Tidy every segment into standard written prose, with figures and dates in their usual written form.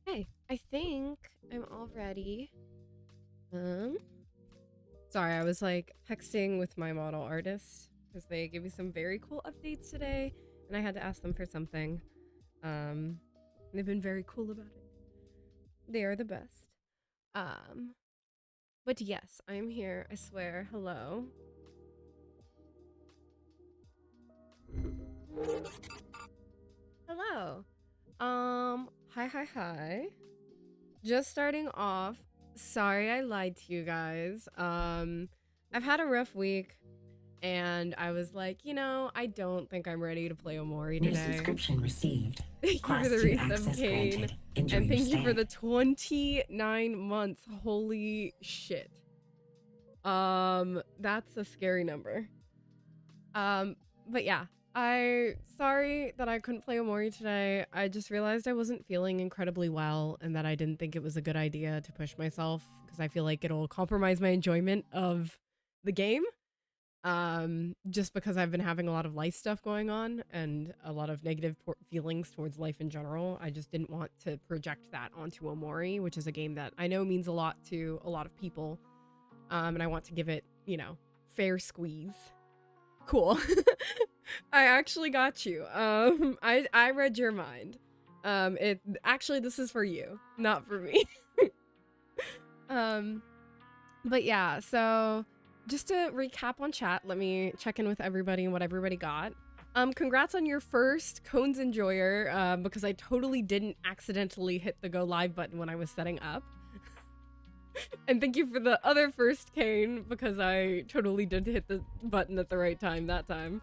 Okay, I think I'm all ready. Um, Sorry, I was like texting with my model artist because they gave me some very cool updates today, and I had to ask them for something. Um, they've been very cool about it. They are the best. Um, but yes, I'm here. I swear. Hello. Hello. Hi. Just starting off. Sorry I lied to you guys. I've had a rough week. And I was like, I don't think I'm ready to play Omori New today. subscription received. Thank you for Class the 2 resub, access Kane. granted. Enjoy And your thank you for stay. the 29 months. Holy shit. That's a scary number. But yeah. Sorry that I couldn't play Omori today. I just realized I wasn't feeling incredibly well and that I didn't think it was a good idea to push myself because I feel like it'll compromise my enjoyment of the game. Just because I've been having a lot of life stuff going on and a lot of negative feelings towards life in general. I just didn't want to project that onto Omori, which is a game that I know means a lot to a lot of people. And I want to give it, fair squeeze. Cool. I actually got you. I read your mind. This is for you, not for me. um but yeah, so just to recap on chat, let me check in with everybody and what everybody got. Congrats on your first Cones Enjoyer, because I totally didn't accidentally hit the go live button when I was setting up. And thank you for the other first Kane, because I totally did hit the button at the right time that time.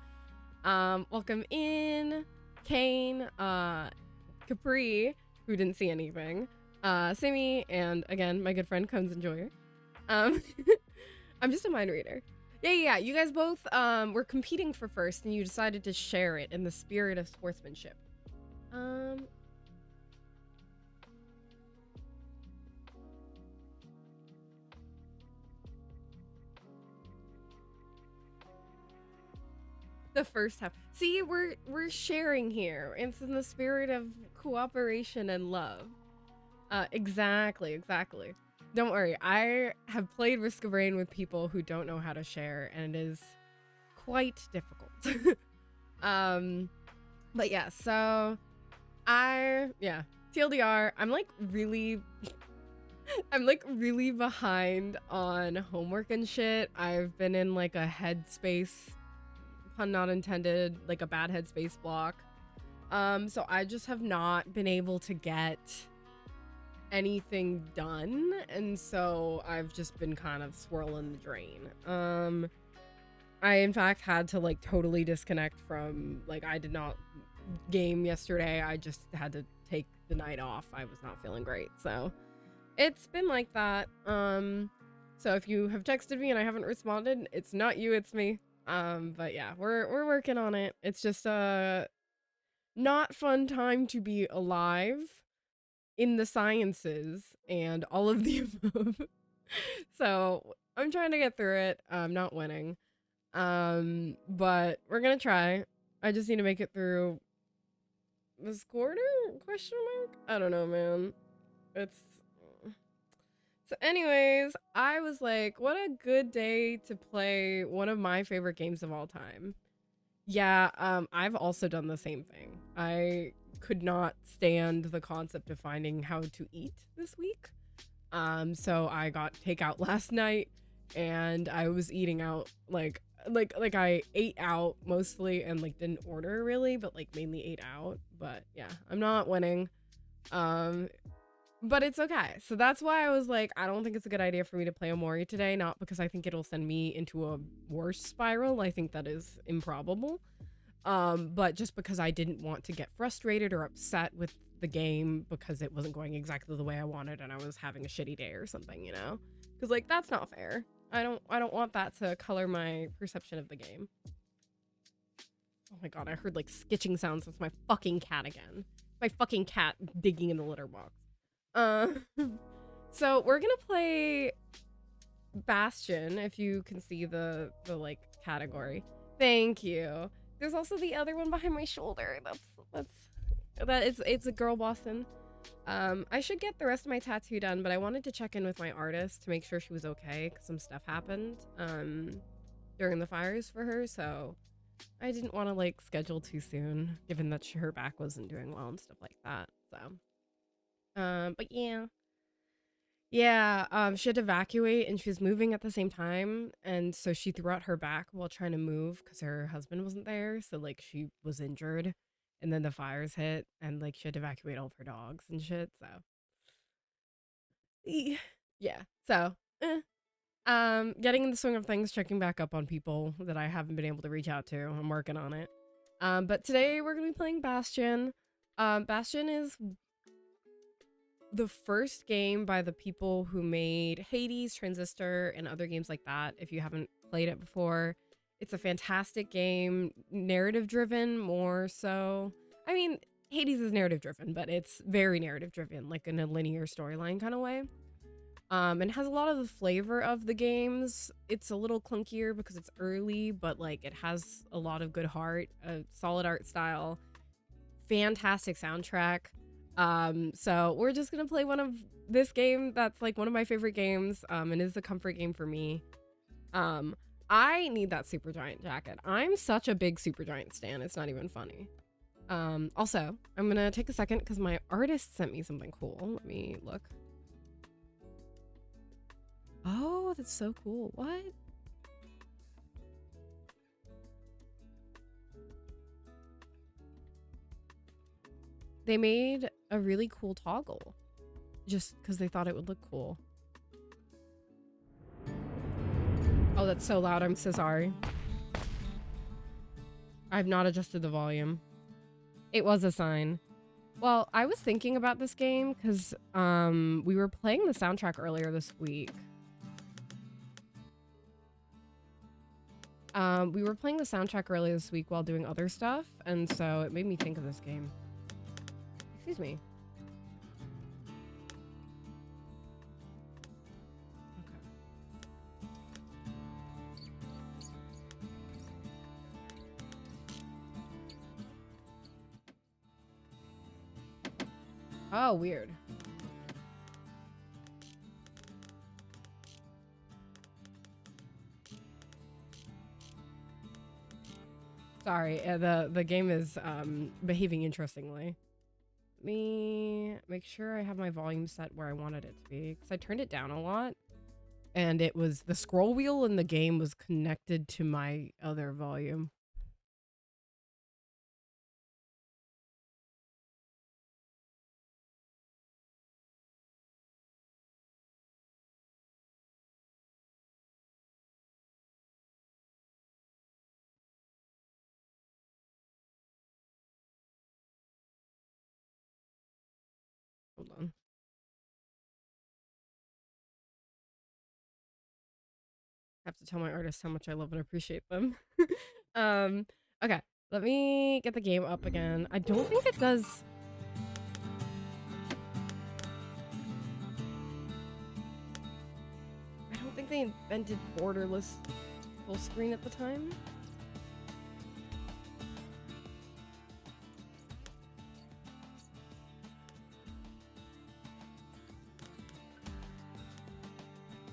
Welcome in, Kane, Capri, who didn't see anything, Simi, and again, my good friend Cones Enjoyer. I'm just a mind reader. Yeah. You guys both were competing for first, and you decided to share it in the spirit of sportsmanship. The first half. See, we're sharing here. It's in the spirit of cooperation and love. Exactly. Don't worry. I have played Risk of Rain with people who don't know how to share, and it is quite difficult. But yeah, so TLDR, I'm like really behind on homework and shit. I've been in like a headspace, pun not intended, like a bad headspace block. So I just have not been able to get anything done, and so I've just been kind of swirling the drain. I in fact had to like totally disconnect from, like, I did not game yesterday. I just had to take the night off. I was not feeling great, so it's been like that. So if you have texted me and I haven't responded, it's not you, it's me. But yeah, we're working on it. It's just a not fun time to be alive in the sciences and all of the above. So I'm trying to get through it. I'm not winning. But we're gonna try. I just need to make it through this quarter? Question mark? I don't know, man. It's so anyways, I was like, what a good day to play one of my favorite games of all time. Yeah, I've also done the same thing. I could not stand the concept of finding how to eat this week. So I got takeout last night and I was eating out like I ate out mostly and like didn't order really, but like mainly ate out. But yeah, I'm not winning. Um but it's okay. So that's why I was like, I don't think it's a good idea for me to play Omori today, not because I think it'll send me into a worse spiral. I think that is improbable. But just because I didn't want to get frustrated or upset with the game because it wasn't going exactly the way I wanted and I was having a shitty day or something, you know? Because like that's not fair. I don't want that to color my perception of the game. Oh my god, I heard like skitching sounds. That's my fucking cat again. My fucking cat digging in the litter box. Uh, so we're gonna play Bastion, if you can see the like category. Thank you. There's also the other one behind my shoulder. It's a girl Boston. I should get the rest of my tattoo done, but I wanted to check in with my artist to make sure she was okay because some stuff happened during the fires for her, so I didn't want to like schedule too soon, given that her back wasn't doing well and stuff like that. So, but yeah. Yeah, she had to evacuate and she was moving at the same time. And so she threw out her back while trying to move because her husband wasn't there. So, like, she was injured. And then the fires hit and, like, she had to evacuate all of her dogs and shit. So, yeah. So, getting in the swing of things, checking back up on people that I haven't been able to reach out to. I'm working on it. But today we're going to be playing Bastion. Bastion is the first game by the people who made Hades, Transistor, and other games like that. If you haven't played it before, it's a fantastic game, narrative driven more so. I mean, Hades is narrative driven, but it's very narrative driven, like in a linear storyline kind of way. And has a lot of the flavor of the games. It's a little clunkier because it's early, but like it has a lot of good heart, a solid art style, fantastic soundtrack. So we're just gonna play one of this game that's like one of my favorite games, and is a comfort game for me. I need that Supergiant jacket. I'm such a big Supergiant stan, it's not even funny. Also, I'm gonna take a second because my artist sent me something cool. Let me look. Oh, that's so cool. What? They made a really cool toggle just because they thought it would look cool. Oh, that's so loud. I'm so sorry. I've not adjusted the volume. It was a sign. Well, I was thinking about this game because we were playing the soundtrack earlier this week. We were playing the soundtrack earlier this week while doing other stuff, and so it made me think of this game. Excuse me. Oh, weird. Sorry, the game is behaving interestingly. Let me make sure I have my volume set where I wanted it to be because I turned it down a lot, and it was the scroll wheel in the game was connected to my other volume. Hold on. I have to tell my artists how much I love and appreciate them. um, okay, let me get the game up again. I don't think it does. I don't think they invented borderless full screen at the time.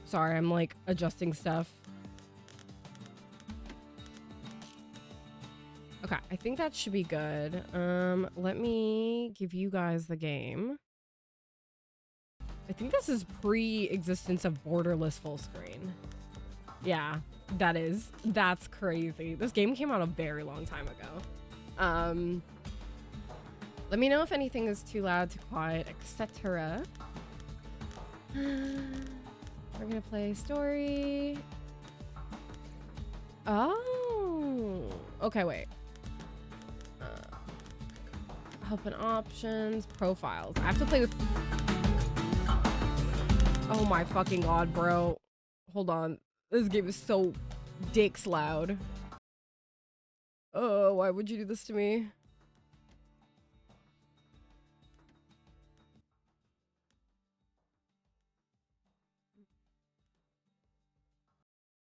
Sorry, I'm like adjusting stuff. Okay, I think that should be good. Let me give you guys the game. I think this is pre-existence of borderless full screen. Yeah, that is. That's crazy. This game came out a very long time ago. Let me know if anything is too loud, too quiet, etc. We're gonna play story. Oh, okay, wait. Help and options, profiles. I have to play with... Oh my fucking god, bro. Hold on. This game is so dicks loud. Oh, why would you do this to me?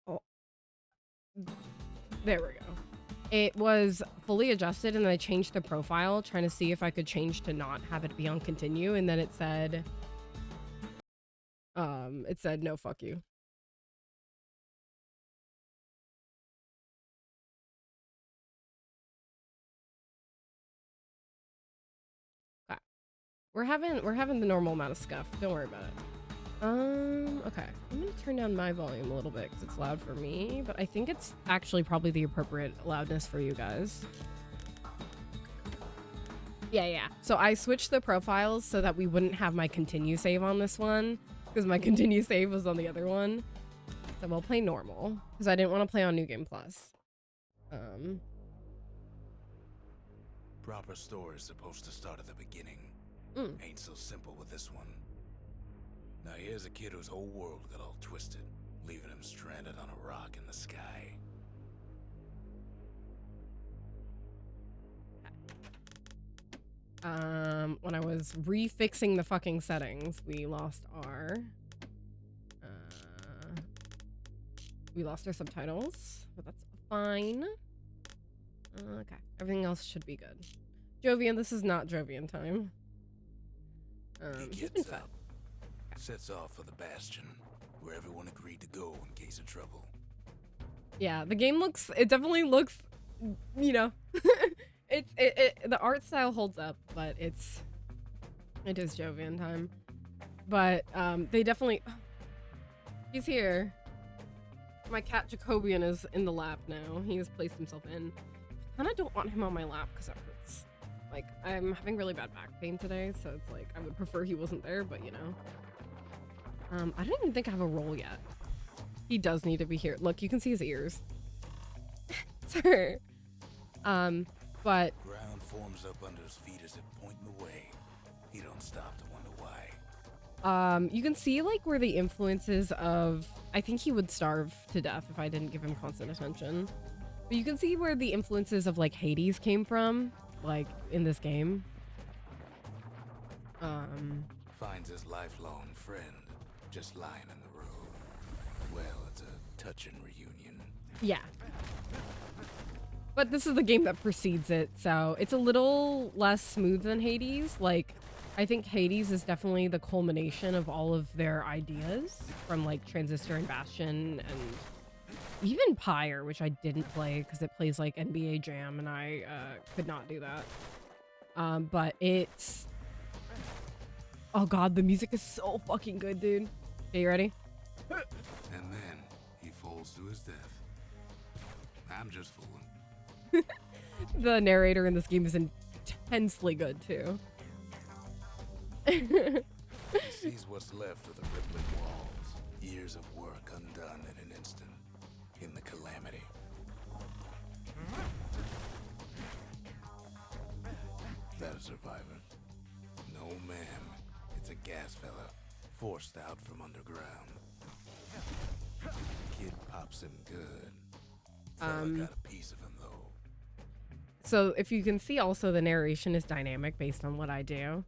Oh. There we go. It was fully adjusted and then I changed the profile trying to see if I could change to not have it be on continue, and then it said no, fuck you. Okay. We're having the normal amount of scuff. Don't worry about it. Okay. I'm gonna turn down my volume a little bit because it's loud for me, but I think it's actually probably the appropriate loudness for you guys. Yeah. So I switched the profiles so that we wouldn't have my continue save on this one, because my continue save was on the other one. So we'll play normal, because I didn't want to play on New Game Plus. Proper story is supposed to start at the beginning. Ain't so simple with this one. Now here's a kid whose whole world got all twisted, leaving him stranded on a rock in the sky. When I was refixing the fucking settings, we lost our subtitles, but that's fine. Okay, everything else should be good. Jovian, this is not Jovian time. He gets up, sets off for the bastion, where everyone agreed to go in case of trouble. Yeah, the game it definitely looks, you know, the art style holds up, but it is Jovian time. But they definitely, he's here. My cat Jacobian is in the lap now. He has placed himself in. I kind of don't want him on my lap because it hurts. Like, I'm having really bad back pain today, so it's like I would prefer he wasn't there, but you know. I don't even think I have a roll yet. He does need to be here. Look, you can see his ears. Sir. But Ground forms up under his feet as it pointing the way. He don't stop to wonder why. You can see like where the influences of, I think he would starve to death if I didn't give him constant attention. But you can see where the influences of like Hades came from, like in this game. Finds his lifelong friend just lying in the road. Well, it's a touching reunion. Yeah. But this is the game that precedes it, so it's a little less smooth than Hades. Like, I think Hades is definitely the culmination of all of their ideas from like Transistor and Bastion and even Pyre, which I didn't play because it plays like NBA Jam and I could not do that. But it's... Oh god, the music is so fucking good, dude. Okay, you ready? And then he falls to his death. I'm just fooling. The narrator in this game is intensely good too. He sees what's left of the rippling walls. Years of work undone in an instant. In the calamity. That a survivor? No, ma'am. It's a gas fella, forced out from underground. Kid pops him good. Fella got a piece of him though. So if you can see also the narration is dynamic based on what I do.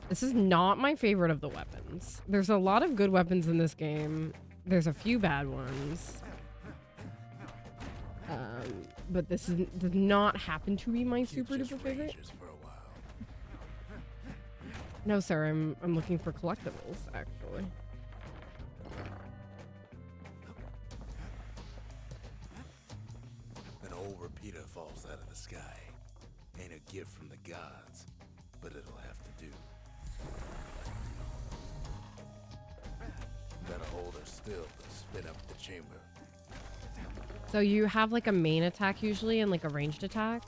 This is not my favorite of the weapons. There's a lot of good weapons in this game. There's a few bad ones. But this does not happen to be my super duper favorite. For a while. No, sir, I'm looking for collectibles, actually. repeater falls out of the sky. Ain't a gift from the gods, but it'll have to do. Gotta hold her still to spin up the chamber. So you have like a main attack usually and like a ranged attack.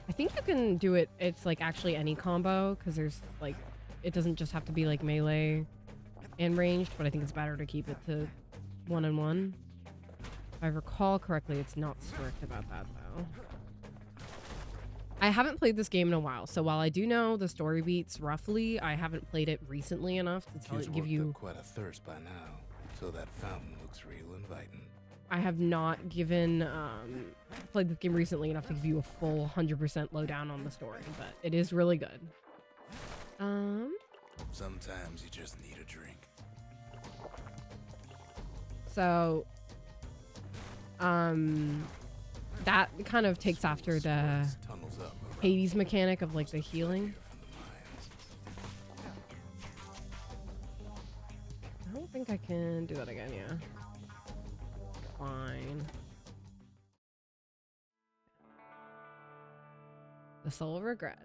I think you can do it. It's like actually any combo because there's like, it doesn't just have to be like melee and ranged, but I think it's better to keep it to 1-on-1. If I recall correctly, it's not strict about that though. I haven't played this game in a while, so while I do know the story beats roughly, I haven't played it recently enough to give you quite a thirst by now, so that fountain looks real inviting. I have not given played this game recently enough to give you a full 100% lowdown on the story, but it is really good. Sometimes you just need a drink. So that kind of takes after the Hades mechanic of like the healing. I don't think I can do that again, yeah. Fine. The Soul of Regret.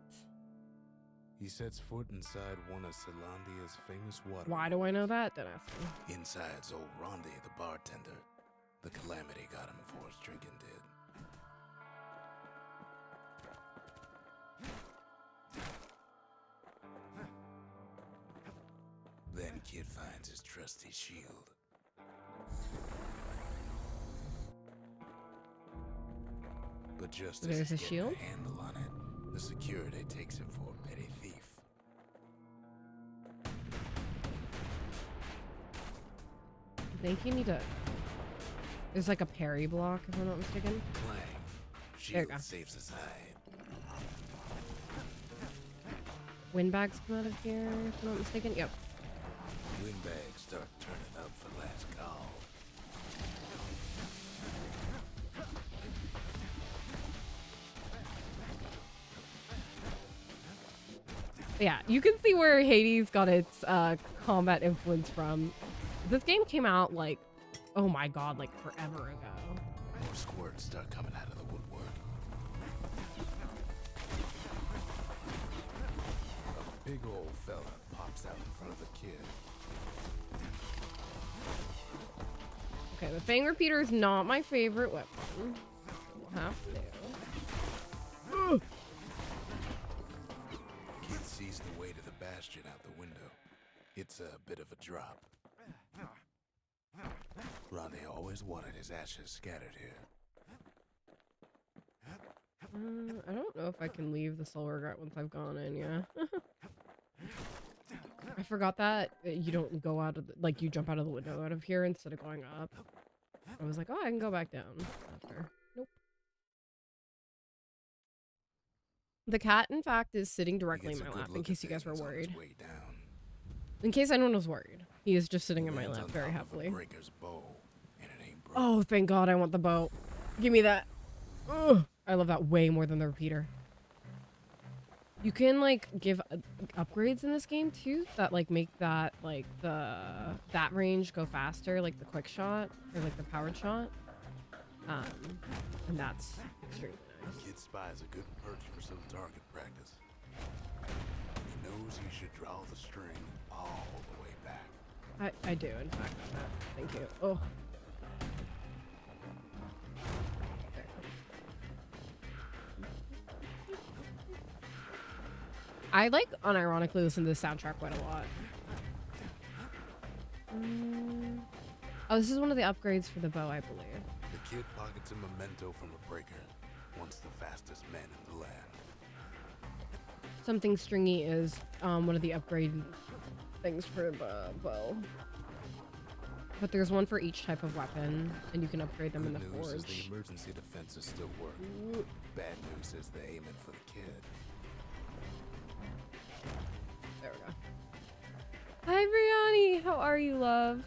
He sets foot inside one of Celandia's famous water. Why do I know that? Don't ask me. Inside's old Rondi, the bartender. The calamity got him before his drinking did. Then Kid finds his trusty shield. But just as there's a he gets shield? a handle on it, the security takes him for a petty thief. I think you need to... There's like a parry block, if I'm not mistaken. Clang. There you go. Shield saves his hide. Windbags come out of here, if I'm not mistaken. Yep. Windbags start turning up for last call. Yeah, you can see where Hades got its combat influence from. This game came out like, oh my god, like forever ago. More squirts start coming out of the woodwork. A big old fella pops out in front of the kid. Okay, the Fang Repeater is not my favorite weapon. We'll have to. Kid sees the way to the bastion out the window. It's a bit of a drop. Ronnie always wanted his ashes scattered here. I don't know if I can leave the Soul Regret once I've gone in, yeah. I forgot that you don't go out of the, like you jump out of the window out of here instead of going up. I was like, oh, I can go back down after. Nope. The cat, in fact, is sitting directly in my lap, in case you guys were worried. In case anyone was worried. He is just sitting in my lap very happily. Oh, thank God I want the bow. Give me that. Ugh. I love that way more than the repeater. You can, like, give upgrades in this game, too, that, like, make that, like, that range go faster, like the quick shot, or, like, the powered shot. And that's extremely nice. Kid spies a good perch for some target practice. He knows he should draw the string all the way back. I do, in fact. Thank you. Oh. I like unironically listen to the soundtrack quite a lot. Oh, this is one of the upgrades for the bow, I believe. The kid pockets a memento from a breaker, once the fastest man in the land. Something stringy is one of the upgrade things for the bow. But there's one for each type of weapon, and you can upgrade them in the forge. Good news is the emergency defenses still work. Bad news is they're aiming for the kid. There we go. Hi, Brianni! How are you, love?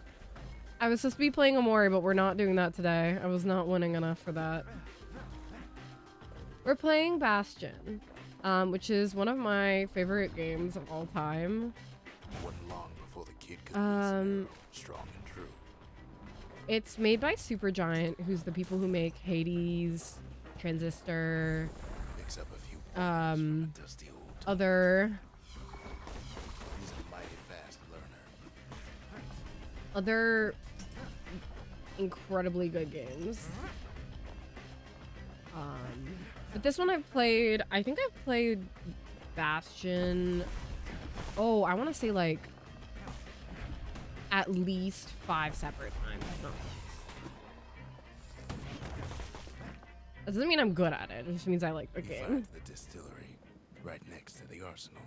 I was supposed to be playing Amori, but we're not doing that today. I was not winning enough for that. We're playing Bastion, which is one of my favorite games of all time. Wasn't long before the kid could strong and true. It's made by Supergiant, who's the people who make Hades, Transistor, Picks up a few pointers from a dusty old other He's a mighty fast learner. other incredibly good games. But this one I've played, I think I've played Bastion. Oh, I want to say like at least 5 separate times. No. That doesn't mean I'm good at it. It just means I like the game. Find the distillery right next to the arsenal.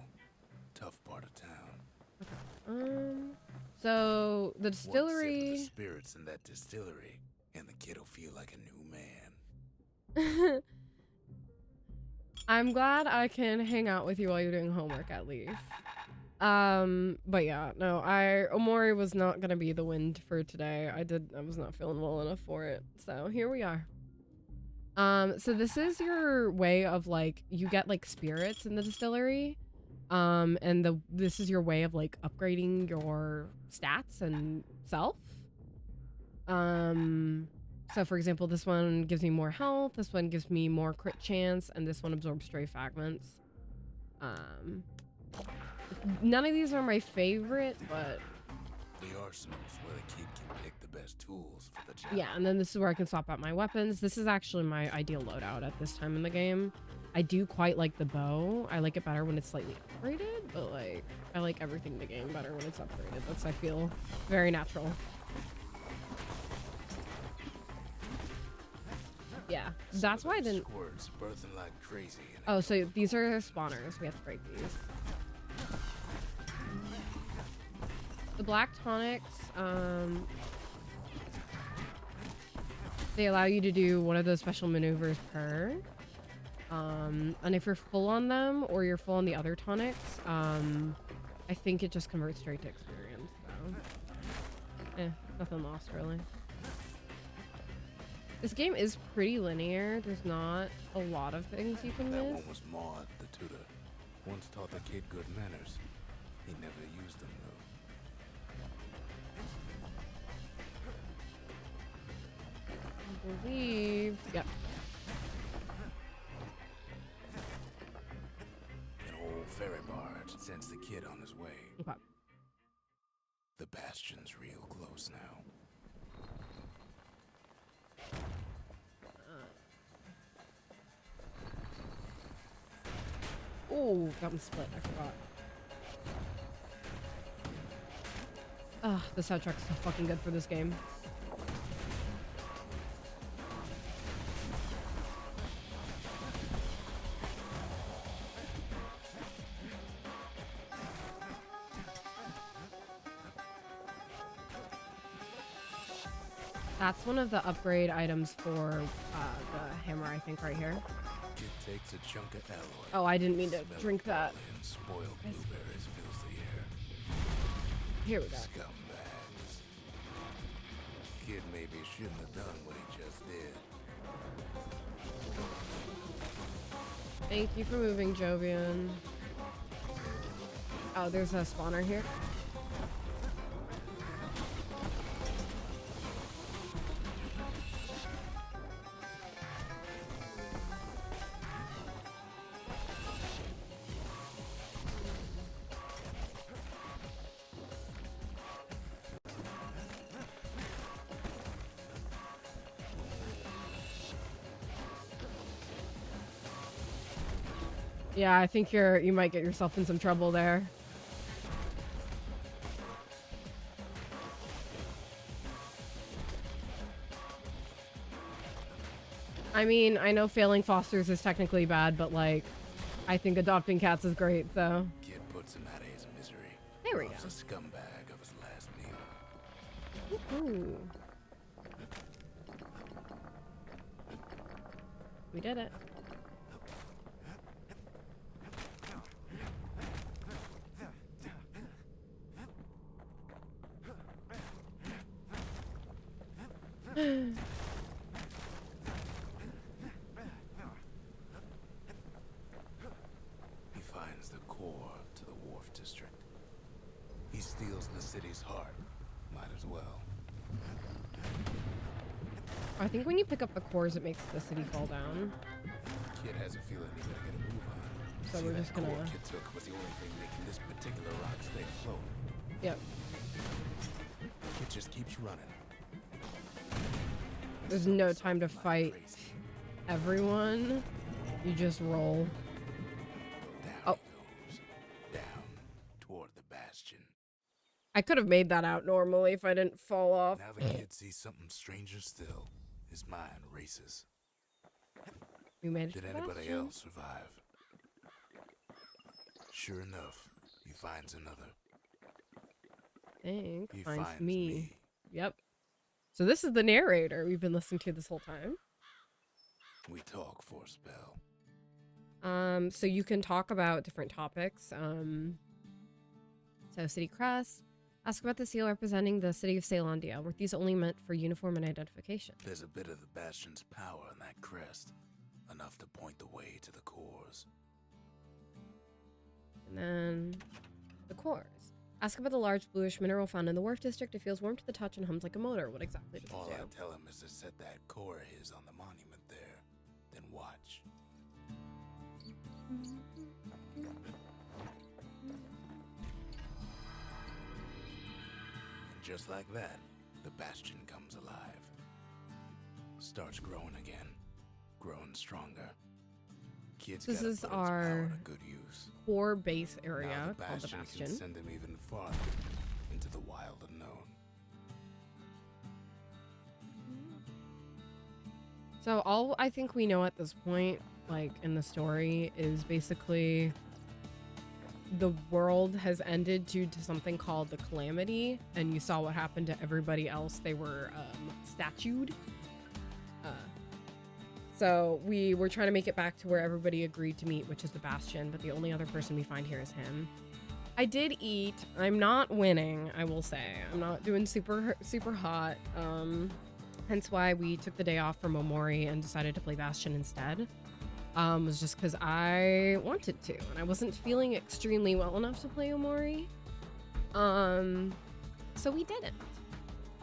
Tough part of town. So the One sip of distillery. the spirits in that distillery, and the kid'll feel like a new man. I'm glad I can hang out with you while you're doing homework at least. But yeah, no, Omori was not gonna be the wind for today. I was not feeling well enough for it. So here we are. So this is your way of like, you get like spirits in the distillery. And this is your way of like upgrading your stats and self. So for example, this one gives me more health, this one gives me more crit chance, and this one absorbs stray fragments. None of these are my favorite, but The arsenal's where the kid can pick the best tools for the job. yeah, and then this is where I can swap out my weapons. This is actually my ideal loadout at this time in the game. I do quite like the bow. I like it better when it's slightly upgraded, but like, I like everything in the game better when it's upgraded. That's, I feel, very natural. Yeah, that's why I didn't... Squirts birthing like crazy. Oh, so these are spawners. We have to break these. The black tonics, they allow you to do one of those special maneuvers per. And if you're full on them, or you're full on the other tonics, I think it just converts straight to experience, so. Nothing lost, really. This game is pretty linear. There's not a lot of things you can That miss. one was Maud, the tutor. Once taught the kid good manners. He never used them, though. I believe... Yep. An old ferry barge sends the kid on his way. Okay. The bastion's real close now. Oh, got them split. I forgot. Ugh, the soundtrack's so fucking good for this game. That's one of the upgrade items for the hammer, I think, right here. Kid takes a chunk of alloy. Oh, I didn't mean to Smell drink of that. barley and spoiled blueberries fills the air. Here we go. Scumbags. Kid maybe shouldn't have done what he just did. Thank you for moving, Jovian. Oh, there's a spawner here. Yeah, I think you might get yourself in some trouble there. I mean, I know failing fosters is technically bad, but like, I think adopting cats is great, so. Kid puts him out of his misery. There we go. Robs a scumbag of his last meal. Ooh. We did it. He finds the core to the wharf district. He steals the city's heart. Might as well. I think when you pick up the cores, it makes the city fall down. Kid has a feeling he's gonna get a move on. So we're just gonna. Core Kid took was the only thing making this particular rock stay afloat. Yep. Kid just keeps running. There's no time to fight everyone. You just roll. Down he goes. Down toward the bastion. I could have made that out normally if I didn't fall off. Now the kid sees something stranger still. His mind races. We made it. Did anybody else survive? Sure enough, he finds another. He He finds me. me. Yep. So this is the narrator we've been listening to this whole time. We talk for a spell. So you can talk about different topics. So city crest. Ask about the seal representing the city of Ceylondia. Were these only meant for uniform and identification? There's a bit of the bastion's power in that crest. Enough to point the way to the cores. And then the cores. Ask about the large bluish mineral found in the wharf district. It feels warm to the touch and hums like a motor. What exactly does All it do? I tell him is to set that core of his on the monument there. Then watch. And just like that, the bastion comes alive. Starts growing again. Growing stronger. Kids This gotta is put its power our to good use. core base Now area the called the bastion bastion. can send him even farther into the wild unknown. So all I think we know at this point, like in the story, is basically the world has ended due to something called the Calamity, and you saw what happened to everybody else. They were statued. So we were trying to make it back to where everybody agreed to meet, which is the Bastion, but the only other person we find here is him. I did eat. I'm not winning, I will say. I'm not doing super hot. Hence why we took the day off from Omori and decided to play Bastion instead. Was just because I wanted to, and I wasn't feeling extremely well enough to play Omori. So we didn't.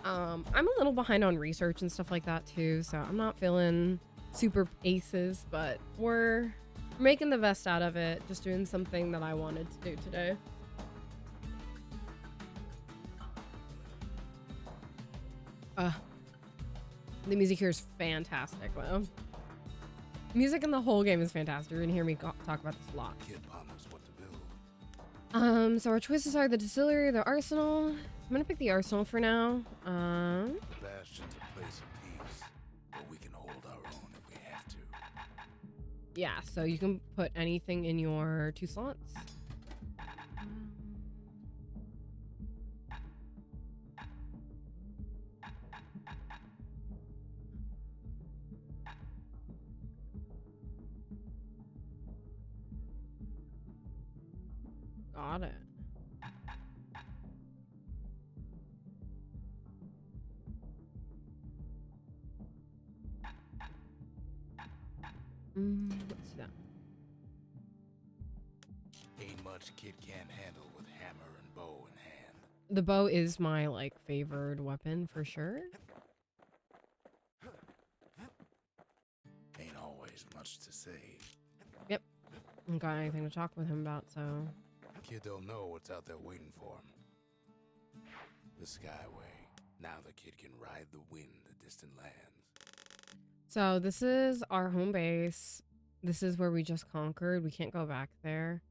I'm a little behind on research and stuff like that too, so I'm not feeling super aces, but we're making the best out of it, just doing something that I wanted to do today. The music here is fantastic, though. Music in the whole game is fantastic. You're gonna hear me talk about this a lot. Kid ponders what to build. So our choices are the distillery or the arsenal. I'm gonna pick the arsenal for now. The bastion's a place of peace, but we can hold our own if we have to. Yeah, so you can put anything in your 2 slots. Got it. What's that? Ain't much kid can't handle with hammer and bow in hand. The bow is my, like, favored weapon for sure. Ain't always much to say. Yep. Don't got anything to talk with him about, so... Kid don't know what's out there waiting for him. The Skyway. Now the kid can ride the wind to distant lands. So this is our home base. This is where we just conquered. We can't go back there.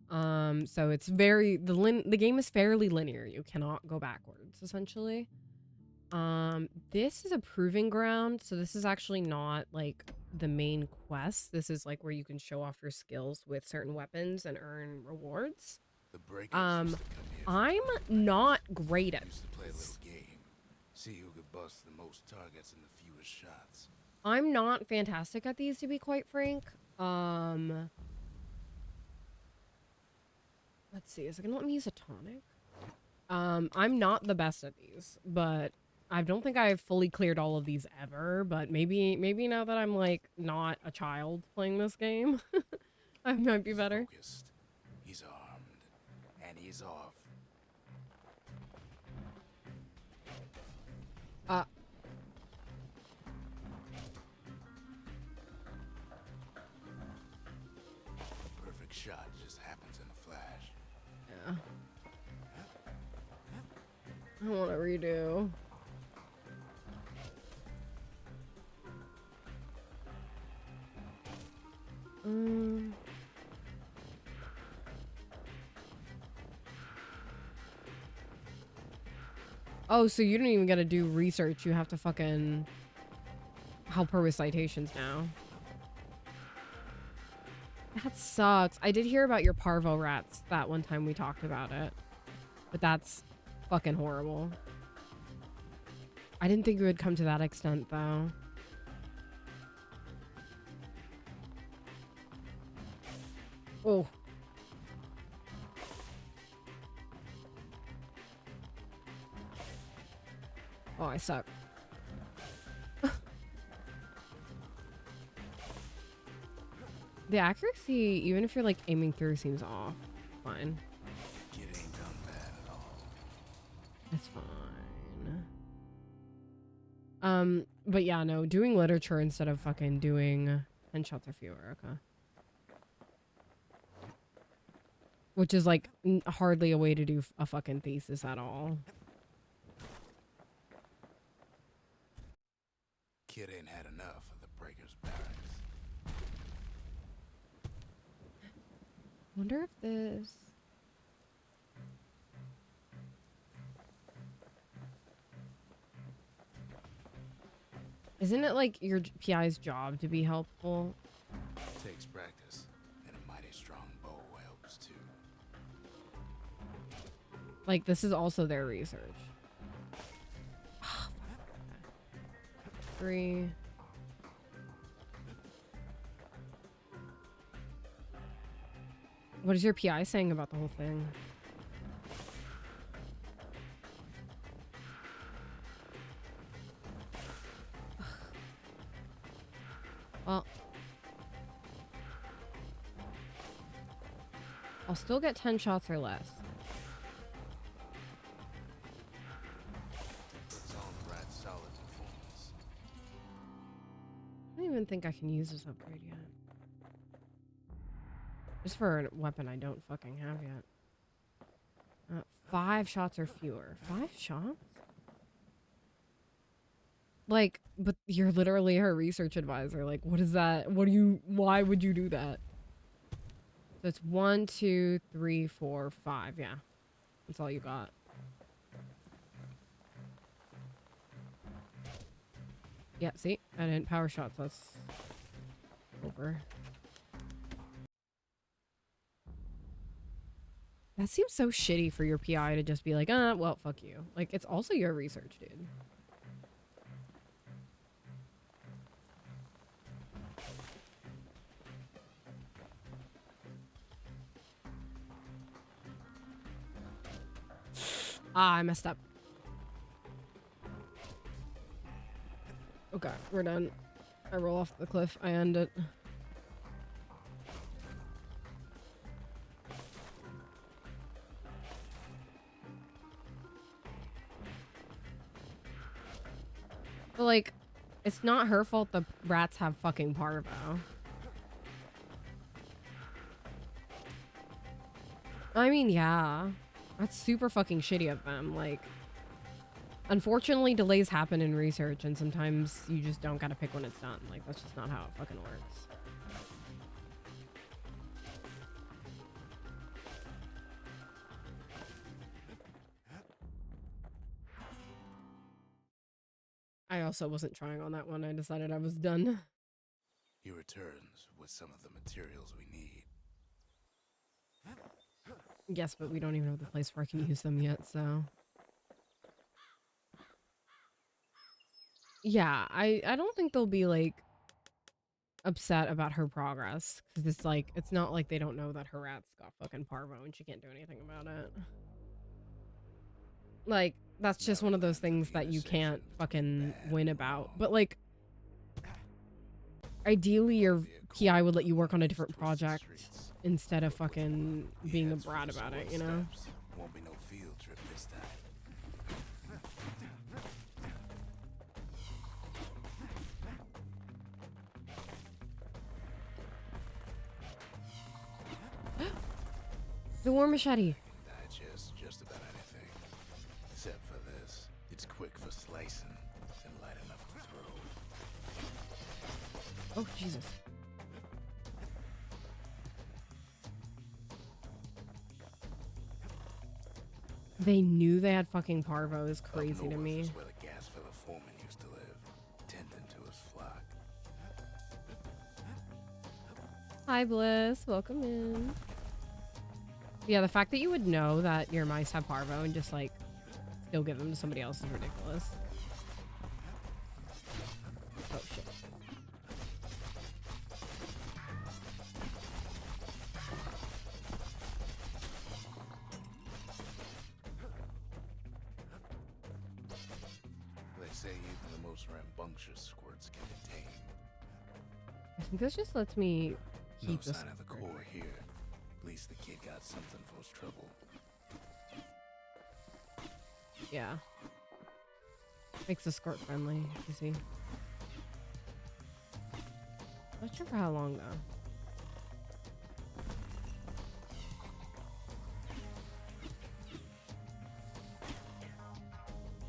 So it's very... The game is fairly linear. You cannot go backwards, essentially. This is a proving ground. So this is actually not, like, the main quest. This is, like, where you can show off your skills with certain weapons and earn rewards. The breakers used to come here for I'm fun. not great at Used to play a this. little game. See who could bust the most targets in the fewest shots. I'm not fantastic at these, to be quite frank. Let's see. Is it gonna let me use a tonic? I'm not the best at these, but I don't think I've fully cleared all of these ever. But maybe now that I'm like not a child playing this game, I might be better. Focused. He's armed. And he's off. I want to redo. Oh, so you don't even get to do research. You have to fucking help her with citations now. That sucks. I did hear about your parvo rats that one time we talked about it. But that's fucking horrible. I didn't think it would come to that extent, though. Oh. Oh, I suck. The accuracy, even if you're like aiming through, seems off. Fine. Kid ain't done bad at all. That's fine. But yeah, no, doing literature instead of fucking doing 10 shots or fewer, okay. Which is like hardly a way to do a fucking thesis at all. Kid ain't had enough of the Breakers barracks. Wonder if this... Isn't it like your PI's job to be helpful? Takes practice, and a mighty strong bow helps too. Like, this is also their research. 3. What is your PI saying about the whole thing? Well, I'll still get 10 shots or less. I don't even think I can use this upgrade yet. Just for a weapon I don't fucking have yet. 5 shots or fewer. 5 shots? Like, but you're literally her research advisor. Like, what is that? Why would you do that? So it's 1, 2, 3, 4, 5. Yeah. That's all you got. Yeah, see? I didn't power shots. That's over. That seems so shitty for your PI to just be like, well, fuck you. Like, it's also your research, dude. I messed up. Okay, we're done. I roll off the cliff. I end it. But, like, it's not her fault the rats have fucking parvo. I mean, yeah. That's super fucking shitty of them. Like, unfortunately, delays happen in research, and sometimes you just don't gotta pick when it's done. Like, that's just not how it fucking works. I also wasn't trying on that one. I decided I was done. He returns with some of the materials we need. Yes, but we don't even have the place where I can use them yet, so... Yeah, I don't think they'll be, like, upset about her progress. Because it's, like, it's not like they don't know that her rat's got fucking parvo and she can't do anything about it. Like, that's just one of those things that you can't fucking win about. But, like, ideally your PI would let you work on a different project instead of fucking being a brat about it, you know? Won't be no field trip this time. The war machete. Digest just about anything, except for slicing and light enough to throw. Oh, Jesus. They knew they had fucking parvo is crazy to me. Is where the gas fella foreman used to live, tending to his flock. Hi, Bliss. Welcome in. Yeah, the fact that you would know that your mice have parvo and just, like, still give them to somebody else is ridiculous. Oh, shit. They say even the most rambunctious squirts can be tamed. I think this just lets me keep No this. sign of the core here. At least the kid got something for his trouble. Yeah. Makes the skirt friendly, you see. Not sure for how long, though.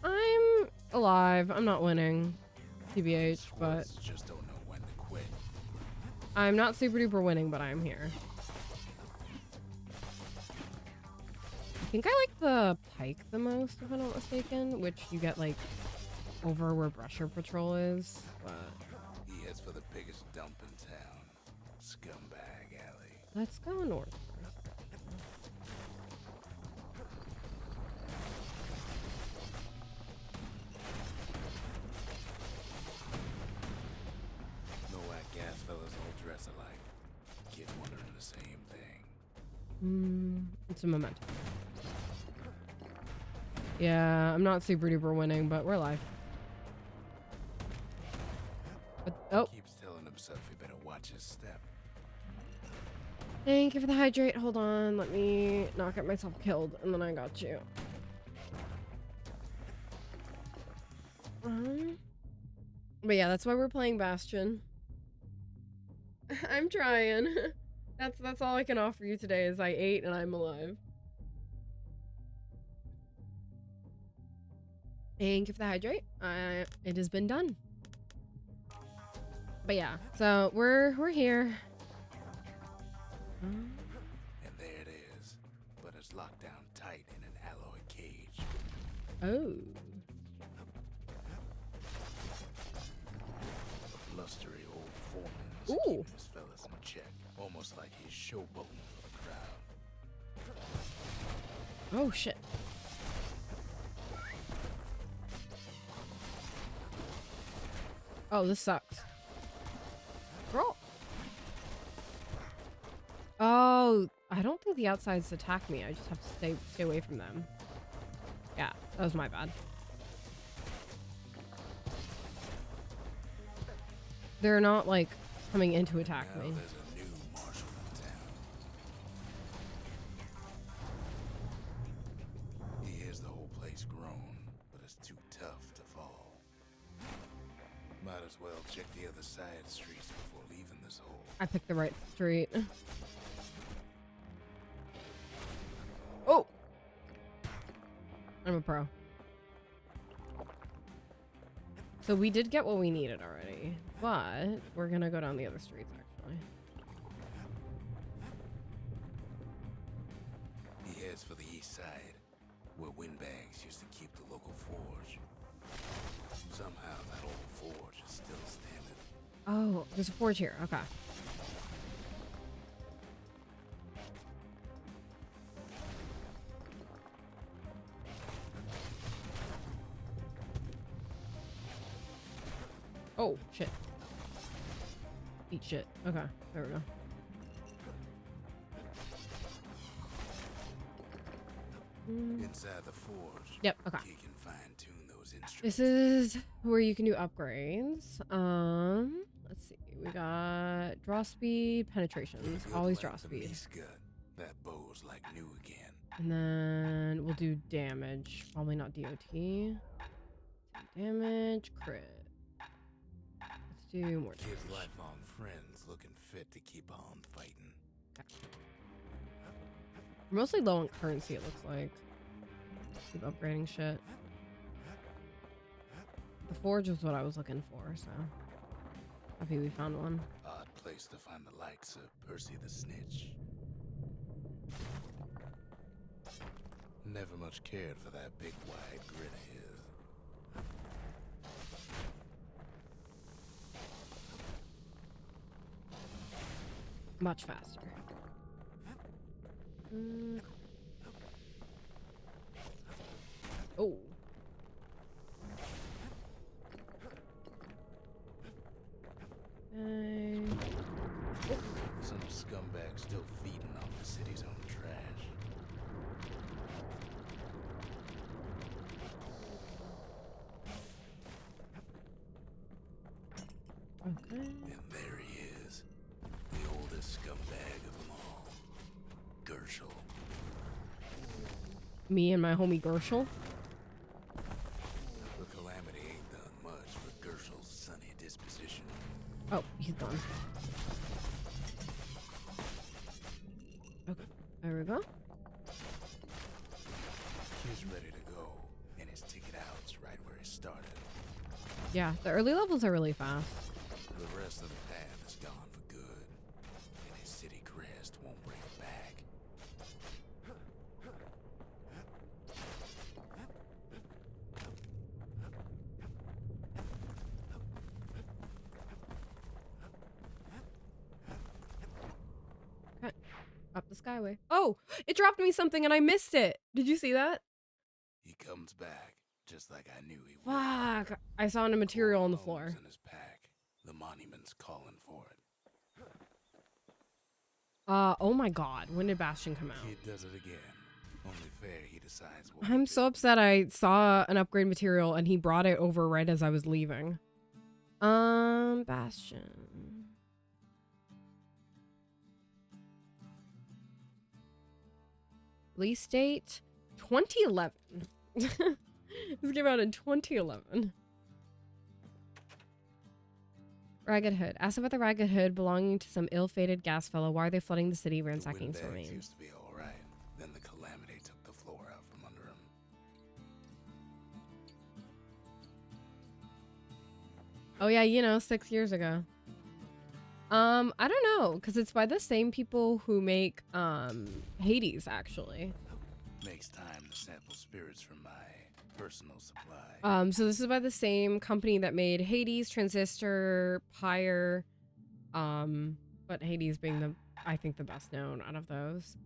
I'm alive. I'm not winning, TBH, but just don't know when to quit. I'm not super duper winning, but I'm here. I think I like the pike the most, if I'm not mistaken, which you get, like, over where Brusher Patrol is, but... He heads for the biggest dump in town. Scumbag Alley. Let's go north first. No whack gas fellas all dress alike. Kid wondering the same thing. It's a momentum. Yeah, I'm not super duper winning, but we're alive. But, oh. Keeps telling himself he better watch his step. Thank you for the hydrate. Hold on. Let me not get myself killed, and then I got you. But yeah, that's why we're playing Bastion. I'm trying. That's all I can offer you today is I ate and I'm alive. Thank you for the hydrate. It has been done. But yeah, so we're here. And there it is. But it's locked down tight in an alloy cage. Oh. A blustery old foreman is Ooh. keeping his fellas in check. Almost like he's showboating for the crowd. Oh shit. Oh, this sucks. Girl. Oh, I don't think the outsides attack me. I just have to stay away from them. Yeah, that was my bad. They're not like coming in to attack Now me. there's a new marshal in town. He hears the whole place groan, but it's too tough to fall. Might as well check the other side streets before leaving this hole. I picked the right street. Oh! I'm a pro. So we did get what we needed already, but we're gonna go down the other streets actually. He heads for the east side, where windbags used to keep the local forge. Somehow that old forge is still standing. Oh, there's a forge here. Okay. Oh, shit. Eat shit. Okay, there we go. Inside the forge, Yep, okay. he can fine-tune those instruments. This is where you can do upgrades. Let's see. We got draw speed, penetrations. Good Always like draw the speed. beast gut. That bow's like new again. And then we'll do damage. Probably not DOT. Damage, crit. Let's do more Kid's damage. lifelong friends looking fit to keep on fighting. We're mostly low on currency, it looks like. Keep upgrading shit. forge was what I was looking for, so happy we found one. Odd place to find the likes of Percy the Snitch. Never much cared for that big wide grin of his. Much faster. Oh. Some scumbag still feeding on the city's own trash. Okay. And there he is, the oldest scumbag of them all, Gershel. Me and my homie Gershel. The Calamity ain't done much for Gershel's sunny disposition. Oh, he's gone. Okay, there we go. He's ready to go, and his ticket out's right where he started. Yeah, the early levels are really fast. The rest of the path is gone for good, and his city crest won't bring it back. Okay, up the skyway. Oh, it dropped me something and I missed it. Did you see that? He comes back, just like I knew he would. Fuck, I saw a material on the floor. In his pack. The monument's calling for it. Oh my god, when did Bastion come out? He does it again. Only fair he decides what I'm so upset. I saw an upgrade material and he brought it over right as I was leaving. Bastion. Release date 2011. This came out in 2011. Ragged Hood. Asked about the Ragged Hood belonging to some ill-fated gas fellow. Why are they flooding the city, ransacking its remains? Used to be all right. Then the Calamity took the floor out from under him. Oh yeah, you know, 6 years ago. I don't know, because it's by the same people who make Hades, actually. Makes time to sample spirits from my personal supply. So this is by the same company that made Hades, Transistor, Pyre, but Hades being the, I think, the best known out of those.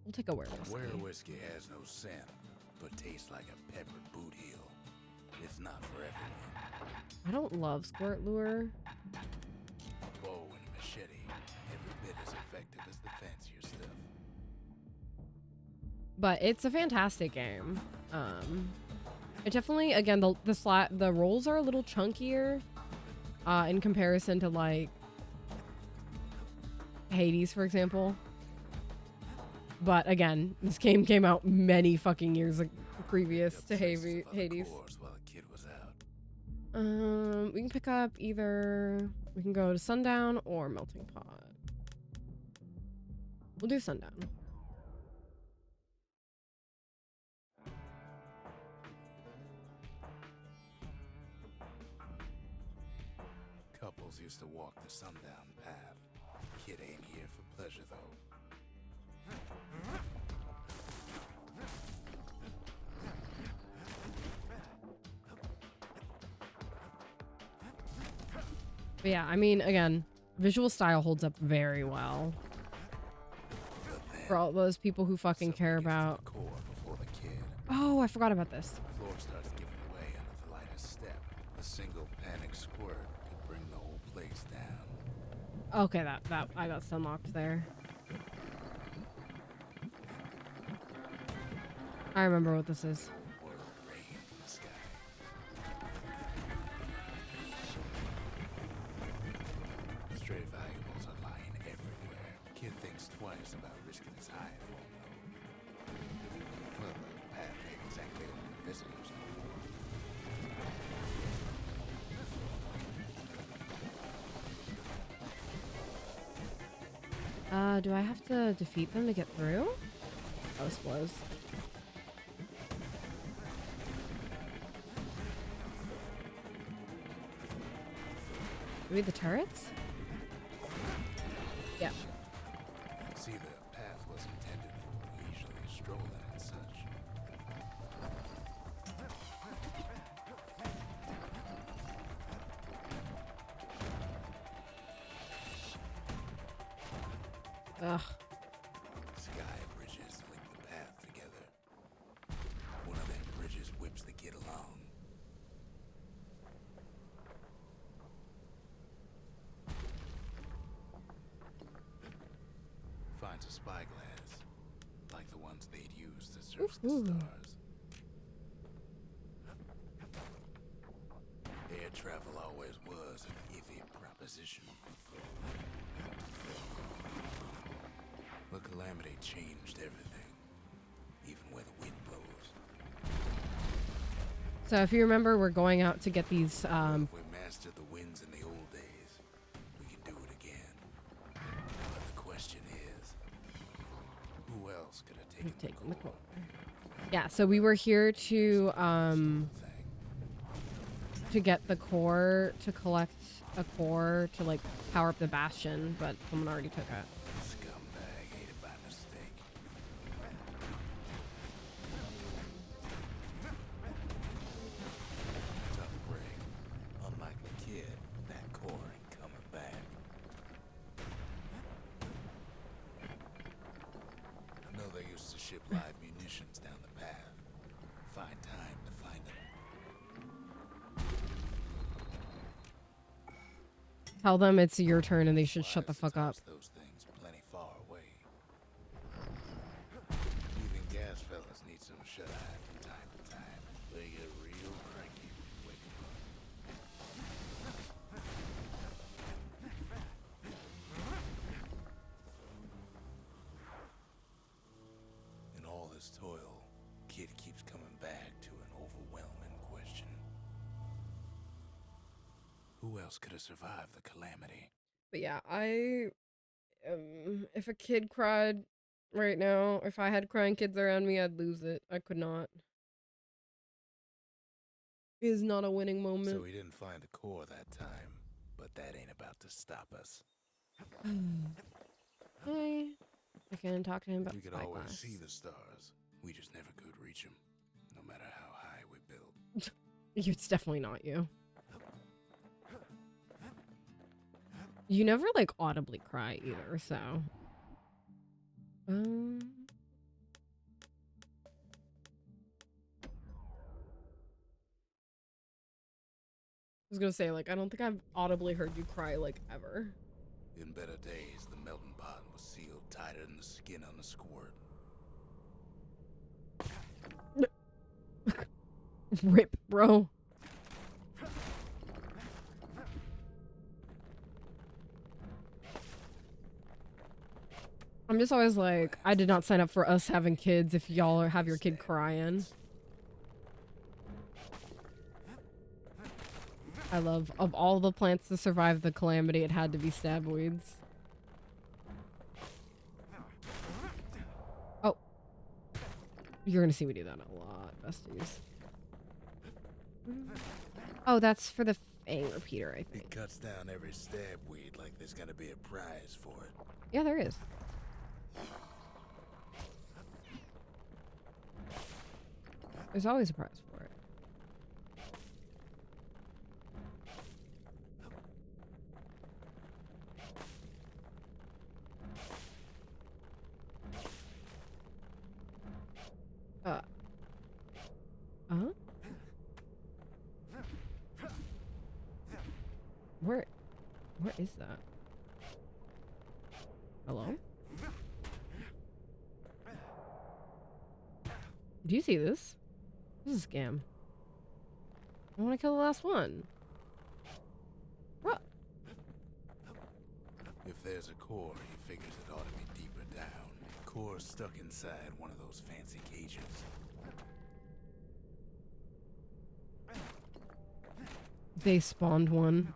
We'll take a whiskey. Where whiskey has no scent, but tastes like a peppered boot heel. It's not for everyone. I don't love squirt lure. A bow and a machete, every bit as effective as the fancier stuff. But it's a fantastic game. It definitely, again, the rolls are a little chunkier in comparison to like Hades, for example. But again, this game came out many fucking years previous to Hades. We can pick up either, we can go to Sundown or Melting Pot. We'll do Sundown. Couples used to walk the Sundown path. Kid ain't here for pleasure though. But yeah, I mean, again, visual style holds up very well. For all those people who fucking care about... Oh, I forgot about this. The floor starts giving way under the lightest step. A single panic squirt could bring the whole place down. Okay, that I got unlocked there. I remember what this is. Stray valuables are lying everywhere. Kid thinks twice about risking his hide for them. Well, the path ain't exactly on the visitors no more. Do I have to defeat them to get through? Oh, I suppose. Read the turrets? Yeah. See, the path was intended for leisurely strolling and such. Ugh. Sky bridges link the path together. One of them bridges whips the kid along. Finds a spyglass, like the ones they'd use to search the stars. Air travel always was an iffy proposition. But Calamity changed everything, even where the wind blows. So if you remember, we're going out to get these, If we mastered the winds in the old days, we can do it again. But the question is, who else could have taken the core? Yeah, so we were here to get the core, to collect a core to, like, power up the bastion, but someone already took it. Scumbag ate it by mistake. Tough break. Unlike the kid, that core ain't coming back. I know they used to ship live munitions down the path. Find time to find them. Tell them it's your turn and they should shut the fuck up. Those things plenty far away. Even gas fellas need some shut eye from time to time. They get real cranky when you wake 'em up. In all this toil, Kid keeps coming back to an overwhelming question. Who else could have survived the calamity? But yeah, if a kid cried right now, if I had crying kids around me, I'd lose it. I could not. It is not a winning moment. So we didn't find the core that time, but that ain't about to stop us. Hi. I can talk to him about We could spyglass. always see the stars. We just never could reach them, no matter how high we built. It's definitely not you. You never, like, audibly cry either, so... I was gonna say, like, I don't think I've audibly heard you cry, like, ever. In better days, the melting pot was sealed tighter than the skin on the squirt. Rip, bro. I'm just always like, I did not sign up for us having kids if y'all have your kid crying. I love, of all the plants to survive the calamity, it had to be stabweeds. Oh. You're gonna see me do that a lot, besties. Oh, that's for the fang repeater, I think. It cuts down every stabweed like there's gonna be a prize for it. Yeah, there is. There's always a prize for it. What is that? Hello? Do you see this? This is a scam. I want to kill the last one. What? If there's a core, he figures it ought to be deeper down. Core stuck inside one of those fancy cages. They spawned one.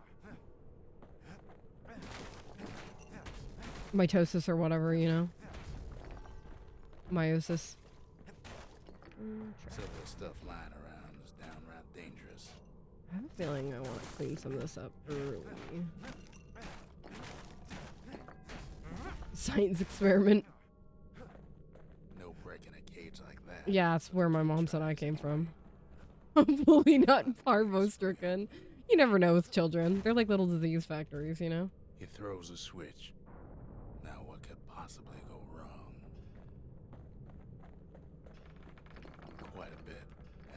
mitosis or whatever, you know? Meiosis. Some of the stuff lying around is downright dangerous. I have a feeling I want to clean some of this up early. Science experiment. No breaking a cage like that. Yeah, that's where my mom said I came from. Hopefully not parvo-stricken. You never know with children. They're like little disease factories, you know? He throws a switch. Now what could possibly go wrong? Quite a bit,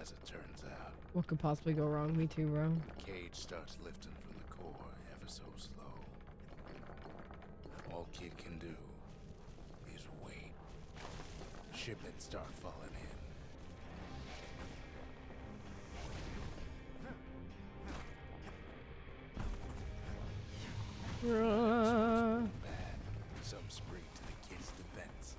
as it turns out. What could possibly go wrong? Me too, bro. The cage starts lifting from the core ever so slow. All Kid can do is wait. Shipments start falling in. Bad. Some spring to the kid's defense.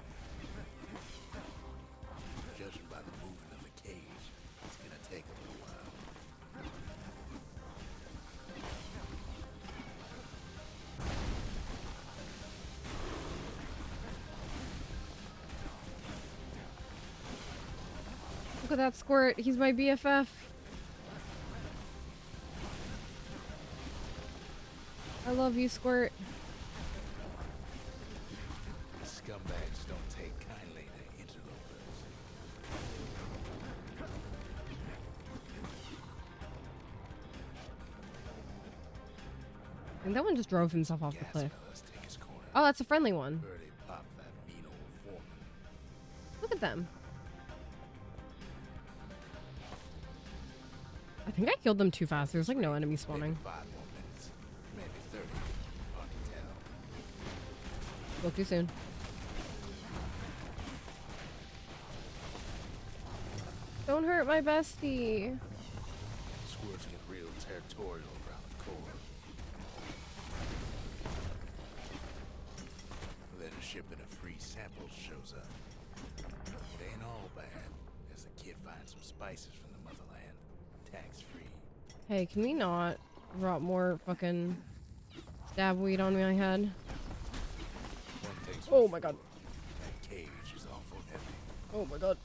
Judging by the movement of the cage, it's gonna take a little while. Look at that squirt. He's my BFF. I love you, Squirt. Scumbags don't take kindly to interlopers. And that one just drove himself off the cliff. Fellas take his corner. Oh, that's a friendly one. Birdie popped that mean old foreman. Look at them. I think I killed them too fast. There's like no enemy spawning. Maybe 5 more minutes, maybe 30. Hard to tell. Spoke too soon. Don't hurt my bestie. Squirts get real territorial around the core. Then a shipment of free samples shows up. It ain't all bad, as the kid finds some spices from the motherland, tax-free. Hey, can we not drop more fucking stab weed on my head? One thing's Oh for my god. sure, that cage is awful heavy. Oh my god.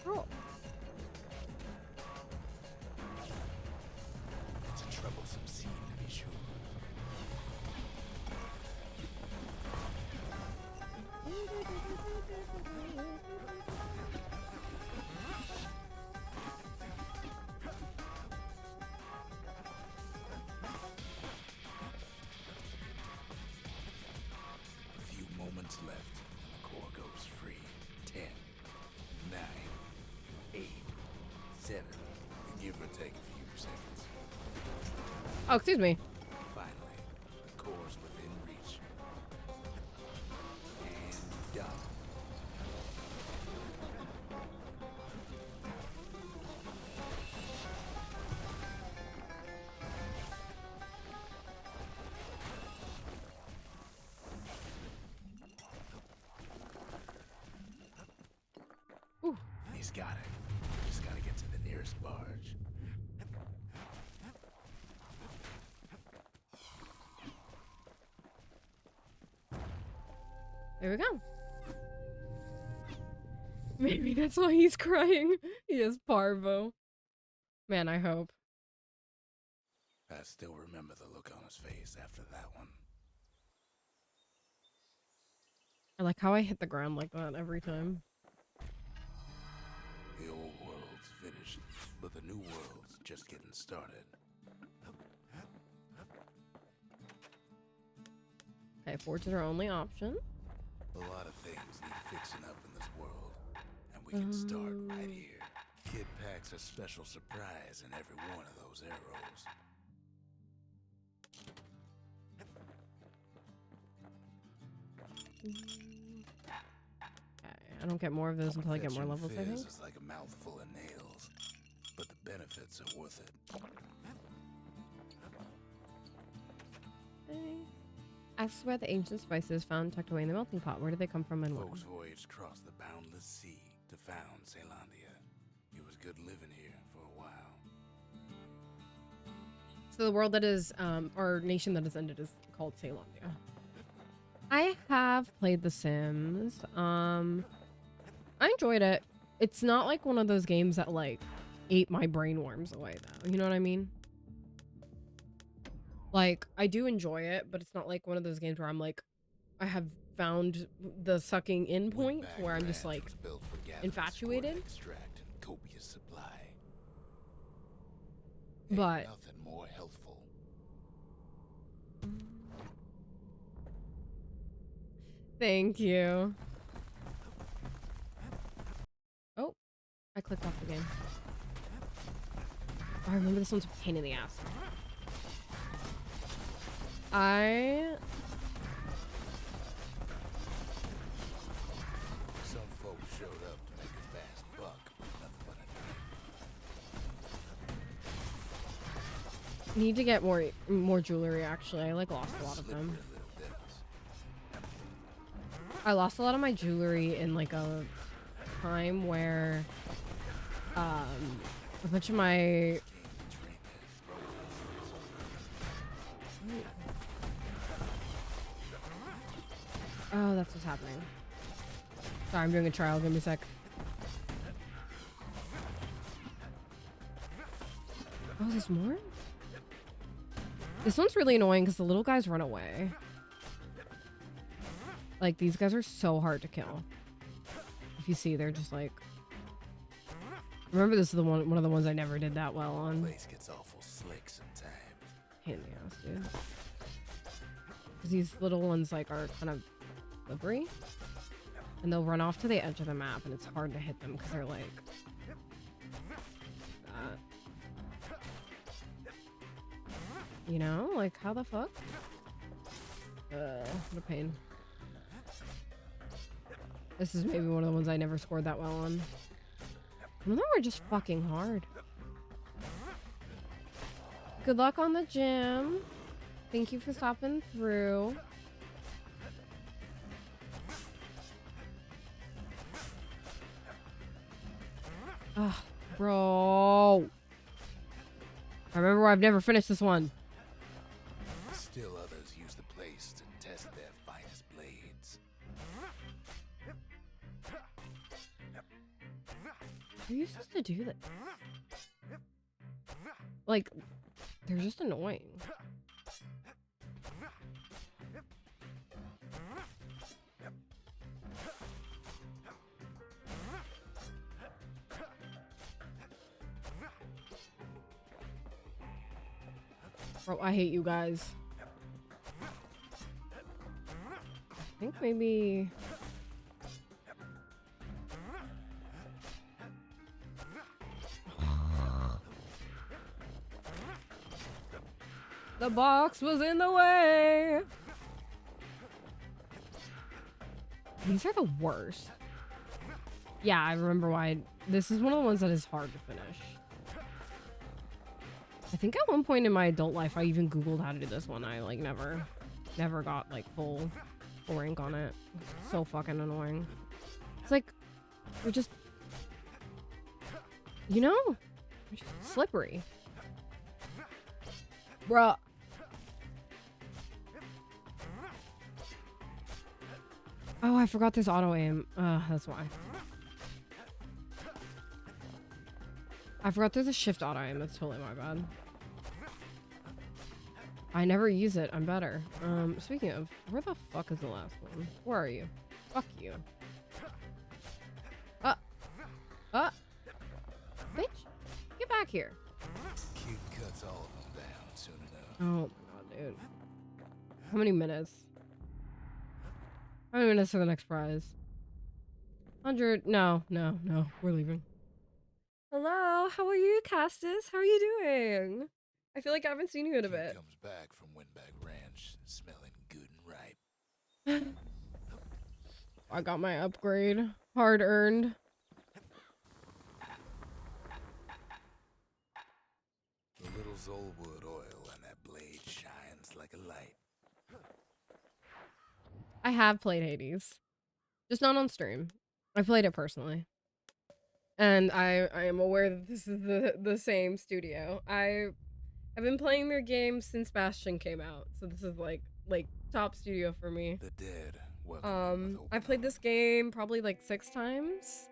Oh. It's a troublesome scene, to be sure. A few moments left, and the core goes free. 10, 9, 8, 7, give or take a few seconds. Oh, excuse me. Finally, the core's within reach. And done. Ooh. He's got it. Just gotta get to the nearest barge. There we go. Maybe that's why he's crying. He is parvo. Man, I hope. I still remember the look on his face after that one. I like how I hit the ground like that every time. The old world's finished, but the new world's just getting started. Okay, forge is our only option. A lot of things need fixing up in this world, and we can start right here. Kid packs a special surprise in every one of those arrows. Okay, I don't get more of those until I get more Fetching levels, I think. fizz is like a mouthful of nails, but the benefits are worth it. Okay. Asks where the ancient spices found tucked away in the melting pot. Where did they come from and when? Folks voyaged across the boundless sea to found Caelandia. It was good living here for a while. So the world that is, our nation that has ended is called Ceylondia. I have played The Sims. I enjoyed it. It's not like one of those games that like ate my brain worms away though. You know what I mean? Like, I do enjoy it, but it's not like one of those games where I'm like, I have found the sucking in point where I'm just like infatuated. Extract and copious supply. But nothing more healthful. Thank you. Oh, I clicked off the game. Oh, I remember this one's a pain in the ass. Some folks showed up to make a fast buck, nothing but a knife. Need to get more jewelry actually. I like lost a lot of them. I lost a lot of my jewelry in like a time where a bunch of my oh, that's what's happening. Sorry, I'm doing a trial. Give me a sec. Oh, there's more? This one's really annoying because the little guys run away. Like, these guys are so hard to kill. If you see, they're just like... Remember, this is the one of the ones I never did that well on. Place gets awful slick sometimes. Pain in the ass, dude. Because these little ones, like, are kind of slippery. And they'll run off to the edge of the map, and it's hard to hit them because they're like... You know? Like, how the fuck? What a pain. This is maybe one of the ones I never scored that well on. Some of them are just fucking hard. Good luck on the gym. Thank you for stopping through. Ugh, bro. I remember I've never finished this one. Still others use the place to test their finest blades. How are you supposed to do that? Like, they're just annoying. Bro, I hate you guys. I think maybe... The box was in the way. These are the worst. Yeah, I remember why. This is one of the ones that is hard to finish. I think at one point in my adult life, I even Googled how to do this one. I like never got like full rank on it. It's so fucking annoying. It's like, we're just, you know, we're just slippery. Bruh. Oh, I forgot there's auto aim. That's why. I forgot there's a shift auto aim. That's totally my bad. I never use it. I'm better. Speaking of, where the fuck is the last one? Where are you? Fuck you. Bitch. Get back here. Kid cuts all of them down soon enough. Oh my god, dude. How many minutes? How many minutes for the next prize? 100. No. We're leaving. Hello, how are you, Castus? How are you doing? I feel like I haven't seen you in a bit. Comes back from Windbag Ranch, smelling good and ripe. I got my upgrade. Hard earned. The little Zolwood oil and that blade shines like a light. I have played Hades. Just not on stream. I played it personally. And I am aware that this is the same studio. I've been playing their games since Bastion came out, so this is like top studio for me. The dead welcome him with open I played this arms. game probably like 6 times.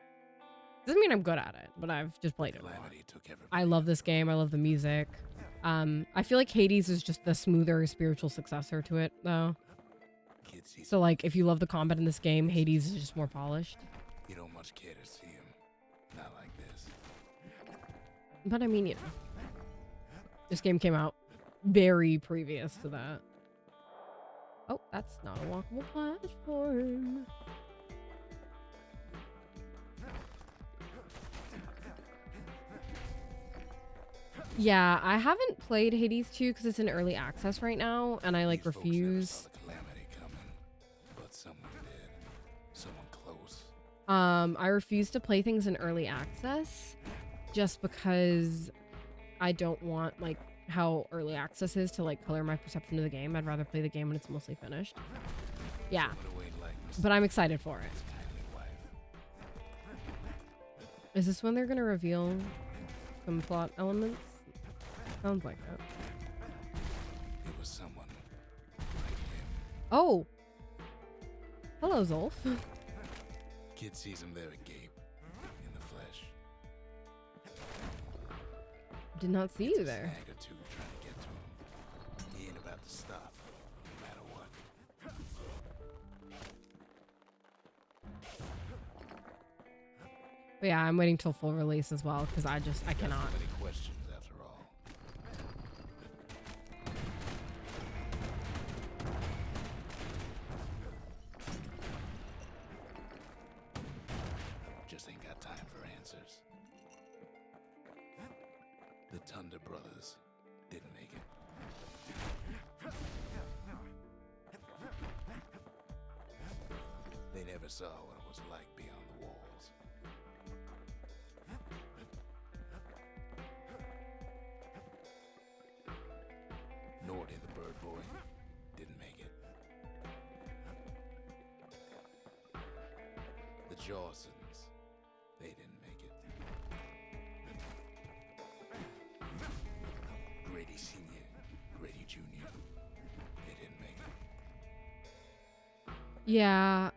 Doesn't mean I'm good at it, but I've just played it a lot. Calamity took everybody I love this after all. game. I love the music. I feel like Hades is just the smoother spiritual successor to it, though. Kid sees So like, if you love the combat in this game, Hades is just more polished. you don't much care to see him. Not like this. But I mean, you know, this game came out very previous to that. Oh, that's not a walkable platform. Yeah, I haven't played Hades 2 because it's in early access right now, and I like These folks never saw refuse. the calamity coming, but someone did. Someone close. I refuse to play things in early access just because I don't want like how early access is to like color my perception of the game. I'd rather play the game when it's mostly finished. Yeah, Someone away like Mr. but I'm excited for it. His kindly wife. Is this when they're gonna reveal some plot elements? Sounds like it. It was someone like him. Oh! Hello, Zolf. Kid sees him there agape in the flesh. Did not see It's you a there. snag or two trying to get to him. He ain't about to stop, no matter what. But yeah, I'm waiting till full release as well because I Got cannot. so many questions after all. Just ain't got time for answers. The Thunder brothers didn't make it. They never saw what it was like beyond the walls. Nor did the bird boy. Didn't make it. The Jawsons. They didn't make it. Grady Sr., Grady Jr. They didn't make it. Yeah,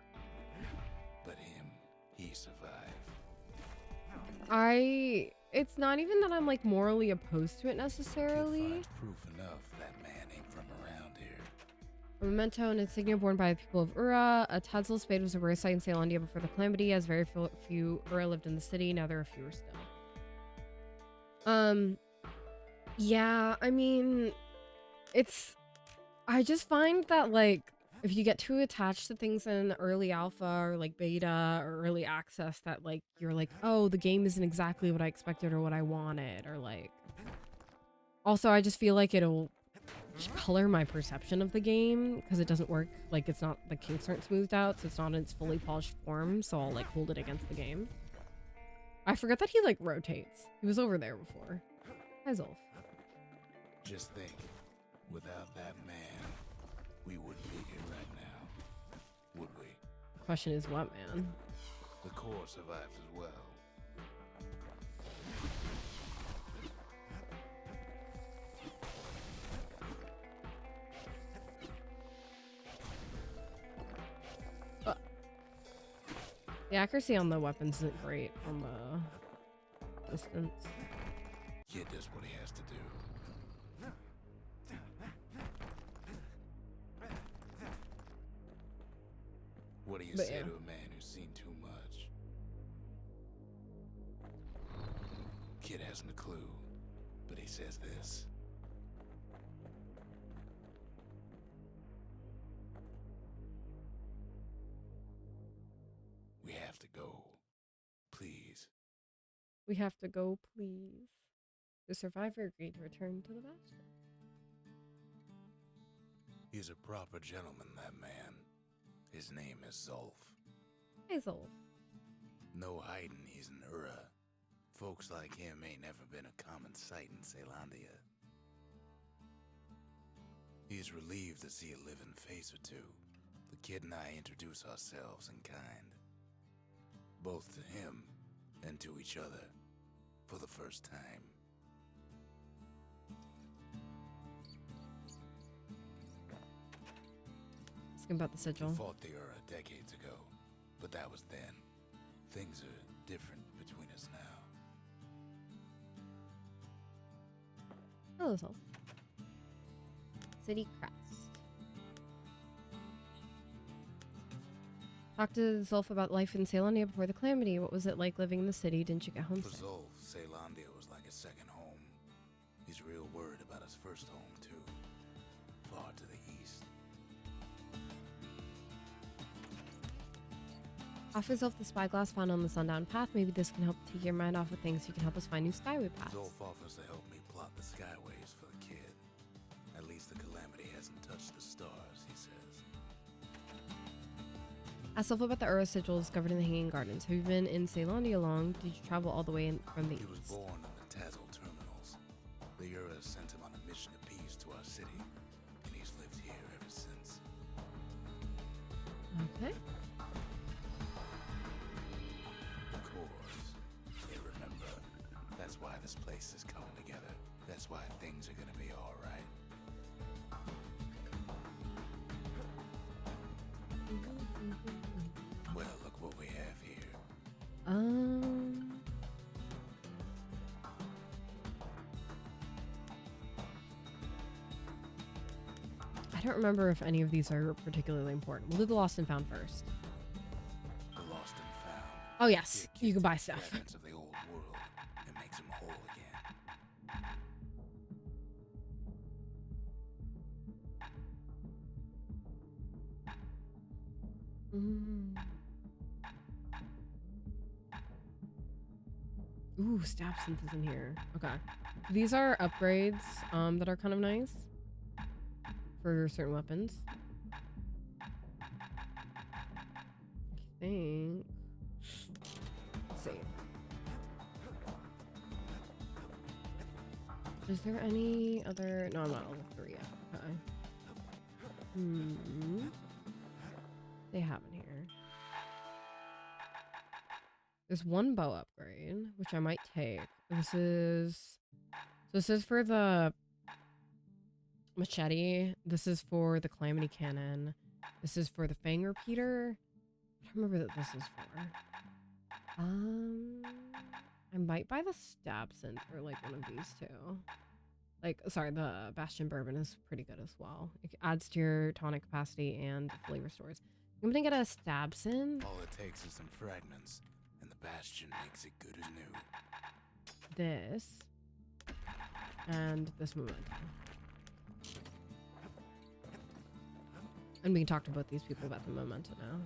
But him, he survived. it's not even that I'm like morally opposed to it Kid necessarily. finds proof enough that man ain't from around here. A memento and insignia borne by the people of Ura. A Tadzel spade was a rare sight in Caelondia before the calamity, as very few Ura lived in the city. Now there are fewer still. Yeah, I mean, I just find that like if you get too attached to things in early alpha or like beta or early access, that like you're like, oh, the game isn't exactly what I expected or what I wanted, or like. Also, I just feel like it'll color my perception of the game because it doesn't work. Like it's not, the kinks aren't smoothed out, so it's not in its fully polished form. So I'll like hold it against the game. I forget that he like rotates. He was over there before. Hi, Zolf. Just think, without that man, we wouldn't be here right now, would we? Question is what, man? The core survived as well. The accuracy on the weapons isn't great on the distance. Kid does what he has to do. What do you But say yeah. to a man who's seen too much? Kid hasn't a clue, but he says this. We have to go. Please. We have to go, please. The survivor agreed to return to the bastion. He's a proper gentleman, that man. His name is Zolf. Hey, Zolf. No hiding he's an Ura. Folks like him ain't never been a common sight in Caelondia. He's relieved to see a living face or two. The kid and I introduce ourselves in kind. Both to him and to each other for the first time. Asking about the sigil. We fought the Ura decades ago, but that was then. Things are different between us now. Hello, Zolf. City crest. Talk to Zolf about life in Caelondia before the calamity. What was it like living in the city? Didn't you get homesick? For Zolf, Caelondia was like a second home. He's real worried about his first home, too. Far to the east. Offer Zolf the spyglass found on the sundown path. Maybe this can help take your mind off of things. You can help us find new skyway paths. Zolf offers to help me plot the skyways for the kid. At least the calamity hasn't touched the stars, he says. Ask Zolf about the Ura sigil discovered in the Hanging Gardens. Have you been in Caelondia long? Did you travel all the way in from the east? He was born in the Tazzle terminals. The Ura sent him on a mission of peace to our city, and he's lived here ever since. Okay. Of course, they remember. That's why this place is coming together. That's why things are gonna be all right. Well, look what we have here. I don't remember if any of these are particularly important. We'll do the lost and found first. The lost and found. Oh yes, you can buy stuff. Fragments of the old world and makes them whole again. Ooh, stab synth in here. Okay. These are upgrades that are kind of nice for certain weapons. I think. Let's see. Is there any other? No, I'm not level 3 yet. Okay. They have in here. There's one bow upgrade, which I might take. This is for the machete. This is for the calamity cannon. This is for the fang repeater. I don't remember what this is for. I might buy the stab synth or like one of these two. Like, sorry, the bastion bourbon is pretty good as well. It adds to your tonic capacity and fully restores. I'm gonna get a stab synth. All it takes is some fragments, and the bastion makes it good as new. This and this momentum. And we can talk to both these people about the memento now.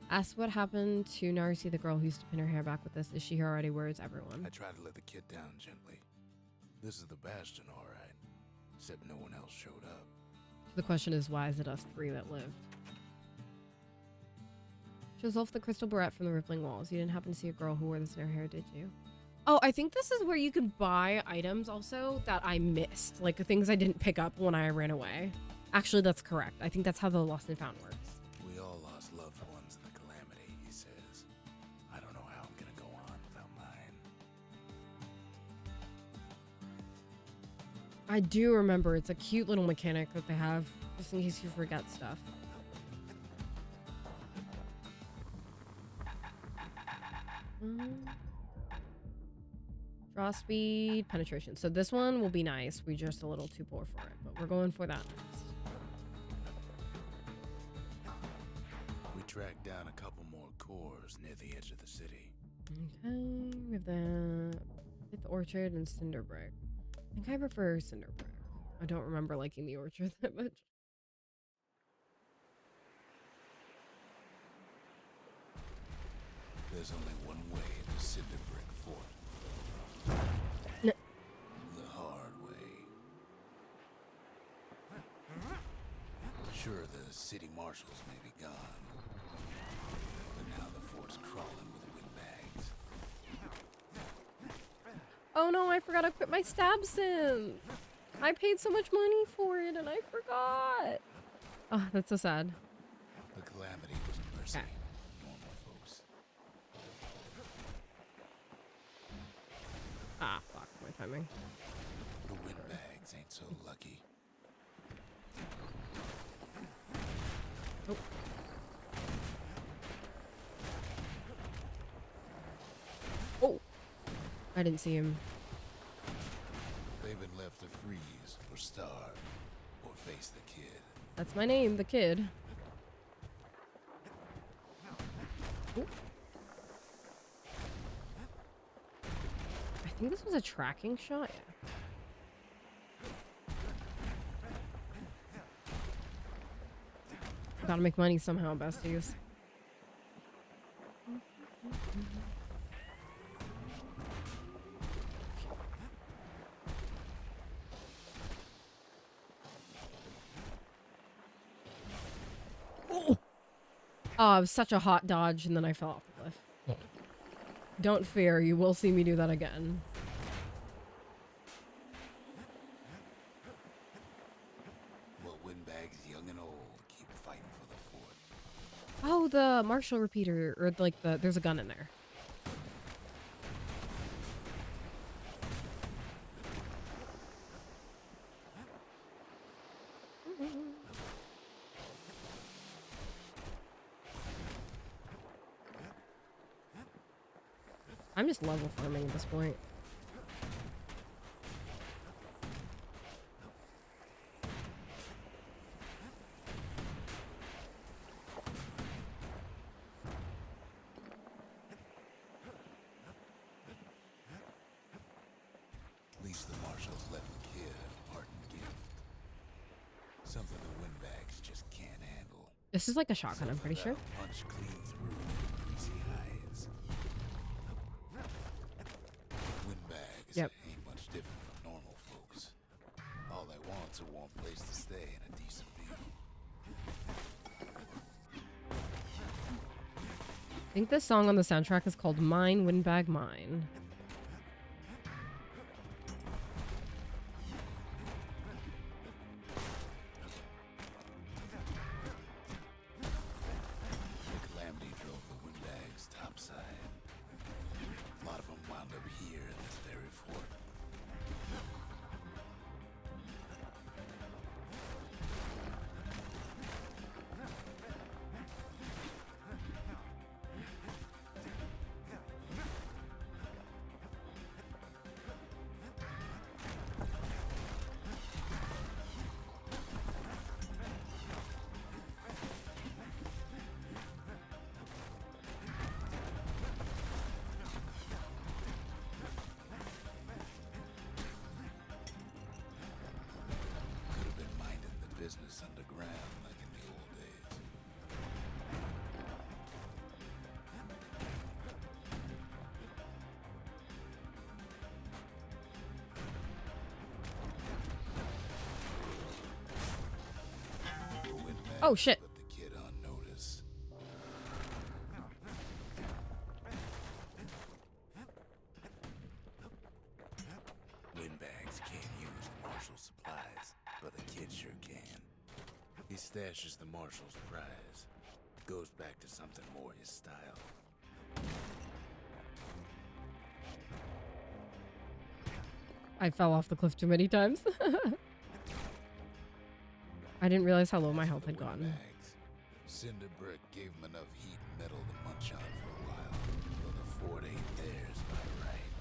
Ask what happened to Narisi, the girl who used to pin her hair back with this. Is she here already? Where is everyone? I tried to let the kid down gently. This is the bastion, all right. Except no one else showed up. The question is, why is it us 3 that lived? Shows off the crystal barrette from the rippling walls. You didn't happen to see a girl who wore this in her hair, did you? Oh, I think this is where you can buy items also that I missed. Like things I didn't pick up when I ran away. Actually, that's correct. I think that's how the lost and found works. We all lost loved ones in the calamity, he says. I don't know how I'm gonna go on without mine. I do remember. It's a cute little mechanic that they have just in case you forget stuff. Draw speed, penetration. So this one will be nice. We're just a little too poor for it, but we're going for that next. We tracked down a couple more cores near the edge of the city. Okay, we have the Fifth Orchard and Cinderbrick. I think I prefer Cinderbrick. I don't remember liking the Orchard that much. There's only one way to Cinderbrick Fort. No. The hard way. Sure, the city marshals may be gone, but now the fort's crawling with windbags. Oh no, I forgot to equip my stab synth. I paid so much money for it and I forgot. Oh, that's so sad. The calamity was mercy. Okay. Normal folks. Ah, fuck, my timing. The windbags ain't so lucky. Oh. Oh! I didn't see him. They've been left to freeze or starve or face the kid. That's my name, the kid. Ooh. I think this was a tracking shot. Yeah. Gotta make money somehow, besties. Oh, it was such a hot dodge, and then I fell off the cliff. Don't fear, you will see me do that again. Well, windbags young and old keep fighting for the fort. Oh, the Marshall repeater, or like there's a gun in there. I'm just level farming at this point. At least the marshals left the kid a parting gift. Something the windbags just can't handle. This is like a shotgun, I'm pretty sure. Punch clean through the greasy hides. Windbags ain't much different from normal folks. All they want's a warm place to stay and a decent view. I think this song on the soundtrack is called Mine, Windbag Mine. Business underground like in the old days. Oh shit. Put the kid on notice. Windbags can't use the marshal supplies, but the kid sure can. He stashes the marshal's prize. Goes back to something more his style. I fell off the cliff too many times. I didn't realize how low my health had gotten. Cinder brick gave him enough heat and metal to munch on for a while. Though the fort ain't theirs by right.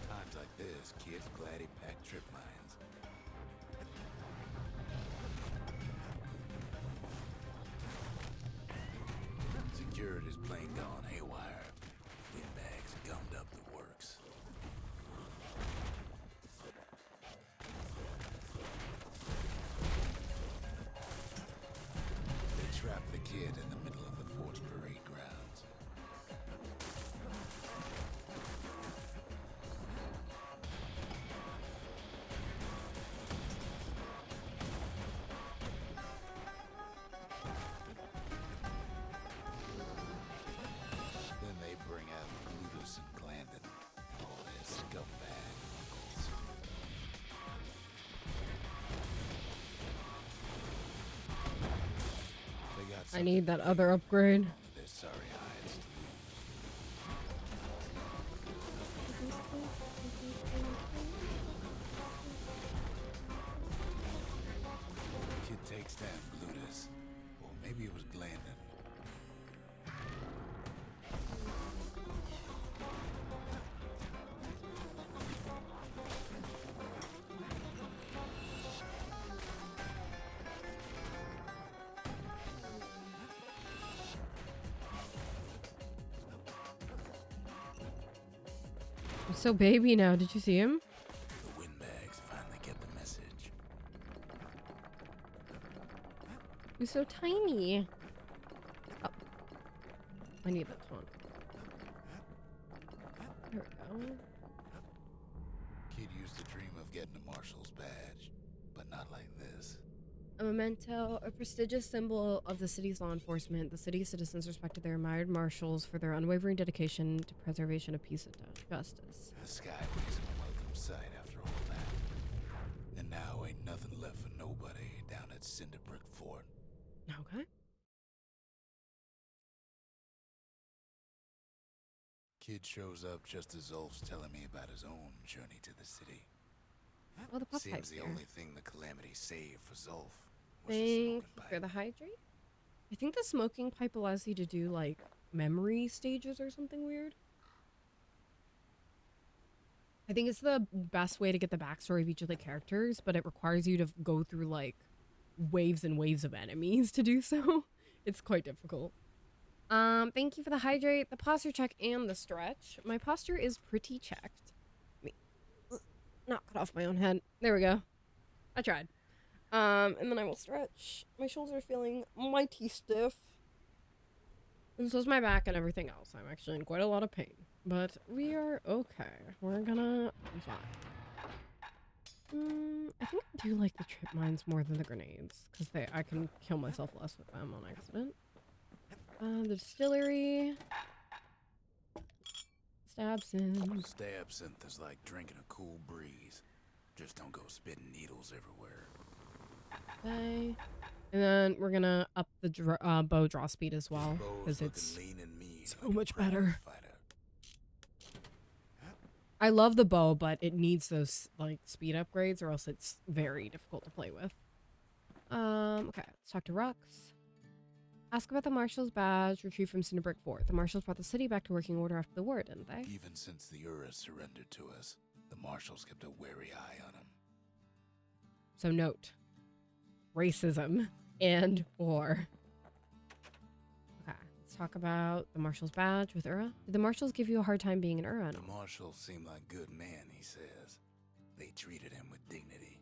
Times like this, kids glad he packed trip mines. Security's plane gone haywire. Windbags gummed up the works. They trapped the kid in the middle of the fort's parade grounds. Then I need that other upgrade. They're sorry hides to lose. Kid takes down Glutus. Or maybe it was Glandon. I'm so baby now. Did you see him? The windbags finally get the message. He's so tiny. Oh. I need that taunt. There we go. Kid used to dream of getting a marshal's badge, but not like this. A memento, a prestigious symbol of the city's law enforcement. The city's citizens respected their admired marshals for their unwavering dedication to preservation of peace and justice. The skyways a welcome sight after all that. And now ain't nothing left for nobody down at Cinderbrick Fort. Okay. Kid shows up just as Zulf's telling me about his own journey to the city. Oh, the pop Seems pipe's the here. only thing the Calamity saved for Zulf was the Thank smoking you pipe. for the hydrate. I think the smoking pipe allows you to do like memory stages or something weird. I think it's the best way to get the backstory of each of the characters, but it requires you to go through like waves and waves of enemies to do so. It's quite difficult. Thank you for the hydrate, the posture check, and the stretch. My posture is pretty checked. Let me not cut off my own head. There we go. I tried. And then I will stretch. My shoulders are feeling mighty stiff. And so is my back and everything else. I'm actually in quite a lot of pain. But we are okay. We're gonna be fine. I think I do like the trip mines more than the grenades. Because I can kill myself less with them on accident. The distillery. Stabsynth. Stabsynth is like drinking a cool breeze. Just don't go spitting needles everywhere. Okay. And then we're gonna up the bow draw speed as well. Because it's so much better. I love the bow, but it needs those like speed upgrades or else it's very difficult to play with. Okay, let's talk to Rux. Ask about the Marshal's badge retrieved from Cinderbrick Fort. The Marshals brought the city back to working order after the war, didn't they? Even since the Ura surrendered to us, the Marshals kept a wary eye on him. So note, racism and war. Okay, let's talk about the Marshal's badge with Ura. Did the Marshals give you a hard time being an Ura? The Marshals seem like good men, he says. They treated him with dignity.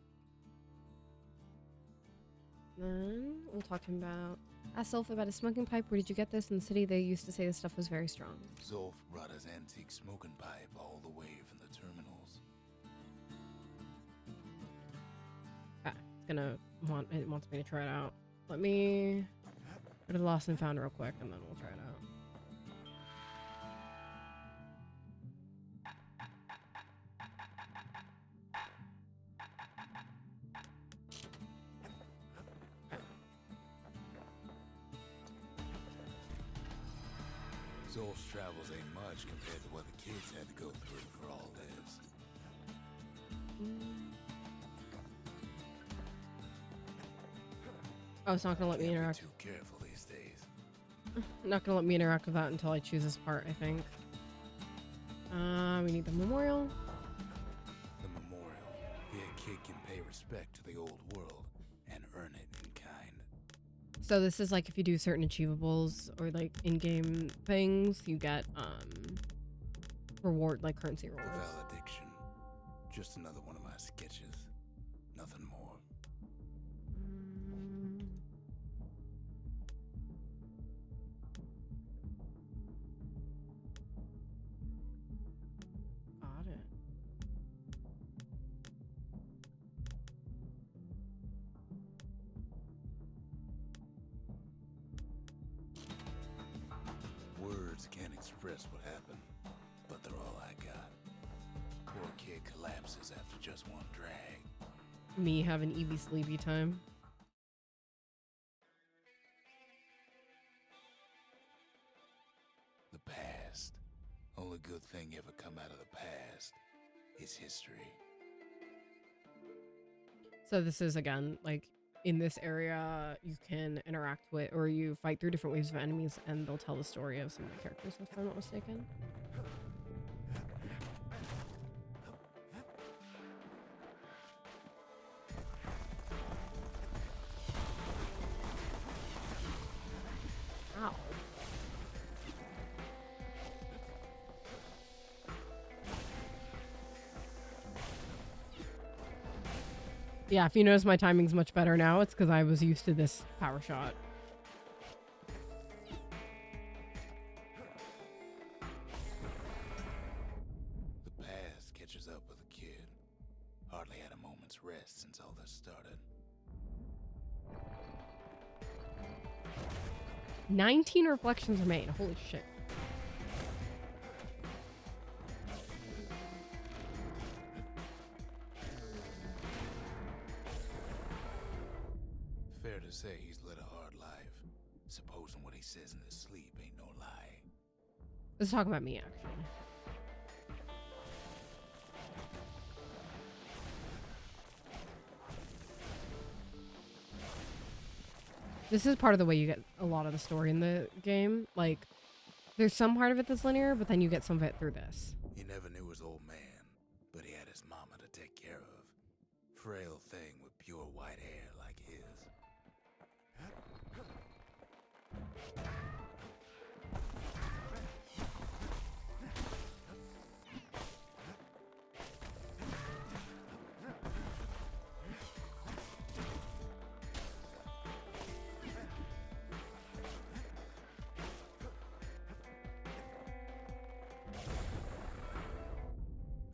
Then we'll talk to him about... Ask Zulf about his smoking pipe. Where did you get this? In the city, they used to say this stuff was very strong. Zulf brought his antique smoking pipe all the way from the terminals. Okay, it wants me to try it out. Let me go to the Lost and Found real quick, and then we'll try it out. Zulf's travels ain't much compared to what the kids had to go through for all this. Oh, it's not gonna let me interact. Too careful these days. Not gonna let me interact with that until I choose this part, I think. We need the memorial. The memorial. Here a kid can pay respect to the old world and earn it in kind. So this is like if you do certain achievables or like in-game things, you get reward, like currency The rewards. valediction. Just another one of my sketches. Nothing more. Got it. Words can't express what happened, but they're all I got. Poor kid collapses after just one drag. Me having Evie sleepy time. Only good thing ever come out of the past is history. So this is, again, like, in this area, you can interact with, or you fight through different waves of enemies, and they'll tell the story of some of the characters, if I'm not mistaken. Ow. Yeah, if you notice my timing's much better now, it's because I was used to this power shot. The past catches up with the kid. Hardly had a moment's rest since all this started. 19 reflections remain. Holy shit. Fair to say he's led a hard life. Supposing what he says in his sleep ain't no lie. Let's talk about me, actually. This is part of the way you get a lot of the story in the game. Like, there's some part of it that's linear, but then you get some of it through this. He never knew his old man, but he had his mama to take care of. Frail thing with pure white hair like his.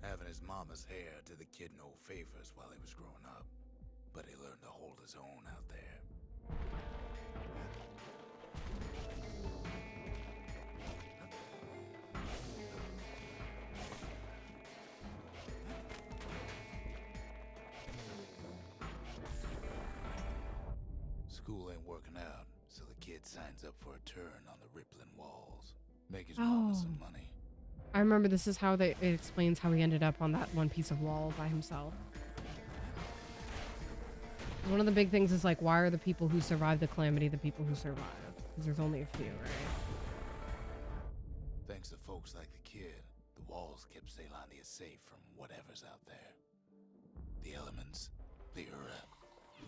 Having his mama's hair did the kid no favors while he was growing up, but he learned to hold his own out there. School ain't working out, so the kid signs up for a turn on the rippling walls. Make his mama some money. I remember this is how it explains how he ended up on that one piece of wall by himself. One of the big things is, like, why are the people who survive the calamity the people who survive? Because there's only a few, right? Thanks to folks like the kid, the walls kept Zealandia safe from whatever's out there. The elements, the Ura,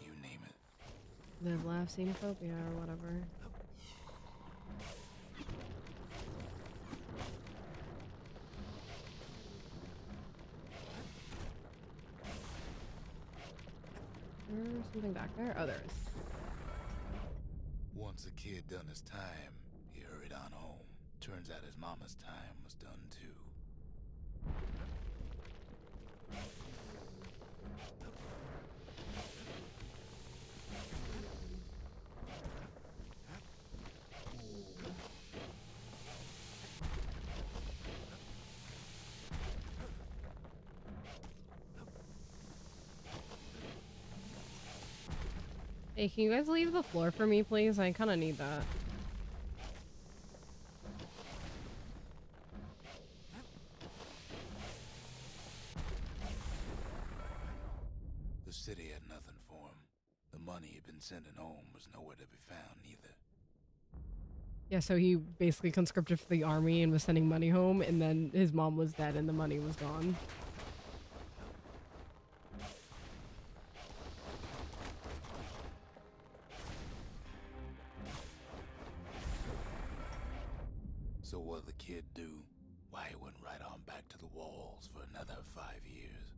you name it. Live, laugh, xenophobia, or whatever. There's something back there? Oh, there is. Once the kid done his time, he hurried on home. Turns out his mama's time was done too. Hey, can you guys leave the floor for me, please? I kind of need that. The city had nothing for him. The money he'd been sending home was nowhere to be found either. Yeah, so he basically conscripted for the army and was sending money home, and then his mom was dead and the money was gone. So what'd the kid do? Why, he went right on back to the walls for another 5 years.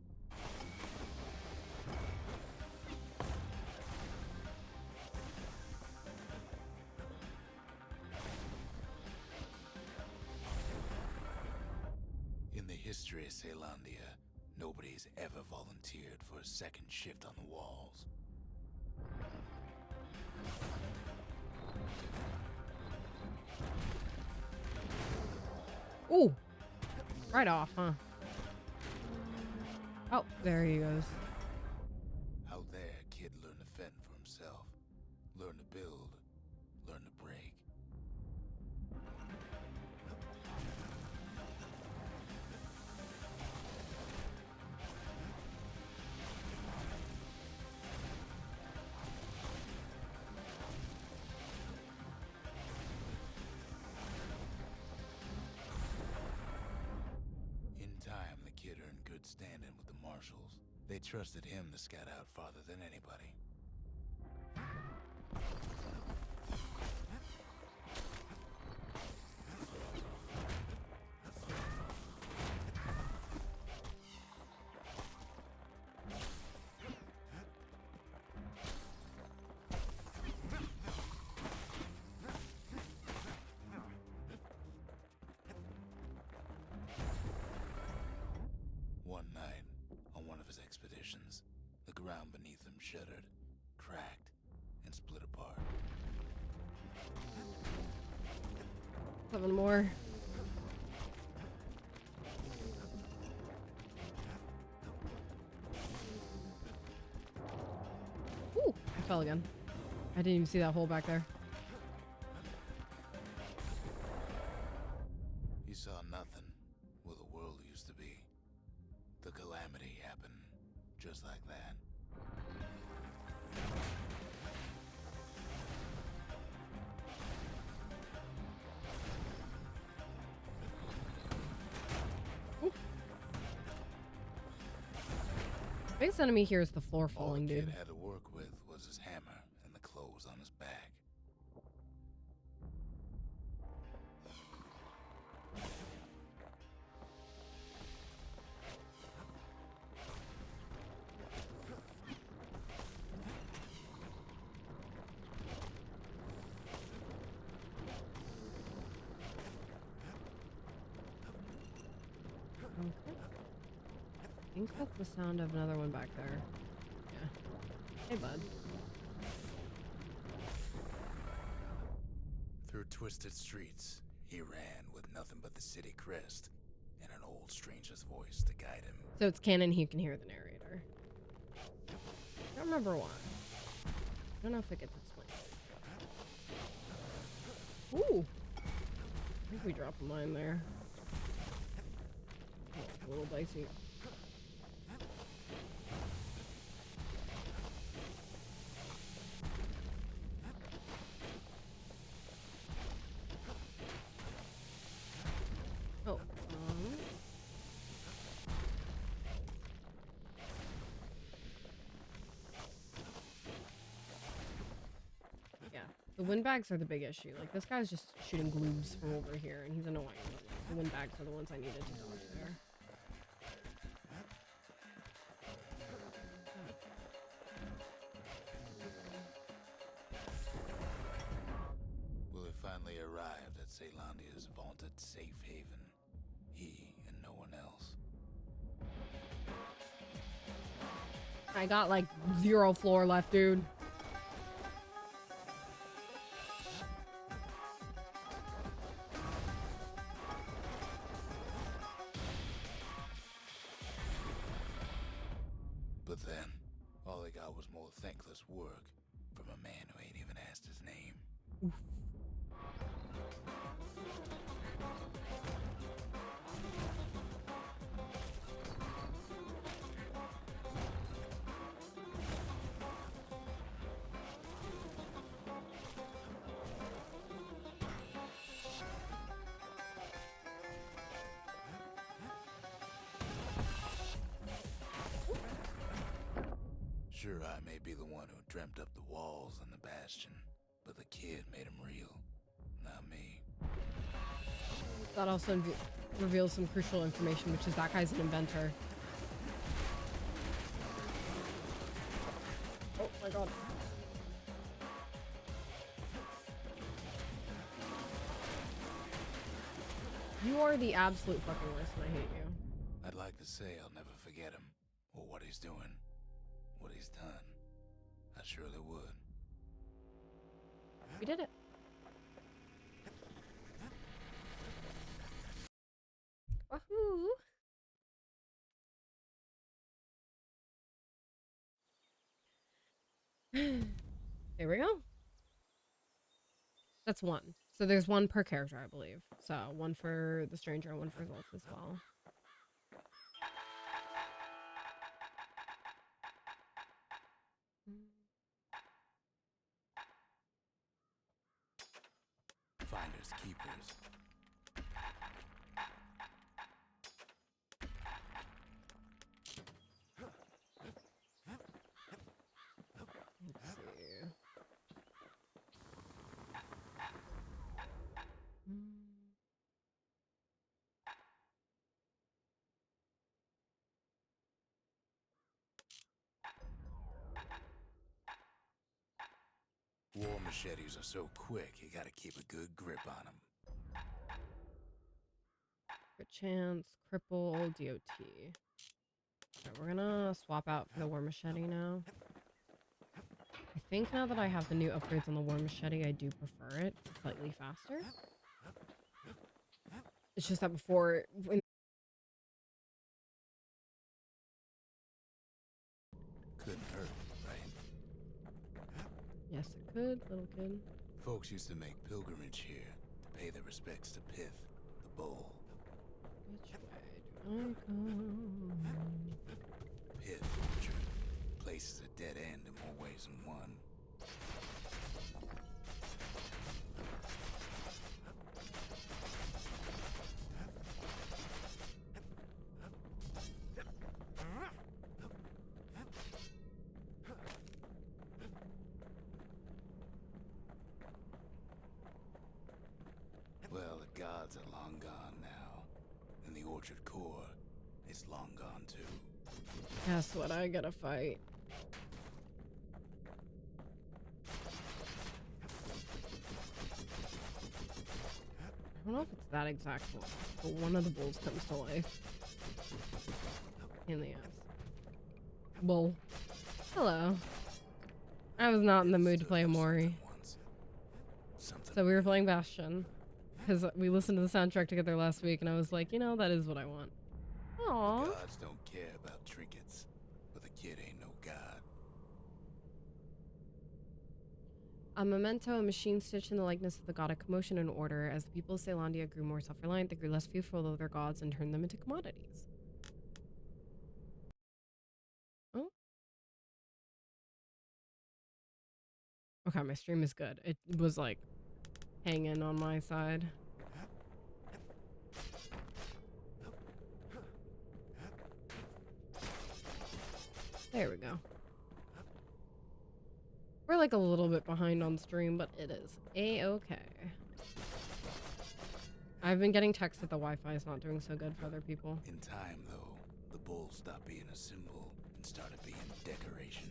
In the history of Zealandia, nobody's ever volunteered for a second shift on the walls. Ooh! Right off, huh? Oh, there he goes. Out there, kid learned to fend for himself. Learn to build. Learn to break. stand-in with the marshals. They trusted him to scout out farther than anybody. One night, on one of his expeditions, the ground beneath him shuddered, cracked, and split apart. 7 more. Ooh, I fell again. I didn't even see that hole back there. He saw nothing where the world used to be. The calamity happened just like that. Ooh. Biggest enemy here is the floor falling, All the dude. kid had to work with was his hammer and the clothes on his back. Okay. I think that's the sound of another one back there. Yeah. Hey, bud. Through twisted streets, he ran with nothing but the city crest and an old stranger's voice to guide him. So it's canon, he can hear the narrator. I don't remember why. I don't know if it gets explained. Ooh! I think we dropped a mine there. Oh, it's a little dicey. Oh, yeah, the windbags are the big issue. Like, this guy's just shooting gloobs from over here, and he's annoying. But, like, the windbags are the ones I needed to dodge there. Will he finally arrived at Ceylandia's vaunted safe haven? He and no one else. I got, like, 0 floor left, dude. But then, all they got was more thankless work from a man who ain't even asked his name. Oof. Sure, I may be the one who dreamt up the walls and the bastion, but the kid made him real, not me. That also reveals some crucial information, which is that guy's an inventor. Oh my god. You are the absolute fucking worst, and I hate you. I'd like to say I'll never forget him, or what he's doing, what he's done. I surely would. We did it. Wahoo! There we go. That's 1. So there's 1 per character, I believe. So 1 for the stranger, 1 for Wolf as well. Finders keepers. machetes are so quick, you gotta keep a good grip on them. Good chance, cripple, DOT. Okay, we're gonna swap out for the war machete now. I think now that I have the new upgrades on the war machete, I do prefer it. It's slightly faster. It's just that before... Couldn't hurt, right? Yes, it could, little kid. Folks used to make pilgrimage here to pay their respects to Pith, the bull. Which way do I go? Pith Orchard. Place is a dead end in more ways than one. Well, the gods are long gone now, and the Orchard core is long gone too. Guess what? I gotta fight. I don't know if it's that exact one, but one of the bulls comes to life. In the ass. Bull. Hello. I was not in the mood to play a Mori. So we were playing Bastion. Because we listened to the soundtrack together last week, and I was like, you know, that is what I want. Aww. The gods don't care about trinkets, but the kid ain't no god. A memento, a machine stitched in the likeness of the god of commotion and order. As the people of Ceylondia grew more self-reliant, they grew less fearful of their gods and turned them into commodities. Oh. Okay, my stream is good. It was like hanging on my side. There we go. We're like a little bit behind on stream, but it is a-okay. I've been getting texts that the Wi-Fi is not doing so good for other people. In time, though, the bull stopped being a symbol and started being decoration.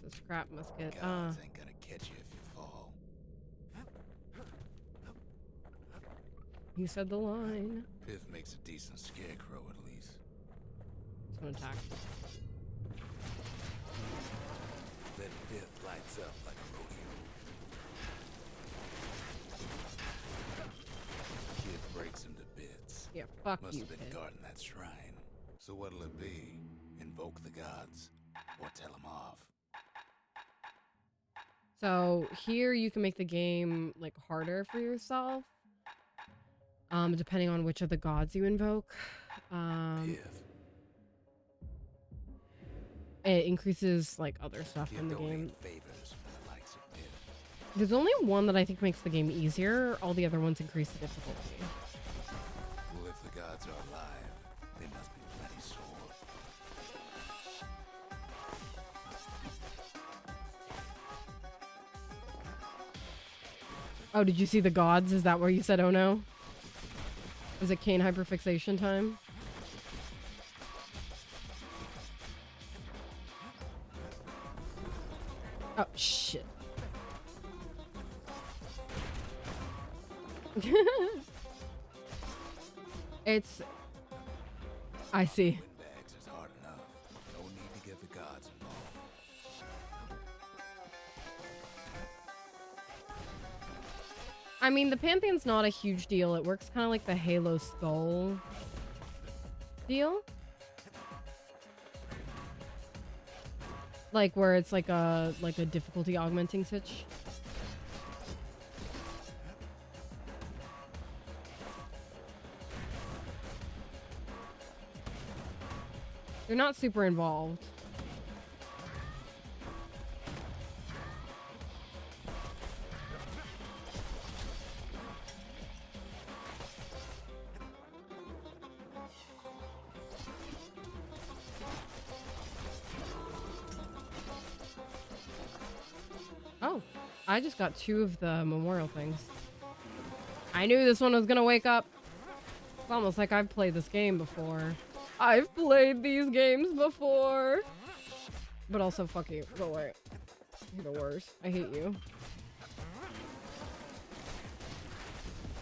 The scrap musket. Gods ain't gonna catch you if you fall. You said the line. Pith makes a decent scarecrow, at least. It's an attack. Then Pith lights up like a rodeo. Kid breaks him to bits. Yeah, fuck Must you, have been kid. guarding that shrine. So what'll it be? Invoke the gods, or tell them off? So here you can make the game like harder for yourself. Depending on which of the gods you invoke. Pith. It increases like other stuff Kid in the don't game. need favors from the likes of Pith. There's only one that I think makes the game easier. All the other ones increase the difficulty. Well, if the gods are alive, they must be plenty sore. Oh, did you see the gods? Is that where you said, oh no? Is it Kane hyperfixation time? Oh, shit. It's... I see. Windbags is hard enough. No need to get the gods involved. I mean, the Pantheon's not a huge deal. It works kind of like the Halo Skull deal. Like where it's like a difficulty augmenting sitch. They're not super involved. Oh, I just got 2 of the memorial things. I knew this one was gonna wake up. It's almost like I've played this game before. I've played these games before. But also, fuck you. Go away. You're the worst. I hate you.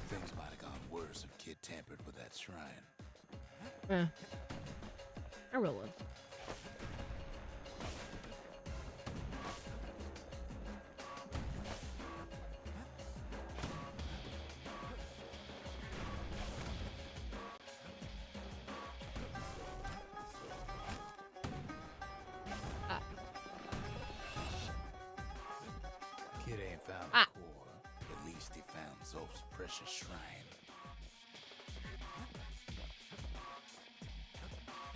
Things might have gone worse if Kid tampered with that shrine. I will live. Kid ain't found the core. At least he found Zolf's precious shrine.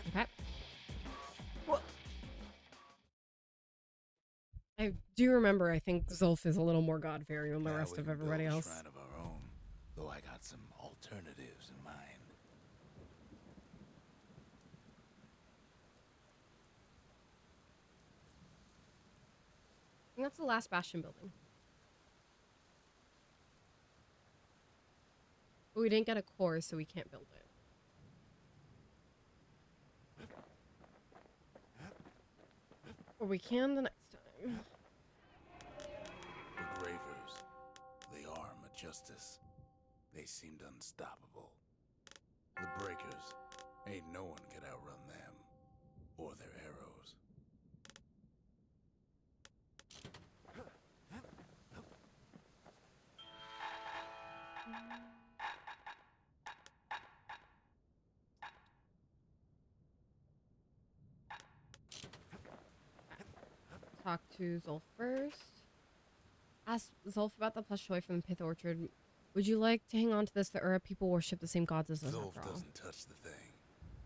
Okay. What? I do remember, I think Zolf is a little more God-fearing than the rest of everybody else. Shrine of our own, though I got some alternatives in mind. I think that's the last bastion building. But we didn't get a core, so we can't build it. Or we can the next time. The Gravers, the arm of justice. They seemed unstoppable. The Breakers, ain't no one could outrun them. Or their arrows. Talk to Zolf first. Ask Zolf about the plush toy from the Pith Orchard. Would you like to hang on to this? The Ura people worship the same gods as us. Zolf doesn't touch the thing.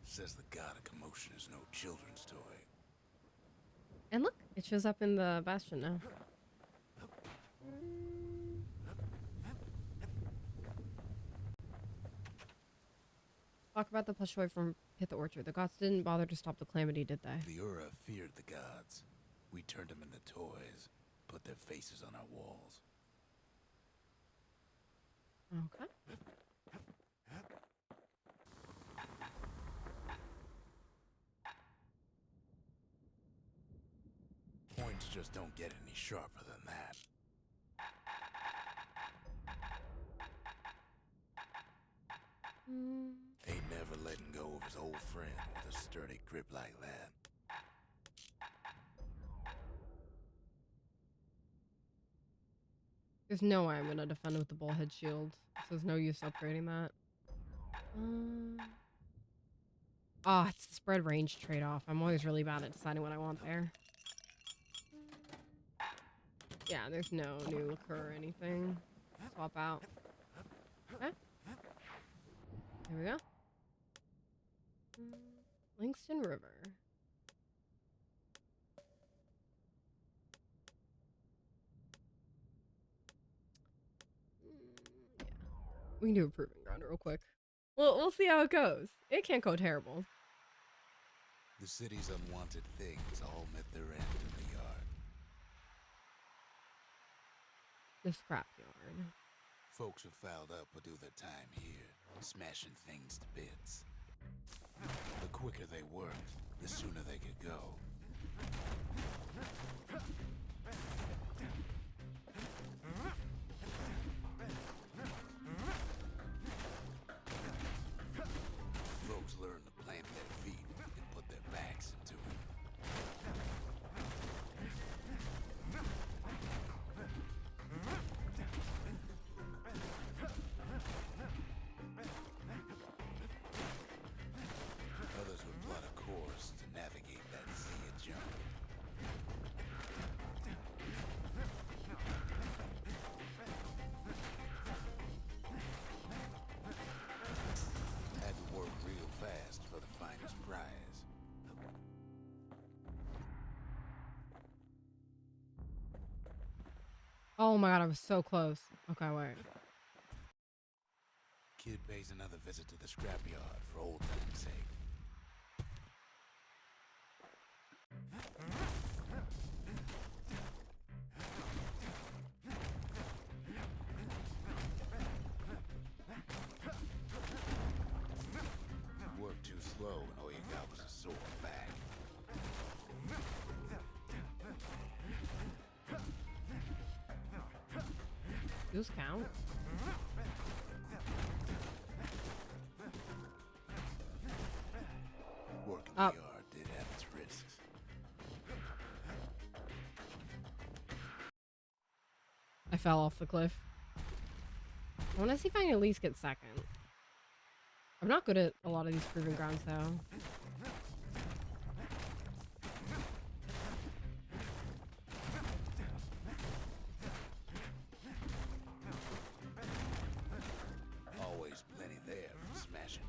Says the god of commotion is no children's toy. And look, it shows up in the bastion now. Talk about the plush toy from Pith Orchard. The gods didn't bother to stop the calamity, did they? The Ura feared the gods. We turned them into toys, put their faces on our walls. Okay. Points just don't get any sharper than that. Ain't never letting go of his old friend with a sturdy grip like that. There's no way I'm gonna defend with the bullhead shield, so there's no use upgrading that. It's the spread range trade-off. I'm always really bad at deciding what I want there. Yeah, there's no new liquor or anything. Swap out. Okay. Here we go. Langston River. Yeah. We can do a proving ground real quick. We'll see how it goes. It can't go terrible. The city's unwanted things all met their end in the yard. The scrapyard. Folks who fouled up will do their time here, smashing things to bits. The quicker they worked, the sooner they could go. Folks learned to plant their feet and put their backs into it. Others would plot a course to navigate that sea of junk. Had to work real fast for the finest prize. Oh my god, I was so close. Okay, wait. Kid pays another visit to the scrapyard for old time's sake. Those count? Working the yard did have its risks. I fell off the cliff. I want to see if I can at least get second. I'm not good at a lot of these proving grounds, though. Always plenty there for smashing.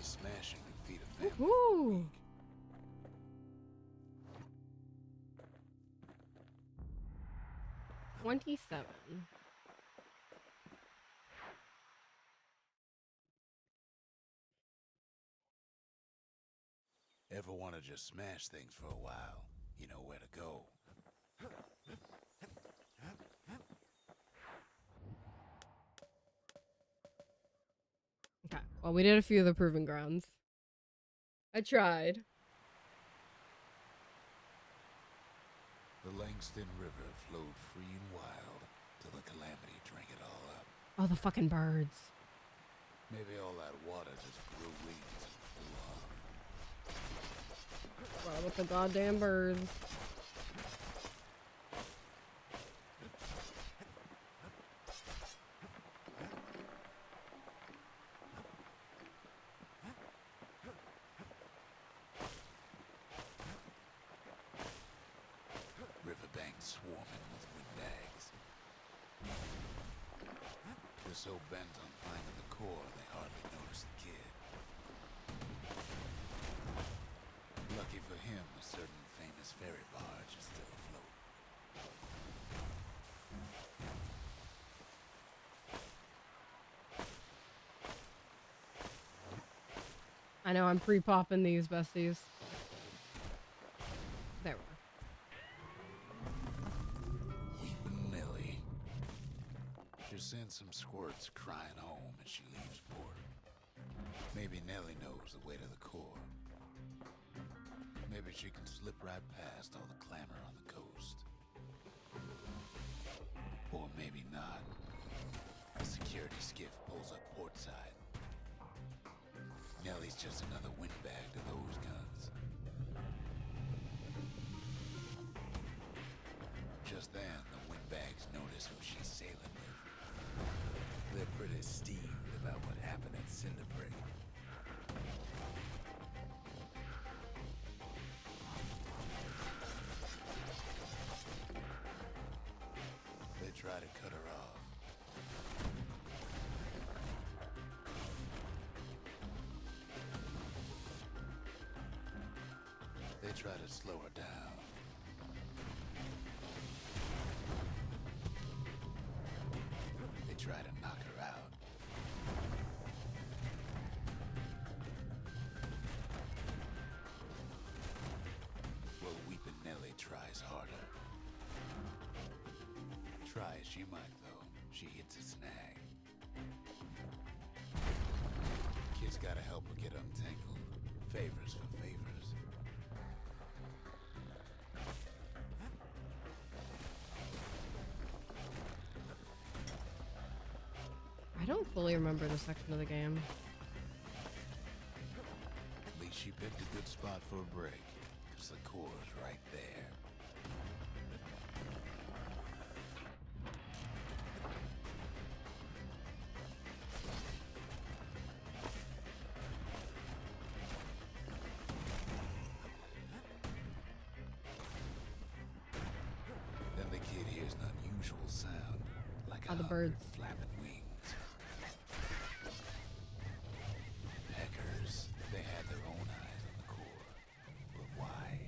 Smashing and feed a family. Woohoo! 27. Ever want to just smash things for a while? You know where to go. Okay, well, we did a few of the proving grounds. I tried. The Langston River flowed free and wild till the calamity drank it all up. Oh, the fucking birds. Maybe all that water just grew wings and flew off. Well, with the goddamn birds. Riverbanks swarming with windbags. They're so bent on finding the core, they hardly notice the kid. Lucky for him, a certain famous ferry barge is still afloat. I know, I'm pre-popping these, besties. There we are. Weepin' Millie. She sends some squirts crying home as she leaves port. Maybe Nellie knows the way to the core. Maybe she can slip right past all the clamor on the coast. Or maybe not. A security skiff pulls up portside. Nellie's just another windbag to those guns. Just then, the windbags notice who she's sailing with. They're pretty steamed about what happened at Cinderbrick. They try to cut her off. They try to slow her down. They try to knock her out. Well, Weepin' Nellie tries harder. Try as she might, though, she hits a snag. Kid's gotta help her get untangled. Favors for favors. I don't fully remember this section of the game. At least she picked a good spot for a break, because the core's right there. Then the kid hears an unusual sound, like Oh, the birds. flapping wings. Peckers, they had their own eyes on the core, but why?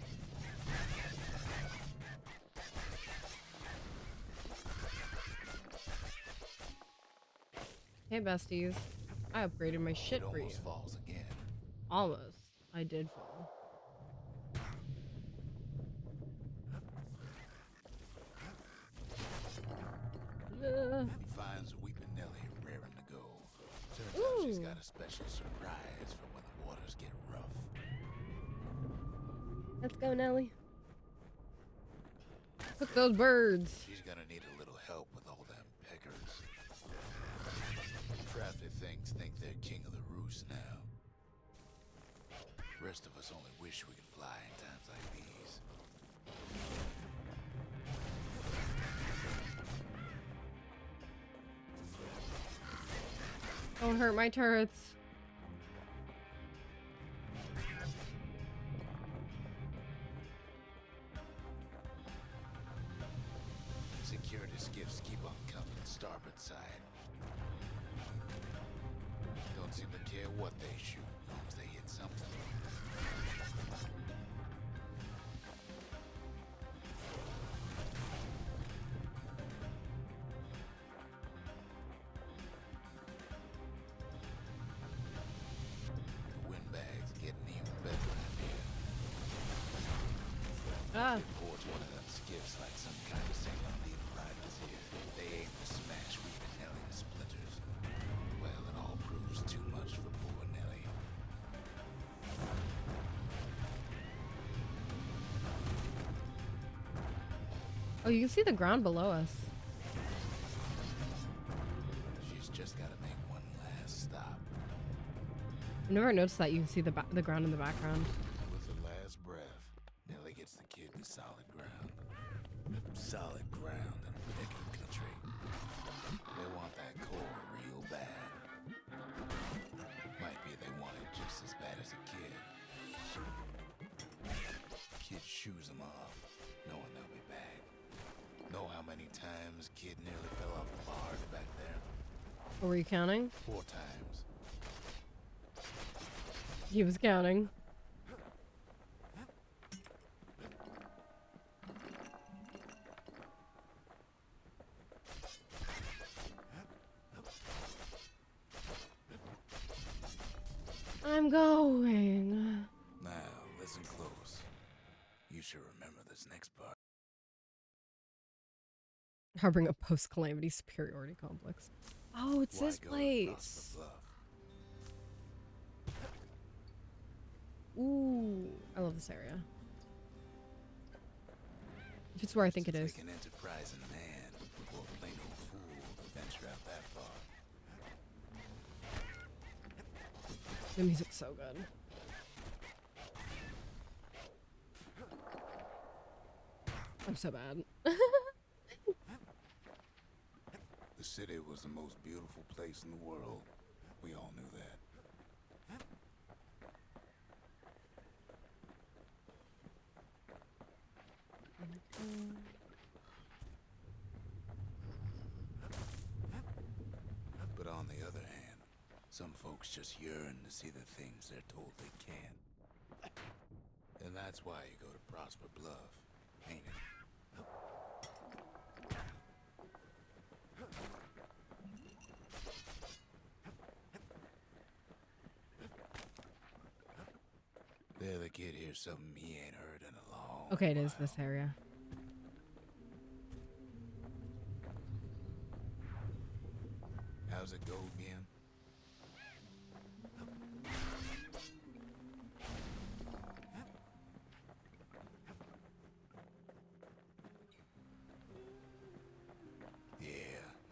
Hey, besties. I upgraded my shit It for you. almost falls again. Almost. I did fall. got a special surprise for when the waters get rough. Let's go, Nelly. Cook those birds. She's gonna need a little help with all them peckers. Crafty things think they're king of the roost now. Rest of us only wish we could fly in times like these. Don't hurt my turrets. Security skiffs keep on coming starboard side. Don't seem to care what they shoot, as long as they hit something. The windbag's getting even better out here. Ah. Reports one of them skiffs like some kind of signal lead riders here. They aim to smash Reed and Nelly to splinters. Well, it all proves too much for poor Nelly. Oh, you can see the ground below us. She's just gotta make one last stop. I've never noticed that you can see the ground in the background. With her last breath, Nelly gets the kid to solid ground. Solid ground in Picking country. They want that core real bad. Might be they want it just as bad as a kid. Kid shoos them off, knowing they'll be back. Know how many times kid nearly fell off the bars back there? What were you counting? 4 times. He was counting. I'm going. Now, listen close. You should remember this next part. Harboring a post-calamity superiority complex. Oh, it's Why this go across place. the bluff? Ooh, I love this area. If it's where I think it is. Take an enterprising man or a plain old fool to venture out that far. The music's so good. I'm so bad. The city was the most beautiful place in the world. We all knew that. But on the other hand, some folks just yearn to see the things they're told they can't. And that's why you go to Prosper Bluff, ain't it? There, the kid hears something he ain't heard in a long Okay, it is while. this area. How's it go again? Yeah,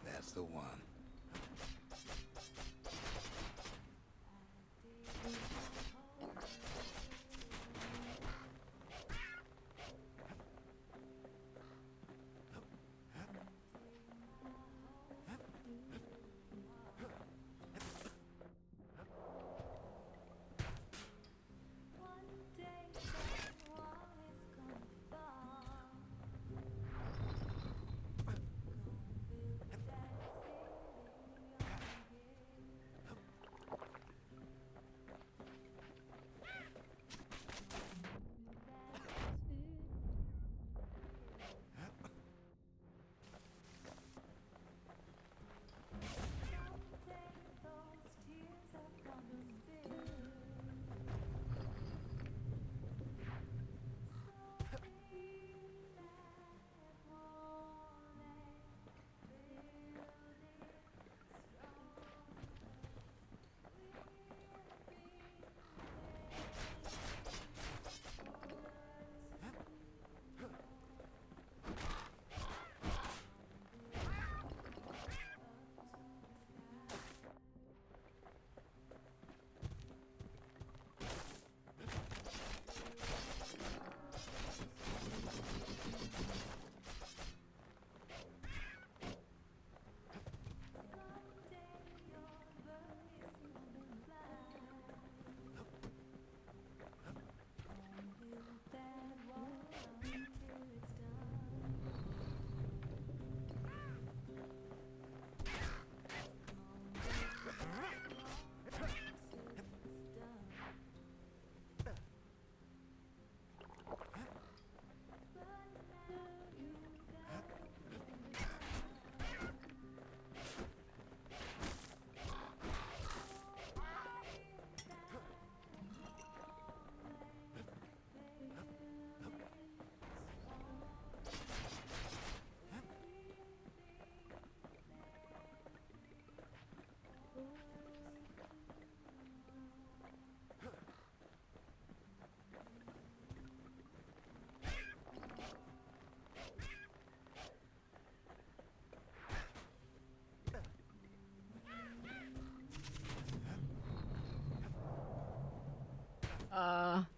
that's the one.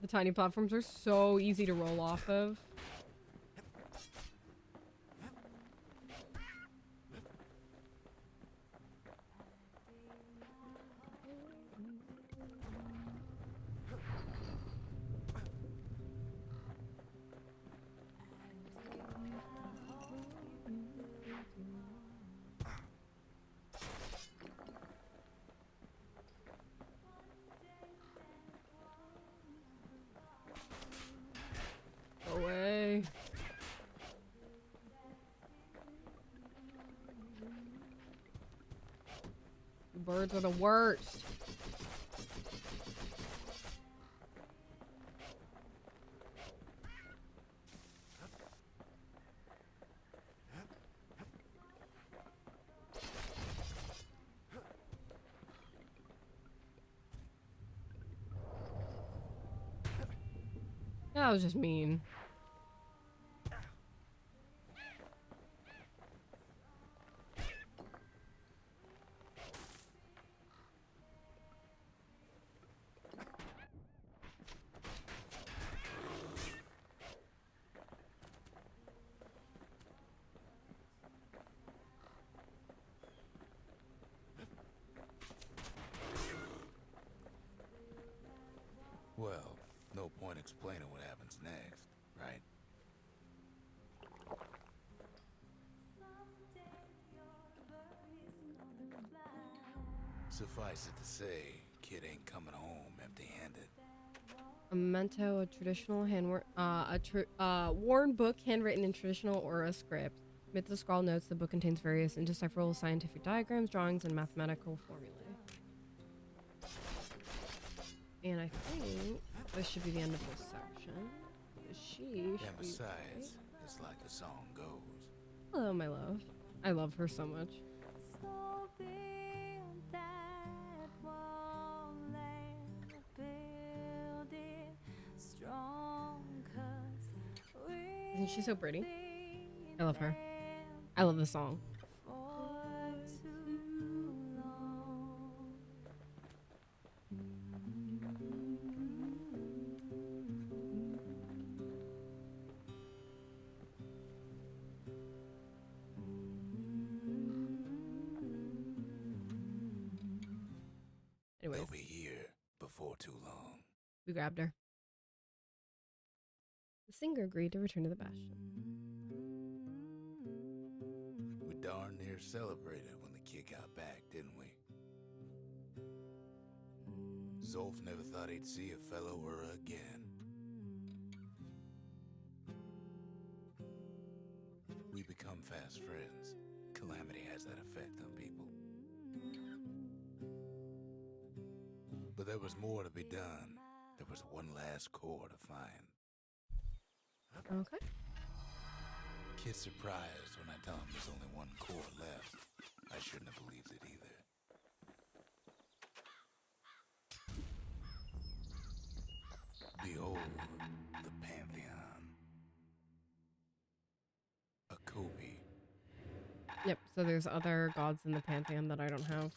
The tiny platforms are so easy to roll off of. Away. The birds are the worst. That was just mean. Well, no point explaining what happens next, right? Suffice it to say, kid ain't coming home empty-handed. A memento, a traditional worn book handwritten in traditional Aura script. Amid the scrawl notes, the book contains various indecipherable scientific diagrams, drawings, and mathematical formulae. And I think this should be the end of this section. And besides, it's like the song goes. Hello, my love. I love her so much. Isn't she so pretty? I love her. I love the song. Anyways, They'll be here before too long. we grabbed her. The singer agreed to return to the bastion. We darn near celebrated when the kid got back, didn't we? Zolf never thought he'd see a fellow Ura again. We become fast friends. Calamity has that effect on people. But there was more to be done. There was one last core to find. Okay. Kid's surprised when I tell him there's only one core left. I shouldn't have believed it either. Behold, the Pantheon. A Kobe. Yep, so there's other gods in the pantheon that I don't have.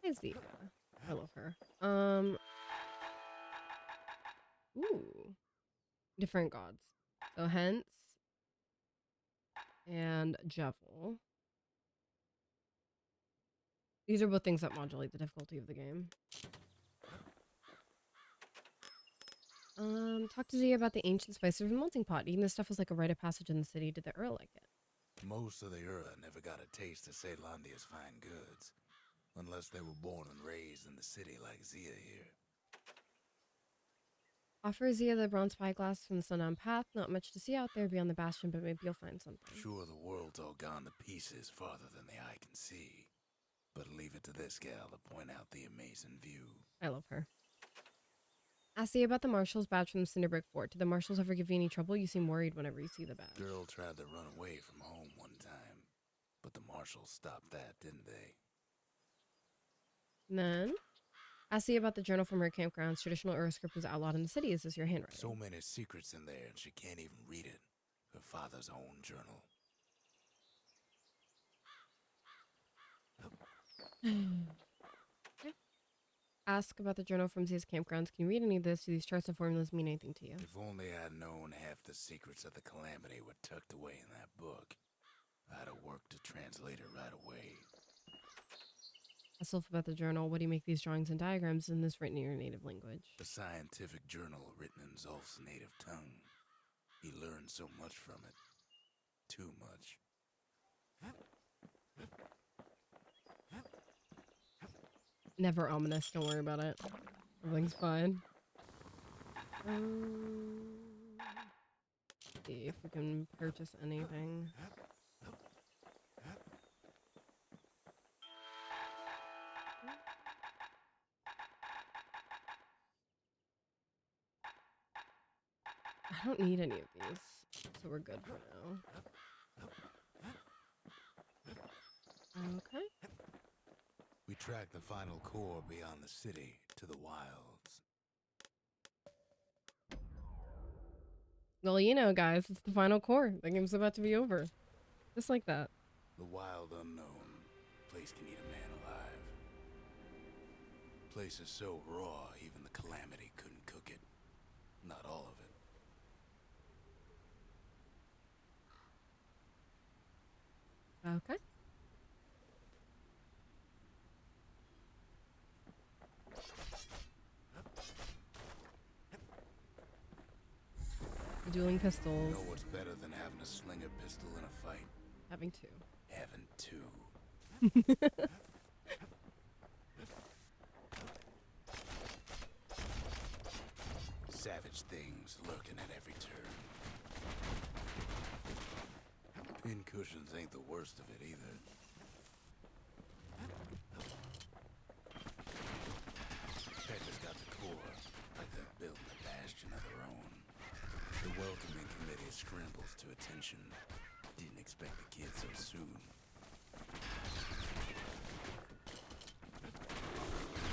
Hi, Zika. I love her. Ooh. Different gods. So Hence and Jevel. These are both things that modulate the difficulty of the game. Talk to Zia about the ancient spices of the melting pot. Eating this stuff was like a rite of passage in the city. Did the Earl like it? Most of the Ura never got a taste of Ceylondia's fine goods, unless they were born and raised in the city like Zia here. Offer Zia the bronze spyglass from the sundown path. Not much to see out there beyond the bastion, but maybe you'll find something. Sure, the world's all gone to pieces farther than the eye can see. But leave it to this gal to point out the amazing view. I love her. Ask Zia about the Marshal's badge from the Cinderbrick Fort. Did the Marshals ever give you any trouble? You seem worried whenever you see the badge. Girl tried to run away from home one time, but the Marshals stopped that, didn't they? And then, ask Zia about the journal from her campgrounds. Traditional Ura script was outlawed in the city. Is this your handwriting? So many secrets in there, and she can't even read it. Her father's own journal. Okay. Ask about the journal from Zia's campgrounds. Can you read any of this? Do these charts and formulas mean anything to you? If only I'd known half the secrets of the Calamity were tucked away in that book. I'd have worked to translate it right away. Ask Ulf about the journal. What do you make these drawings and diagrams? In this written in your native language? A scientific journal written in Zolf's native tongue. He learned so much from it. Too much. Never ominous. Don't worry about it. Everything's fine. See if we can purchase anything. I don't need any of these, so we're good for now. Okay. We tracked the final core beyond the city to the wilds. Well, you know, guys, it's the final core. The game's about to be over. Just like that. The wild unknown. Place can eat a man alive. Place is so raw, even the Calamity couldn't cook it. Not all of it. Okay. Dueling pistols. You know what's better than having a slinger pistol in a fight? Having two. Having two. Savage things lurking at every turn. Pin cushions ain't the worst of it either. Pekka's got the core, like they're building a bastion of their own. The welcoming committee scrambles to attention. Didn't expect the kid so soon.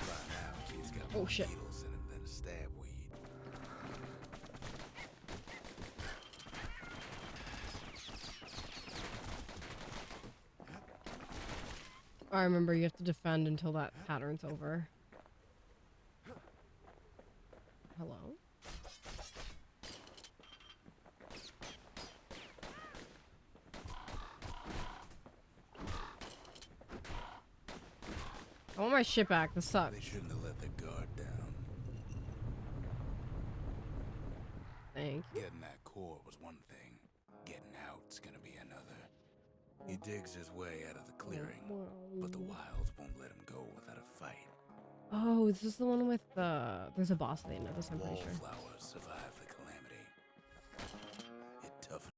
By now, kid's got more needles in him than a stab weed. I remember you have to defend until that pattern's over. Hello? I want my shit back. This sucks. They shouldn't have let the guard down. Thank you. Getting that core was one thing. Getting out's gonna be another. He digs his way out of the clearing, but the wilds won't let him go without a fight. Oh, is this the one with the... There's a boss they know this, I'm pretty sure. Wallflowers survive the Calamity. It toughened.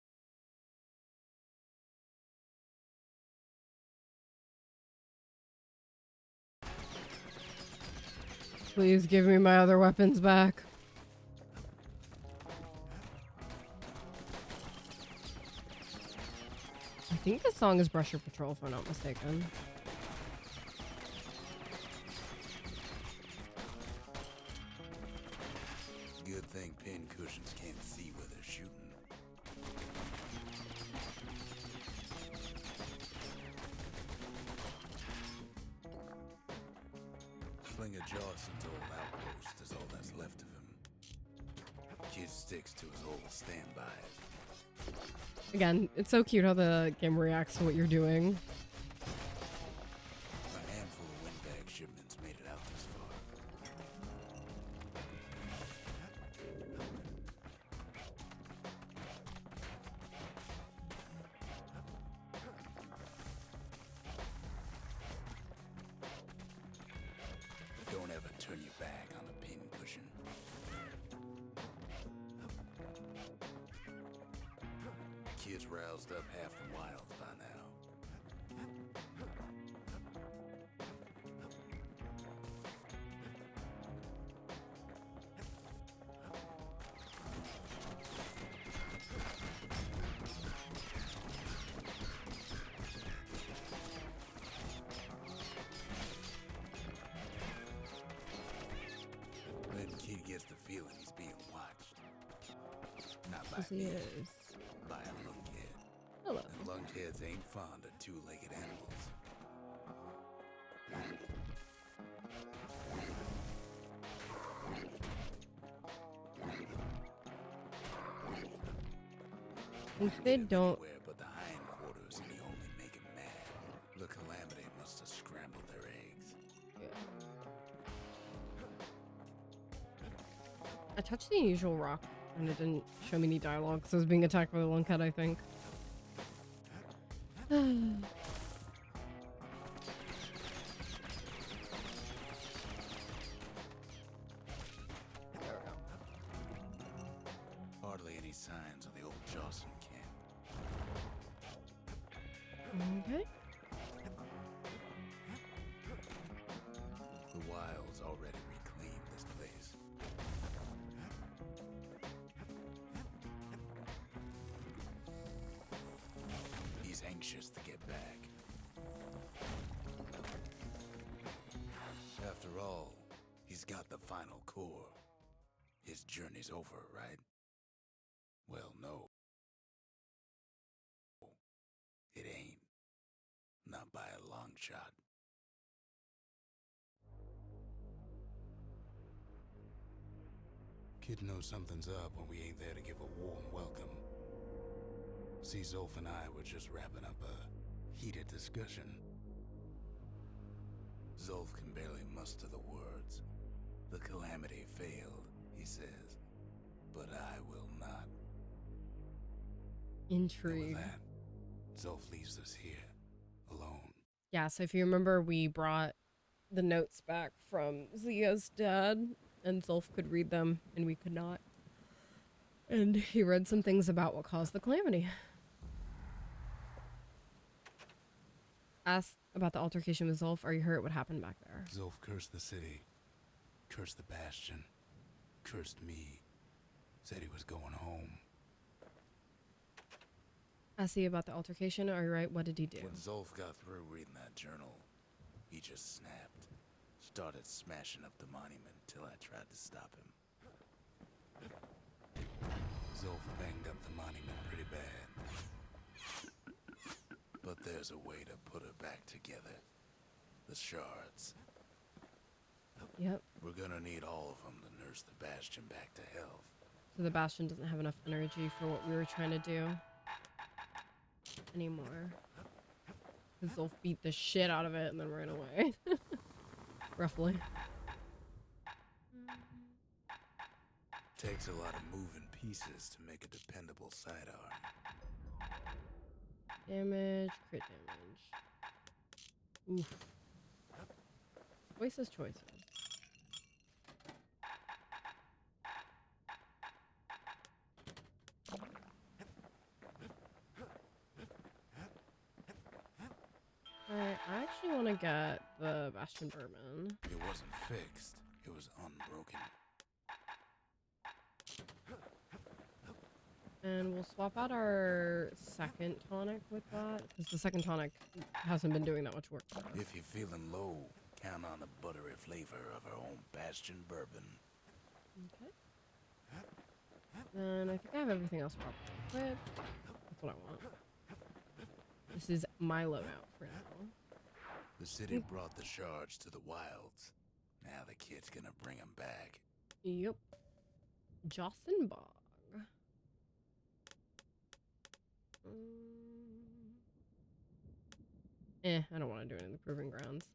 Please give me my other weapons back. I think this song is Brush Your Patrol, if I'm not mistaken. Good thing pin cushions can't see where they're shooting. Slinger Jawson's old outpost is all that's left of him. Kid sticks to his old standbys. Again, it's so cute how the game reacts to what you're doing. A handful of windbag shipments made it out this far. Don't ever turn your back on a pin cushion. Kid's roused up half the wilds by now. When Kid gets the feeling he's being watched. Not by Yes, he me, is. by a lunkhead. Hello. And lunkheads ain't fond of two-legged animals. If Can't they get him don't. anywhere but the hindquarters, and he only make him mad. The Calamity must have scrambled their eggs. Yeah. I touched the unusual rock and it didn't show me any dialogue because I was being attacked by the lunkhead, I think. Hardly any signs of the old Jocelyn camp. Okay. The wilds already reclaimed this place. He's anxious to get back. After all, he's got the final core. His journey's over, right? Well, no. It ain't. Not by a long shot. Kid knows something's up when we ain't there to give a warm welcome. See, Zolf and I were just wrapping up a heated discussion. Zolf can barely muster the words. The Calamity failed, he says, but I will not. Intrigue. And with that, Zolf leaves us here, alone. Yeah, so if you remember, we brought the notes back from Zia's dad, and Zolf could read them, and we could not. And he read some things about what caused the calamity. Asked about the altercation with Zolf. Are you hurt? What happened back there? Zolf cursed the city, cursed the bastion, cursed me, said he was going home. Asked you about the altercation. Are you right? What did he do? When Zolf got through reading that journal, he just snapped. Started smashing up the monument till I tried to stop him. Zolf banged up the monument pretty bad. But there's a way to put it back together. The shards. Yep. We're gonna need all of them to nurse the bastion back to health. So the bastion doesn't have enough energy for what we were trying to do anymore. Because Zolf beat the shit out of it and then ran away. Roughly. Takes a lot of moving pieces to make a dependable sidearm. Damage, crit damage. Oof. Choices. Alright, I actually want to get the bastion bourbon. It wasn't fixed, it was unbroken. And we'll swap out our second tonic with that, because the second tonic hasn't been doing that much work for us. If you're feeling low, count on the buttery flavor of our own bastion bourbon. Okay. And I think I have everything else properly equipped. That's what I want. This is my loadout for now. The city brought the shards to the wilds. Now the kid's gonna bring them back. Yep. Jocelyn Bog. I don't want to do it in the proving grounds.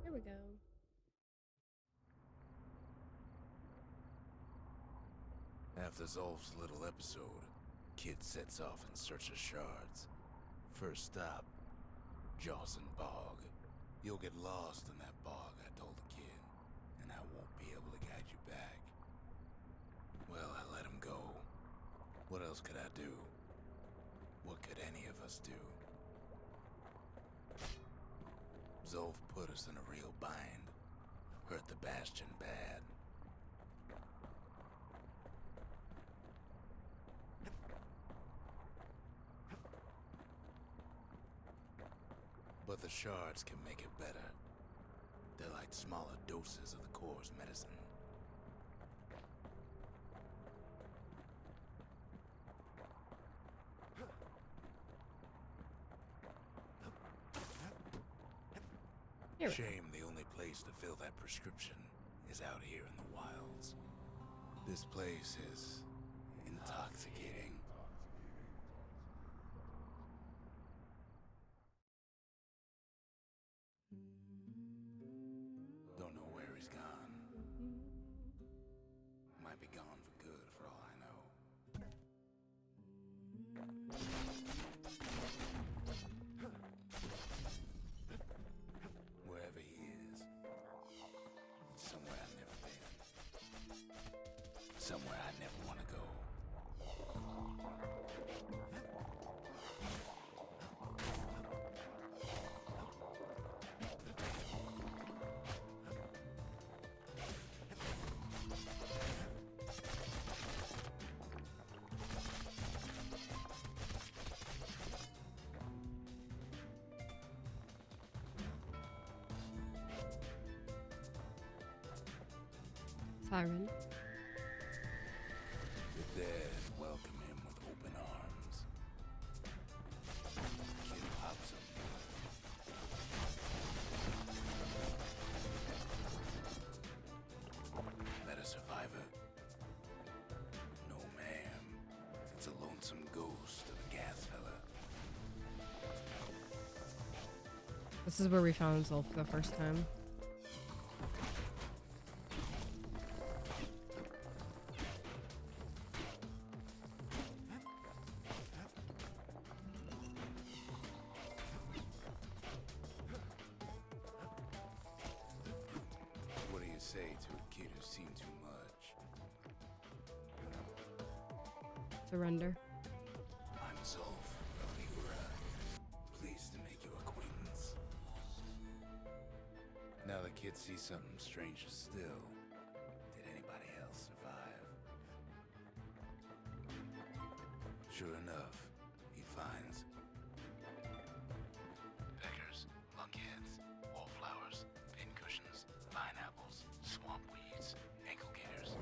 Here we go. After Zolf's little episode, kid sets off in search of shards. First stop, Jocelyn Bog. You'll get lost in that bog, I told the kid, and I won't be able to guide you back. Well, I let him go. What else could I do? What could any of us do? Zolf put us in a real bind. Hurt the bastion bad. But the shards can make it better. They're like smaller doses of the core's medicine. Shame the only place to fill that prescription is out here in the wilds. This place is intoxicating. be gone for good for all I know. Wherever he is, it's somewhere I've never been. Somewhere I never want to go. Siren. The dead welcome him with open arms. Kid pops him. That a survivor? No, ma'am. It's a lonesome ghost of a gas fella. This is where we found Zolf the first time. What do you say to a kid who's seen too much? Surrender. I'm Zolf of Ligura. Pleased to make your acquaintance. Now the kid sees something stranger still. Did anybody else survive? Sure enough, he finds peckers, lunkheads, wallflowers, pincushions, pineapples, swamp weeds, ankle gators.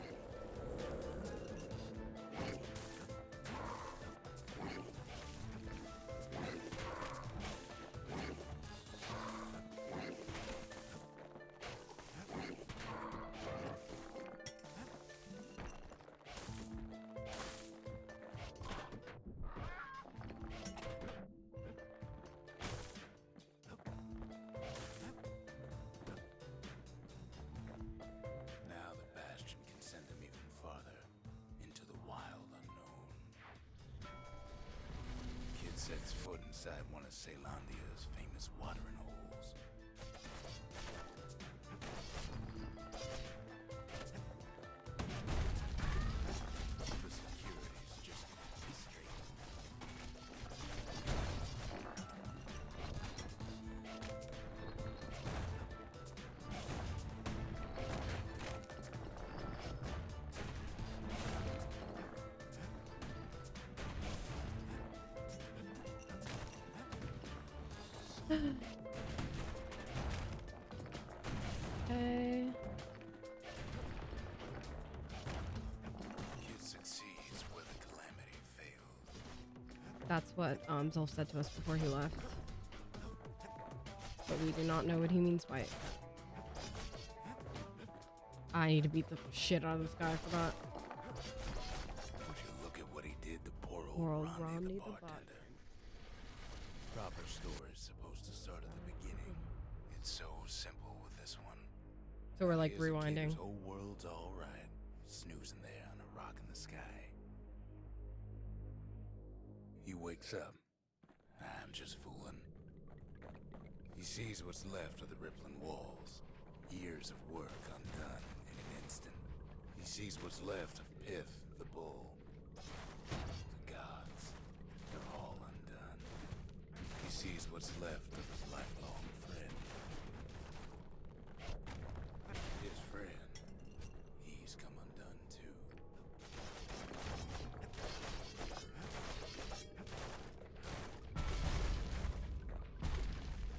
Now the bastion can send him even farther into the wild unknown. Kid sets foot inside one of Celandia's famous watering holes. The security's just straight. Okay. Kid succeeds where the calamity failed. That's what Zolf said to us before he left. But we do not know what he means by it. I need to beat the shit out of this guy, I forgot. Would you look at what he did to poor Poor old old Romney Romney the the bartender? Proper story is supposed to start at the beginning. It's so simple with this one. So we're like Here's a kid rewinding. whose whole world's all right, snoozing there on a rock in the sky. He wakes up. I'm just fooling. He sees what's left of the rippling walls. Years of work undone in an instant. He sees what's left of Pith, the bull. The gods, they're all undone. He sees what's left of his lifelong friend. His friend, he's come undone too.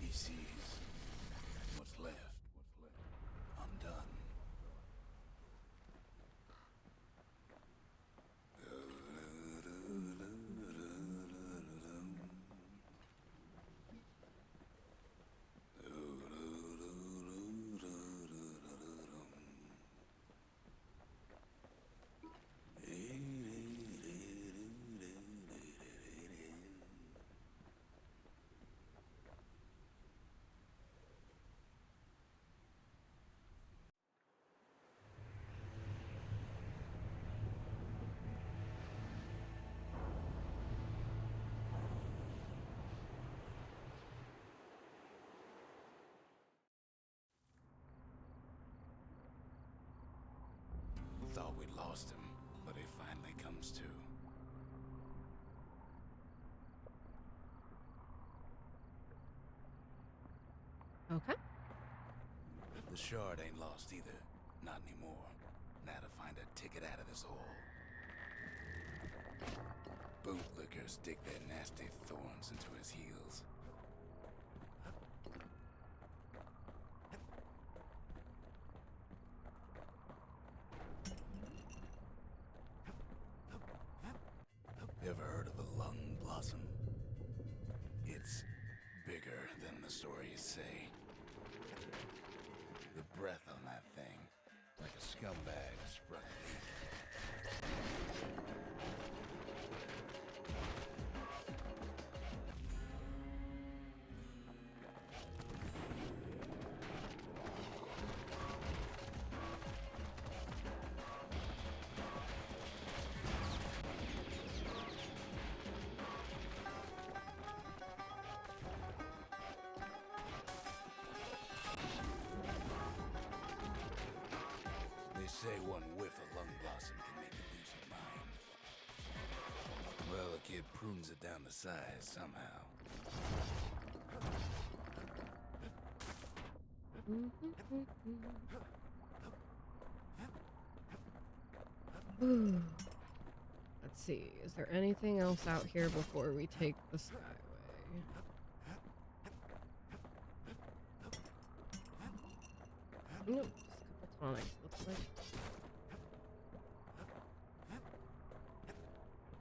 He sees what's left undone. comes to. Okay. The shard ain't lost either. Not anymore. Now to find a ticket out of this hole. Bootlickers stick their nasty thorns into his heels. You ever heard of a lung blossom? It's bigger than the stories say. The breath on that thing, like a scumbag sprung a leak. They say one whiff of lung blossom can make you lose your mind. Well, the kid prunes it down to size somehow. Let's see. Is there anything else out here before we take the skyway? Nope, just a couple tonics, looks like.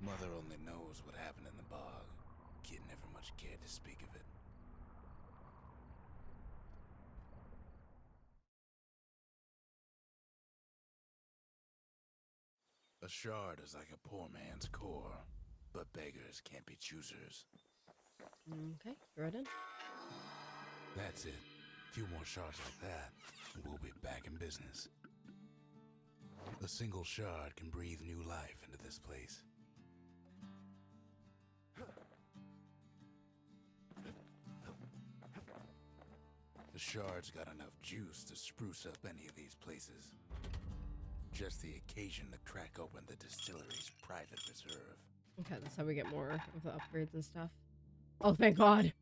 Mother only knows what happened in the bog. Kid never much cared to speak of it. A shard is like a poor man's core, but beggars can't be choosers. Okay, you're right in. That's it. A few more shards like that, and we'll be back in business. A single shard can breathe new life into this place. The shard's got enough juice to spruce up any of these places. Just the occasion to crack open the distillery's private reserve. Okay, that's how we get more of the upgrades and stuff. Oh, thank God.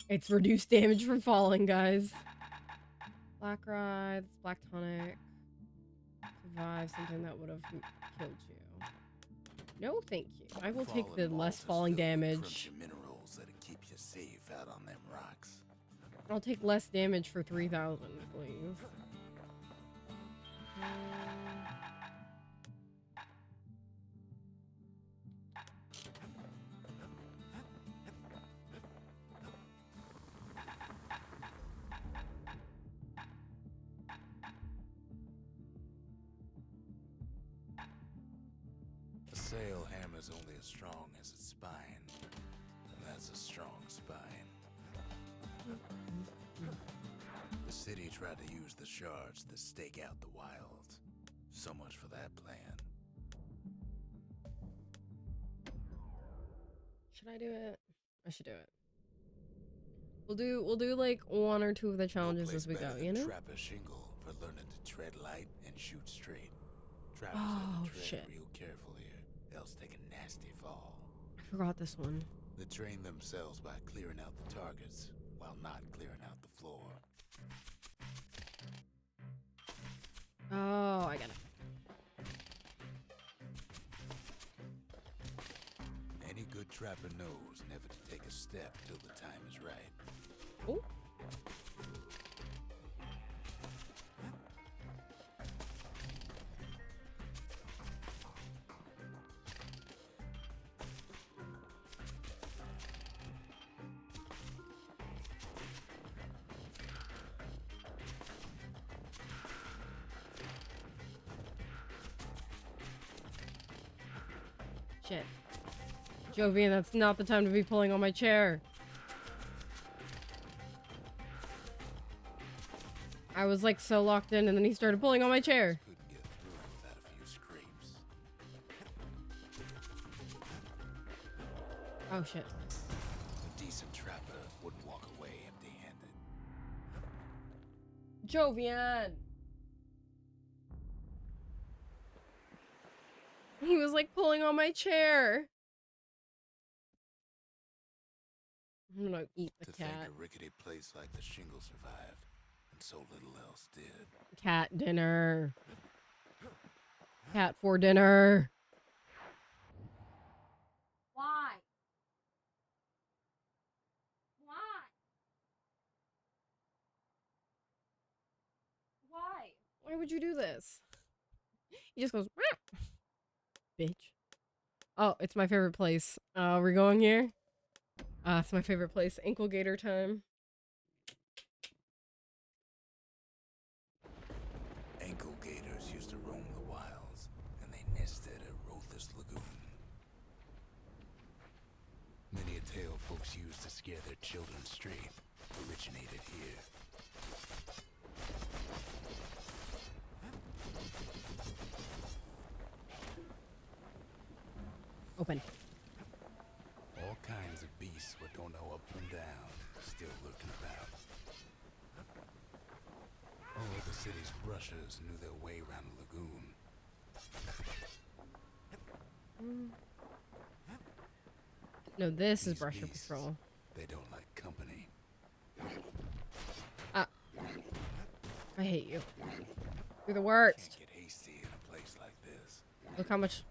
It's reduced damage from falling, guys. Black ride, black tonic. Survive something that would have killed you. No, thank you. I will take the less falling damage. Minerals that'll keep you safe out on them rocks. I'll take less damage for 3,000, please. A sail hammer's only as strong as its spine. And that's a strong spine. The city tried to use the shards to stake out the wilds. So much for that plan. Should I do it? I should do it. We'll do like one or two of the challenges as we go, you know? Trapper shingle for learning to tread light and shoot straight. Trappers Oh, have to tread shit. real careful here, else take a nasty fall. I forgot this one. They train themselves by clearing out the targets while not clearing out the floor. Oh, I get it. Any good trapper knows never to take a step till the time is right. Oh. Shit. Jovian, that's not the time to be pulling on my chair. I was like so locked in and then he started pulling on my chair. Couldn't get through without a few scrapes. Oh shit. A decent trapper wouldn't walk away empty-handed. Jovian! He was like pulling on my chair. I'm gonna eat the To cat. think a rickety place like the Shingle survived, and so little else did. Cat dinner. Cat for dinner. Why? Why? Why? Why would you do this? He just goes, "Meow." Bitch. Oh, it's my favorite place. We're going here? It's my favorite place. Ankle gator time. Ankle gators used to roam the wilds, and they nested at Rothus Lagoon. Many a tale folks used to scare their children straight originated here. Open. All kinds of beasts what don't know up from down, still lurking about. Only the city's brushers knew their way around the lagoon. No, this is These Brusher beasts, Patrol. they don't like company. I hate you. You're the worst. Can't get hasty in a place like this. Look how much...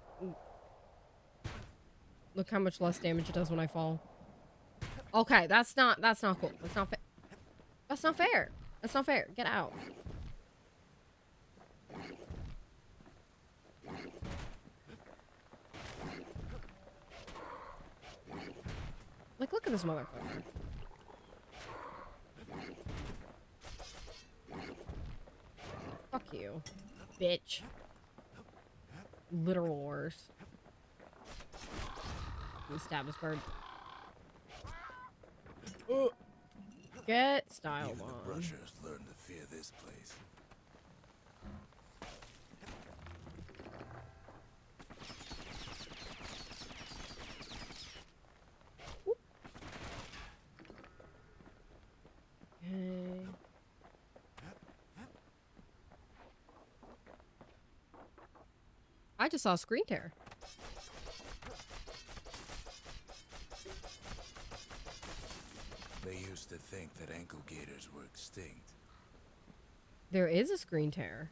Look how much less damage it does when I fall. Okay, that's not cool. That's not fair. That's not fair. That's not fair. Get out. Like, look at this motherfucker. Fuck you, bitch. Literal worse. Stab this bird. Get styled Even on. the brushers learned to fear this place. Okay. I just saw a screen tear. They used to think that ankle gators were extinct. There is a screen tear.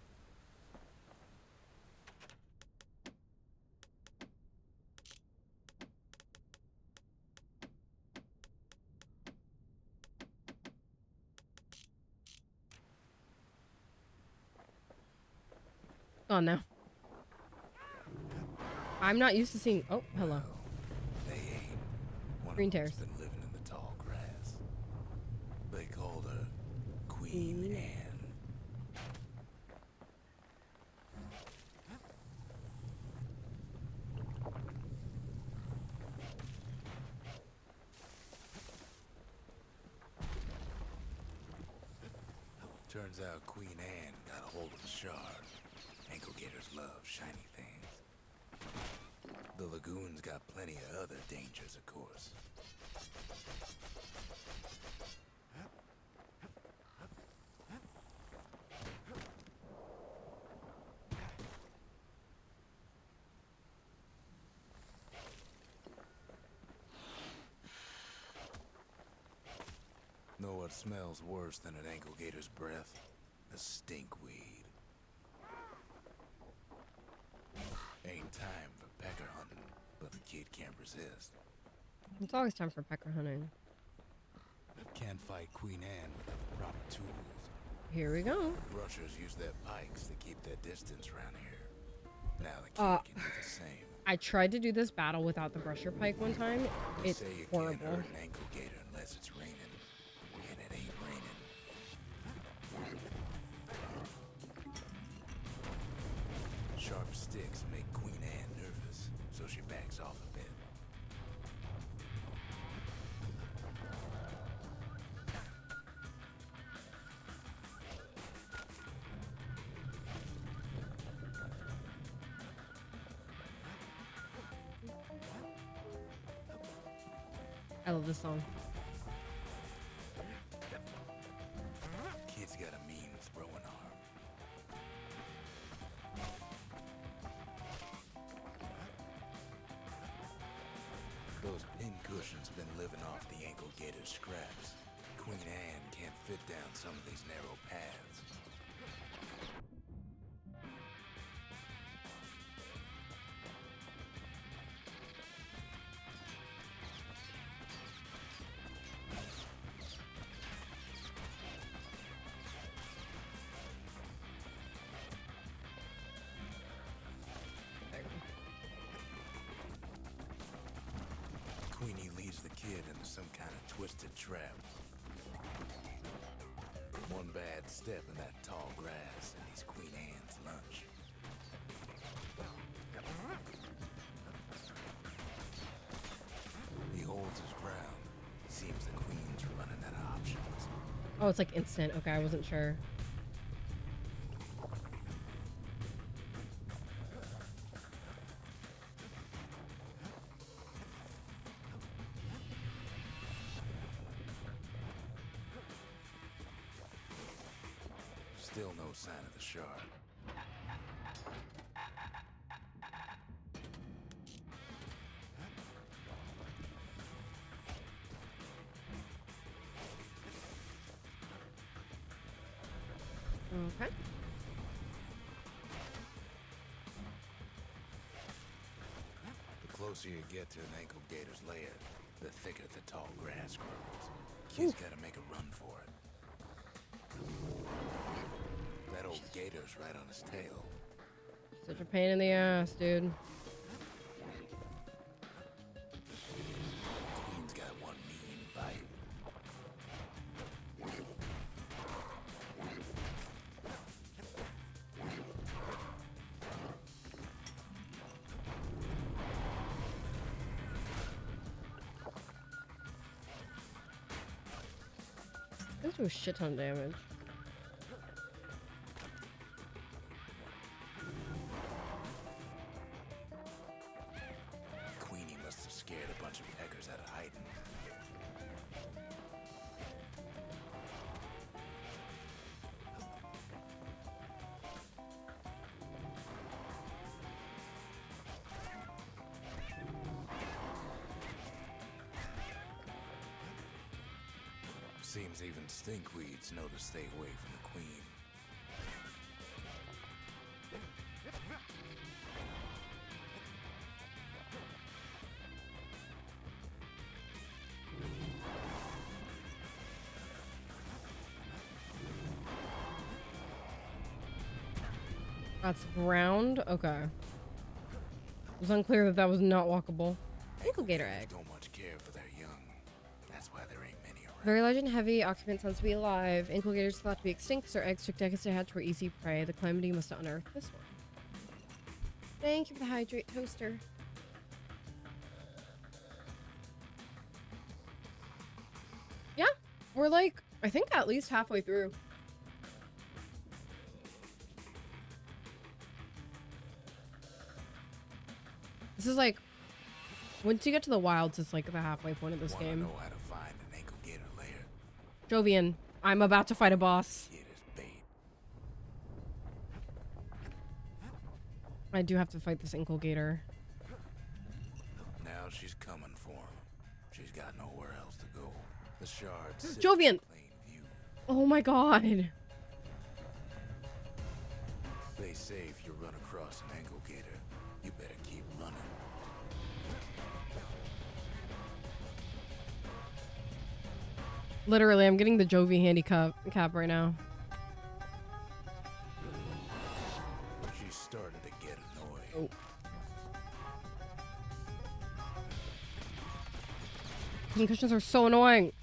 Oh no. I'm not used to seeing. Oh, hello. Well, they ain't. One Green of them's tears. been living in the tall grass. They called her Queen Anne. Turns out Queen Anne got a hold of the shard. Ankle gators love shiny things. The lagoon's got plenty of other dangers, of course. Know what smells worse than an ankle gator's breath? A stinkweed. Ain't time for pecker hunting, but the kid can't resist. It's always time for pecker hunting. Can't fight Queen Anne without the proper tools. Here we go. Brushers use their pikes to keep their distance around here. Now the kid can do the same. I tried to do this battle without the brusher pike one time. They It's say you horrible. can't hurt an ankle gator unless it's raining. And it ain't raining. Sharp sticks make Queen Anne nervous, so she backs off a bit. I love this song. Kid's got a mean throwing arm. Those pin cushions been living off the ankle gator's scraps. Queen Anne can't fit down some of these narrow paths. Queenie leads the kid into some kind of twisted trap. One bad step in that tall grass and he's Queen Anne's lunch. He holds his ground. Seems the Queen's running out of options. Oh, it's like instant. Okay, I wasn't sure. Still no sign of the shard. Okay. The closer you get to an ankle gator's lair, the thicker the tall grass grows. Kid's gotta make a run for it. That old gator's right on his tail. Such a pain in the ass, dude. Queen's got one mean bite. This do a shit ton of damage. Queenie must have scared a bunch of peckers out of hiding. Seems even stinkweeds know to stay away from the Queen. That's ground? Okay. It was unclear that that was not walkable. Ankle gator egg. Don't much care for their young. That's why there ain't many around. Very large and heavy, occupant sounds to be alive. Ankle gators thought to be extinct, their eggs took decades to hatch, were easy prey. The calamity must have unearthed this one. Thank you for the hydrate toaster. Yeah, we're like, I think at least halfway through. This is like, once you get to the wilds, it's like the halfway point of this Wanna game. know how to find an ankle gator lair? Jovian, I'm about to fight a boss. It is bait. I do have to fight this ankle gator. Now she's coming for him. She's got nowhere else to go. The shard sits Jovian! in plain view. Oh my god. They say if you run across an ankle gator, you better keep running. Literally, I'm getting the Jovi handicap right now. She's starting to get annoyed. Oh. Concussions are so annoying.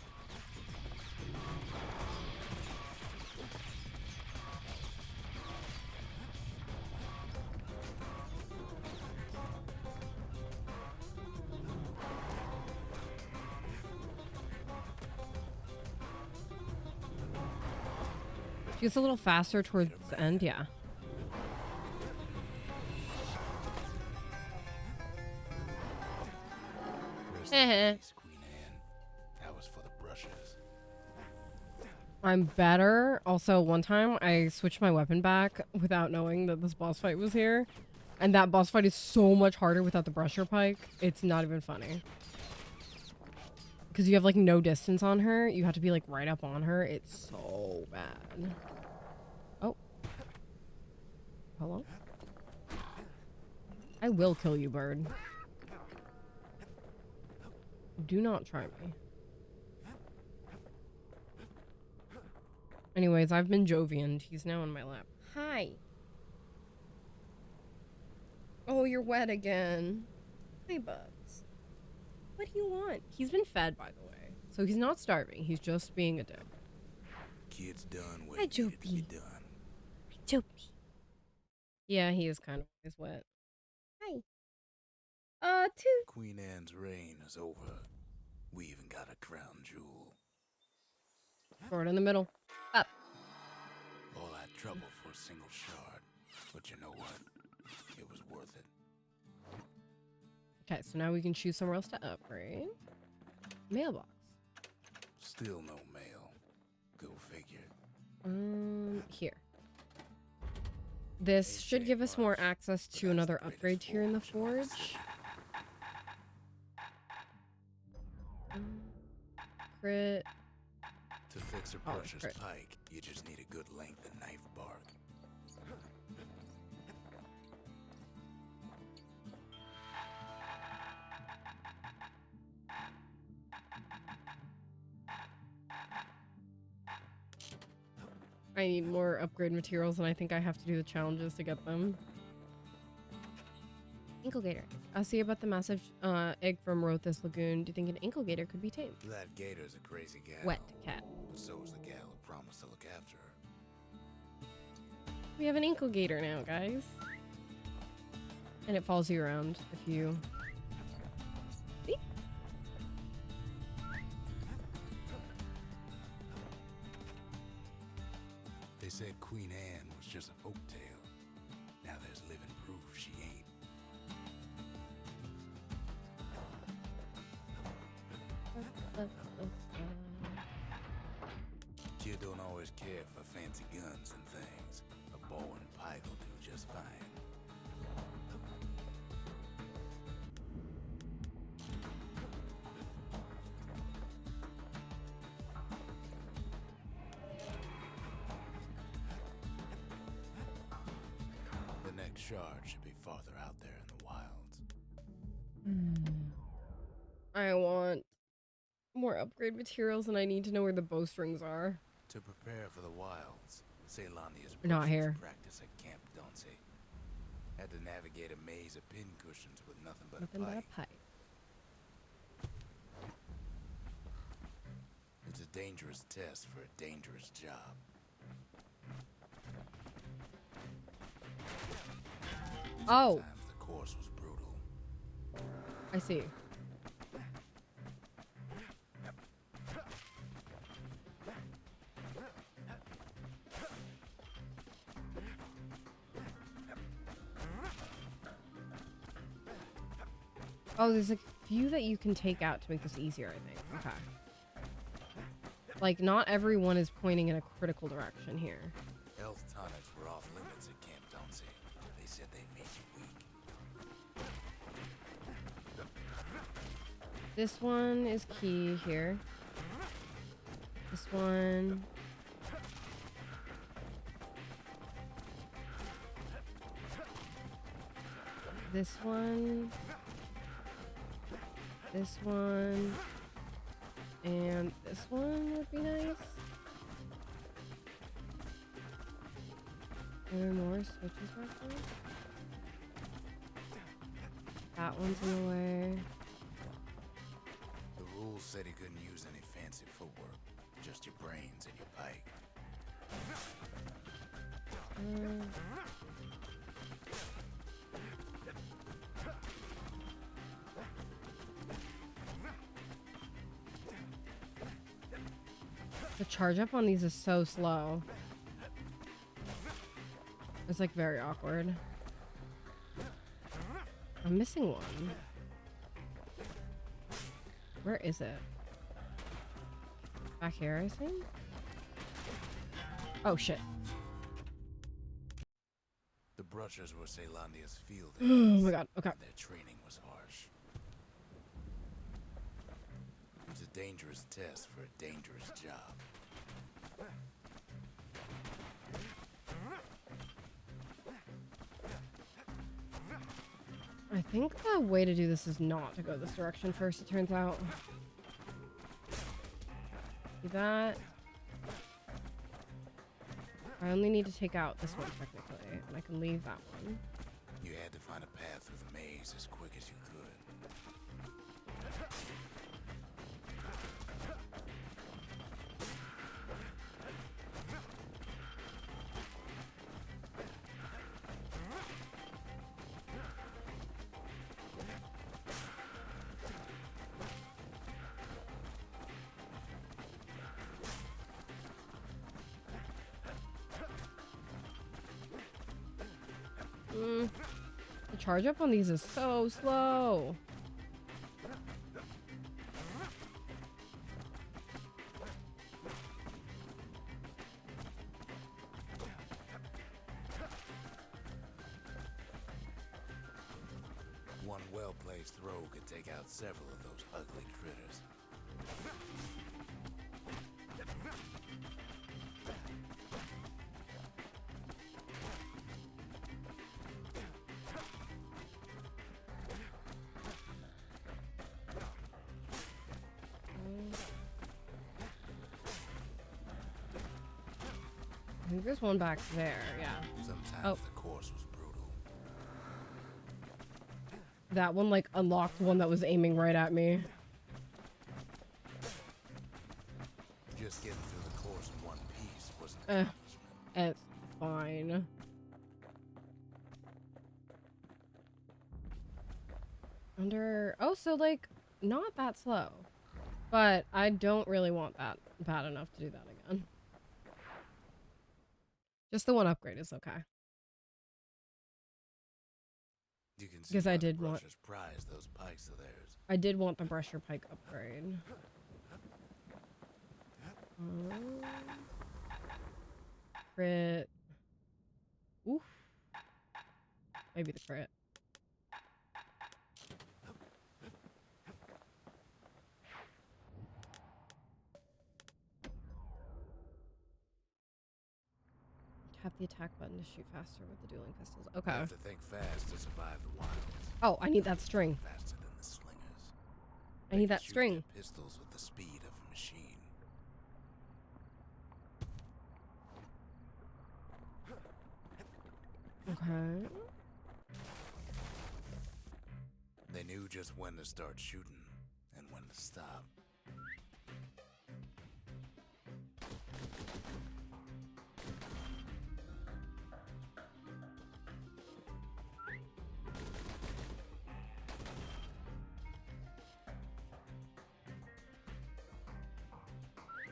She gets a little faster towards the end, yeah. Queen Anne. That was for the brushes. I'm better. Also, one time I switched my weapon back without knowing that this boss fight was here. And that boss fight is so much harder without the brusher pike. It's not even funny. because you have like no distance on her. You have to be like right up on her. It's so bad. Oh. Hello? I will kill you, bird. Do not try me. Anyways, I've been Jovian. He's now on my lap. Hi. Oh, you're wet again. Hi, Bugs. What do you want? He's been fed, by the way. So he's not starving. He's just being a dick. Kid's done what Hi, needed to be Jovi. done. Hi, Jovi. Yeah, he is kind of always wet. Hi. Toot. Queen Anne's reign is over. We even got a crown jewel. Sword in the middle. Up. All that trouble for a single shard. But you know what? It was worth it. Okay, so now we can choose somewhere else to upgrade. Mailbox. Still no mail. Go figure. Here. This should give us more access to another upgrade tier in the forge. Crit. To fix a precious pike, you just need a good length of knife bark. I need more upgrade materials, and I think I have to do the challenges to get them. Inklegator. I'll see about the massive egg from Rothus Lagoon. Do you think an Inklegator could be tamed? That gator's a crazy gal. Wet cat. But so is the gal who promised to look after her. We have an Inklegator now, guys. And it follows you around if you... See? They said Queen Anne was just a folktale. Now there's living proof she ain't. Kid don't always care for fancy guns and things. A bow and pike will do just fine. The next shard should be farther out there in the wilds. I want more upgrade materials, and I need to know where the bowstrings are. To prepare for the wilds, Ceylandia's Not here. practice at Camp Dauncey. Had to navigate a maze of pincushions with nothing but Nothing a but pike. a pipe. It's a dangerous test for a dangerous job. Oh, Sometimes the course was brutal. I see. Oh, there's a few that you can take out to make this easier, I think. Okay. Like, not everyone is pointing in a critical direction here. Health tonics were off limits at Camp Dauncey. They said they made you weak. This one is key here. This one. This one. This one. And this one would be nice. Are there more switches back there? That one's in the way. The rules said he couldn't use any fancy footwork, just your brains and your pike. The charge up on these is so slow. It's like very awkward. I'm missing one. Where is it? Back here, I think? Oh, shit. The brushers were Ceylandia's field Oh my god, okay. Their training was harsh. It's a dangerous test for a dangerous job. I think the way to do this is not to go this direction first, it turns out. See that? I only need to take out this one technically, and I can leave that one. You had to find a path through the maze as quick as you could. The charge up on these is so slow. One well-placed throw could take out several of those ugly critters. I think there's one back there, yeah. Sometimes the course was brutal. That one, like, unlocked one that was aiming right at me. Just getting through the course in one piece was an accomplishment. It's fine. Oh, so, like, not that slow. But I don't really want that bad enough to do that again. Just the one upgrade is okay. You can see Because I did want prize those pikes of theirs. I did want the Brusher Pike upgrade. Crit. Oof. Maybe the crit. Tap the attack button to shoot faster with the dueling pistols. Okay. You have to think fast to survive the wilds. Oh, I need that string. Faster than the slingers. I need that string. Pistols with the speed of a machine. Okay. They knew just when to start shooting and when to stop.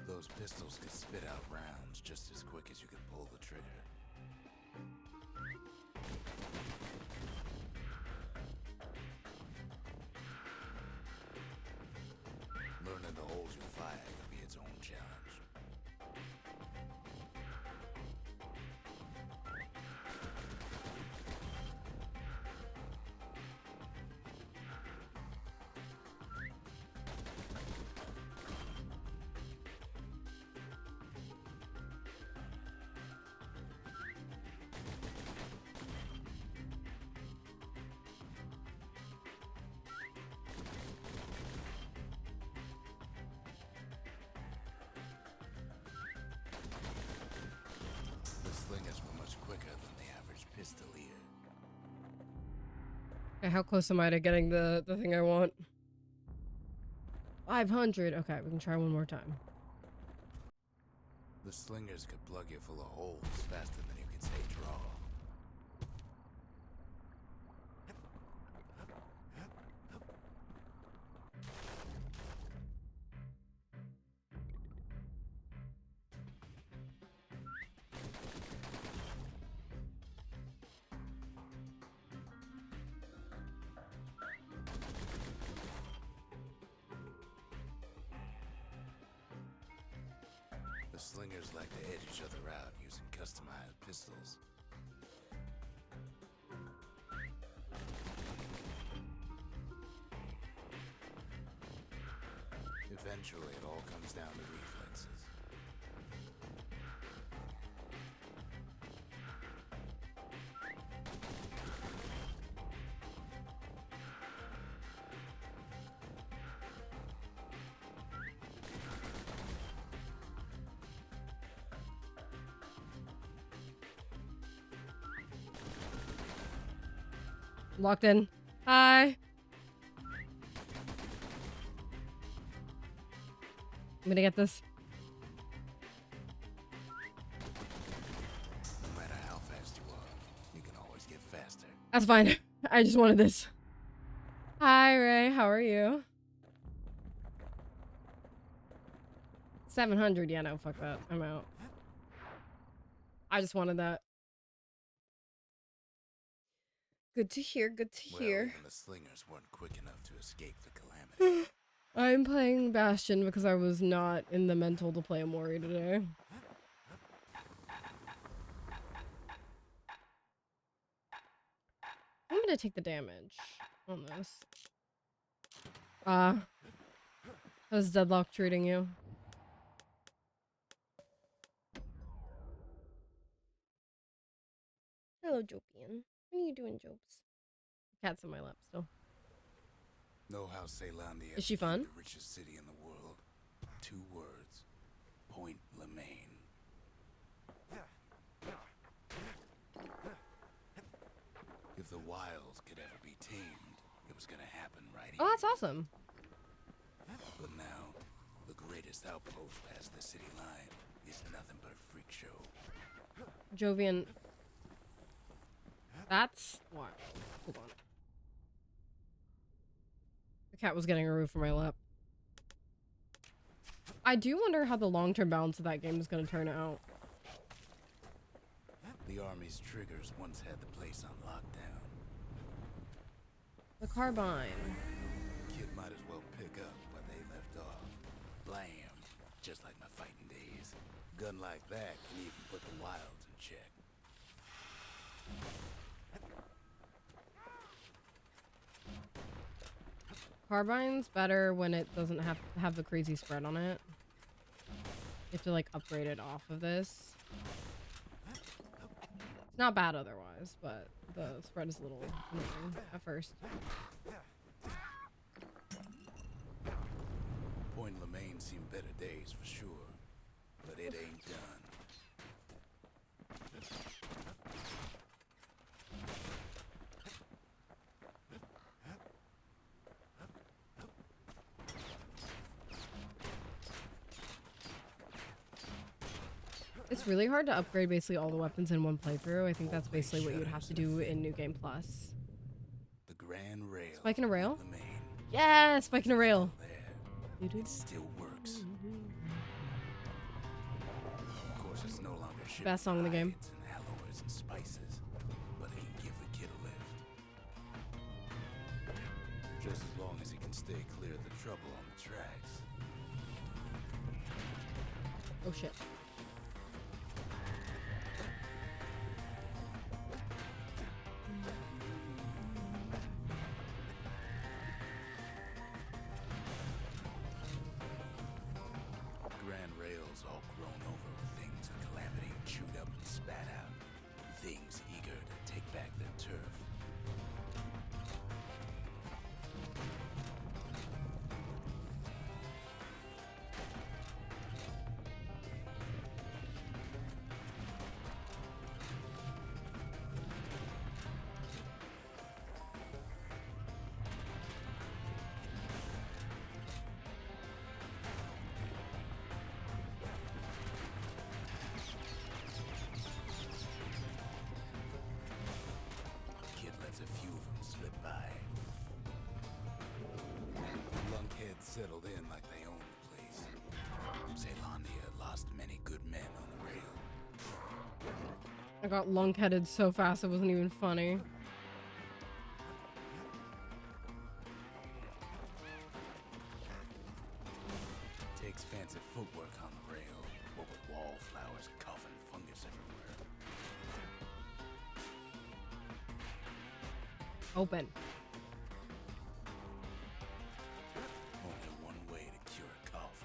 Those pistols could spit out rounds just as quick as you could pull the trigger. Learning to hold your fire could be its own challenge. Okay, how close am I to getting the thing I want? 500. Okay, we can try one more time. The slingers could plug you full of holes faster than you could say draw. The slingers like to edge each other out using customized pistols. If Eventually, it all comes down to reflexes. Locked in. Hi. I'm gonna get this. No matter how fast you are, you can always get faster. That's fine. I just wanted this. Hi, Ray. How are you? 700. Yeah, no, fuck that. I'm out. I just wanted that. Good to hear. Good to hear. Well, even the slingers weren't quick enough to escape the calamity. I'm playing Bastion because I was not in the mental to play Amori today. I'm gonna take the damage on this. How's Deadlock treating you? Hello, Jopian. What are you doing, Jopes? Cat's in my lap still. Know how Ceylandia Is she fun? the richest city in the world? 2 words. Point Lemaine. If the wilds could ever be tamed, it was gonna happen right Oh, here. that's awesome. But now, the greatest outpost past the city line is nothing but a freak show. Jovian. That's wild. Hold on. The cat was getting removed from my lap. I do wonder how the long-term balance of that game is going to turn out. The army's triggers once had the place on lockdown. The carbine. Kid might as well pick up where they left off. Blam! Just like my fighting days. Gun like that can even put the wilds in check. Carbine's better when it doesn't have the crazy spread on it. You have to like upgrade it off of this. It's not bad otherwise, but the spread is a little annoying at first. Point Lemaine seen better days for sure, but it ain't done. It's really hard to upgrade basically all the weapons in one playthrough. I think that's basically what you'd have to do in New Game Plus. The Grand Rail. Spike in a rail? Lemaine. Yeah, spike in a rail. There. It still works. Of course, it's no longer shipping Best song in the game. hides and alloys and spices, but it can give the kid a lift. Just as long as he can stay clear of the trouble on the tracks. Oh shit. Grand Rail's all grown over with things the calamity chewed up and spat out. Things eager to take back their turf. Kid lets a few of them slip by. Lunkheads settled in like they owned the place. Ceylandia lost many good men on the rail. I got lunk-headed so fast it wasn't even funny. Takes fancy footwork on the rail, what with wallflowers, coughing fungus everywhere. Open. Only one way to cure a cough.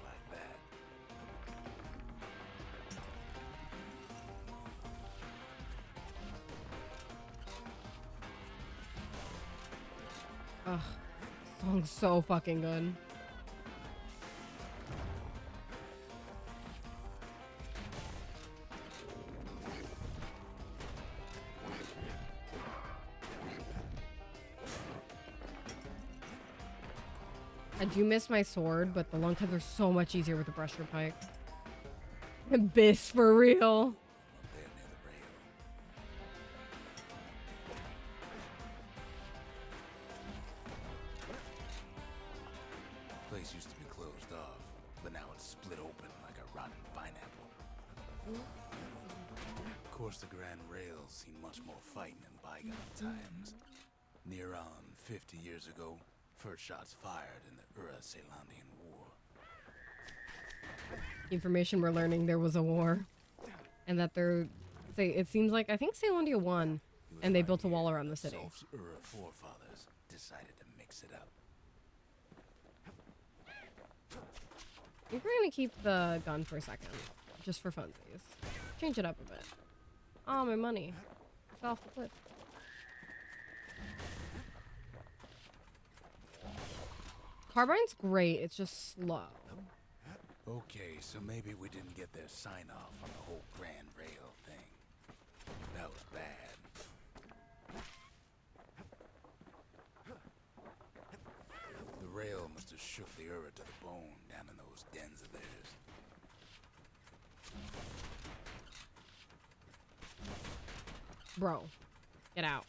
Ugh, song's so fucking good. I do miss my sword, but the long cuts are so much easier with the brusher pike. Abyss for real. Place used to be closed off, but now it's split open like a rotten pineapple. Of course, the Grand Rail's seen much more fighting in bygone times. Near on 50 years ago, first shots fired in the Ura-Celandian War. Information we're learning, there was a war. And that it seems like, I think Celandia won, and they built a wall around the city. Zolf's Ura forefathers decided to mix it up. You're going to keep the gun for a second, just for funsies. Change it up a bit. Oh, my money. Fell off the cliff. Carbine's great, it's just slow. Okay, so maybe we didn't get their sign-off on the whole Grand Rail thing. That was bad. The rail must have shook the Ura to the bone down in those dens of theirs. Bro, get out.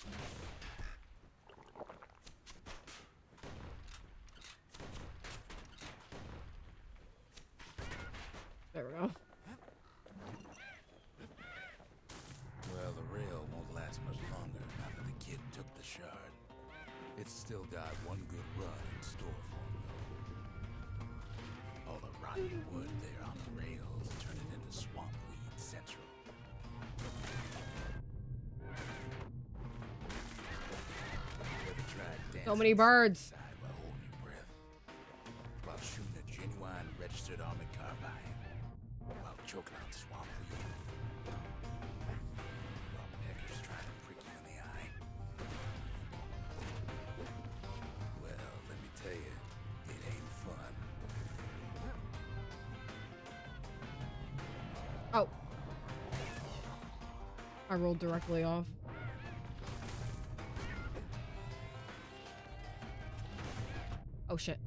There we go. Well, the rail won't last much longer now that the kid took the shard. It's still got one good run in store for him, though. All the rotten wood there on the rails turned it into Swampweed Central. So many birds. While holding your breath, while shooting a genuine registered army carbine, while choking on swampweed, while peckers trying to prick you in the eye. Well, let me tell you, it ain't fun. Oh. I rolled directly off. Oh shit.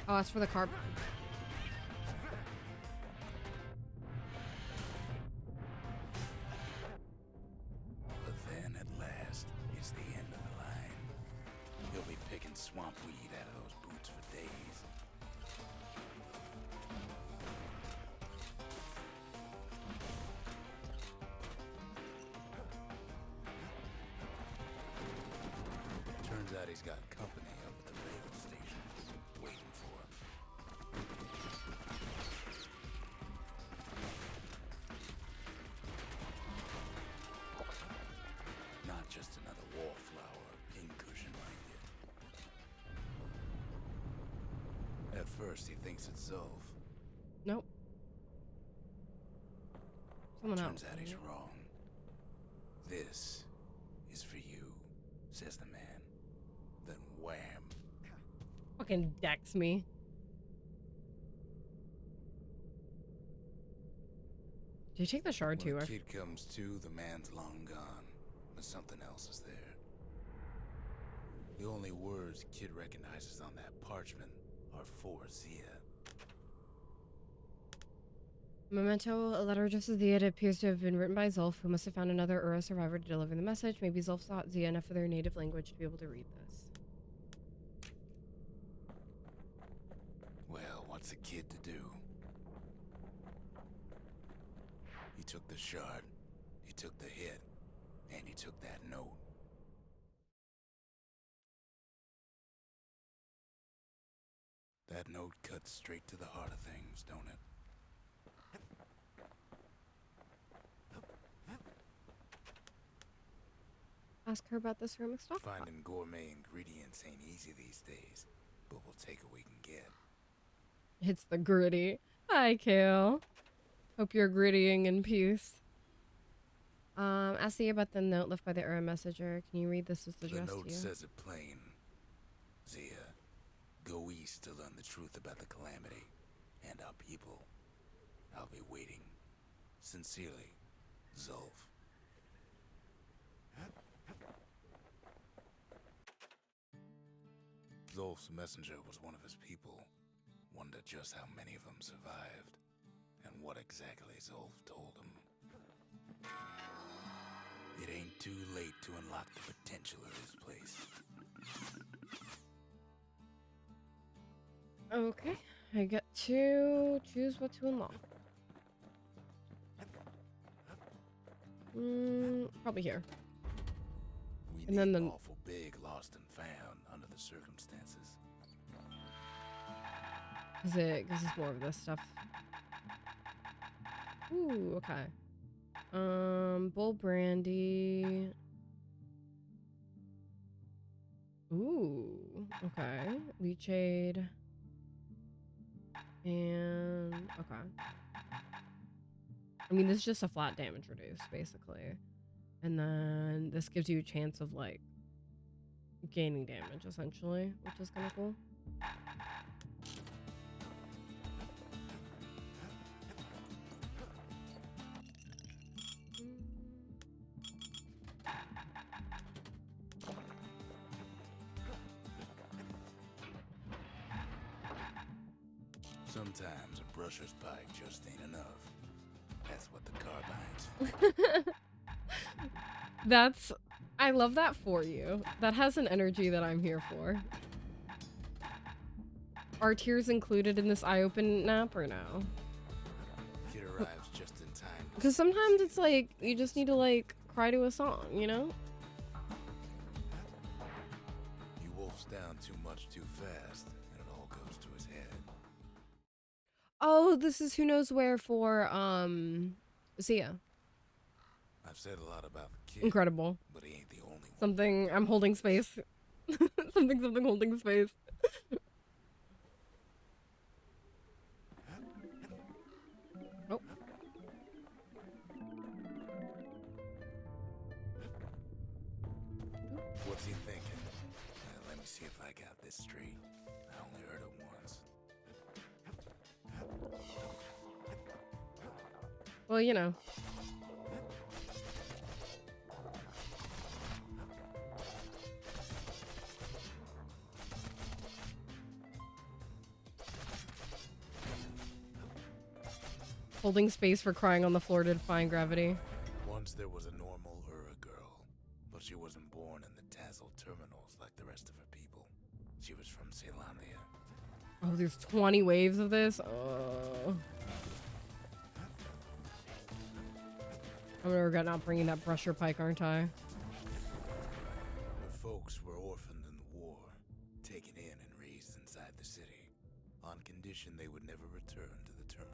Oh, that's for the carbine. But then at last, it's the end of the line. You'll be picking swampweed out of those boots for days. Turns out he's got company up at the rail station, waiting for him. Not just another wallflower or pincushion like it. At first, he thinks it's Zolf. Nope. Someone else. Turns out he's wrong. This is for you, says the man. Then wham. Fucking decks me. Did you take the shard When too? the kid comes to, the man's long gone, but something else is there. The only words kid recognizes on that parchment are for Zia. Memento, a letter addressed to Zia. It appears to have been written by Zolf, who must have found another Ura survivor to deliver the message. Maybe Zolf taught Zia enough of their native language to be able to read this. Well, what's a kid to do? He took the shard, he took the hit, and he took that note. That note cuts straight to the heart of things, don't it? Ask her about this ceramic stock. Finding gourmet ingredients ain't easy these days, but we'll take what we can get. It's the gritty. Hi, Kale. Hope you're grittying in peace. Ask you about the note left by the Ura messenger. Can you read this as addressed to you? The note says it plain. Zia, go east to learn the truth about the calamity and our people. I'll be waiting. Sincerely, Zulf. Zulf's messenger was one of his people. Wondered just how many of them survived, and what exactly Zulf told him. It ain't too late to unlock the potential of this place. Okay, I get to choose what to unlock. Probably here. We need an awful big lost and found under the circumstances. Because it's more of this stuff. Ooh, okay. Bull brandy. Ooh, okay. Leechade. And okay. I mean, this is just a flat damage reduce, basically. And then this gives you a chance of like gaining damage essentially, which is kind of cool. Sometimes a brusher's pike just ain't enough. That's what the carbine's for. I love that for you. That has an energy that I'm here for. Are tears included in this eye-open nap or no? Kid arrives just in time. Because sometimes it's like, you just need to like cry to a song, you know? He wolfs down too much too fast, and it all goes to his head. Oh, this is Who Knows Where for, Zia. I've said a lot about the kid. Incredible. But he ain't the only one. Something, I'm holding space. something holding space. Oh. What's he thinking? Let me see if I got this straight. I only heard it once. Well, you know. Holding space for crying on the floor to defy gravity. Once there was a normal Ura girl, but she wasn't born in the Tassel terminals like the rest of her people. She was from Celandia. Oh, there's 20 waves of this? Oh. I'm gonna regret not bringing that brusher pike, aren't I? Her folks were orphaned in the war, taken in and raised inside the city, on condition they would never return to the terminals.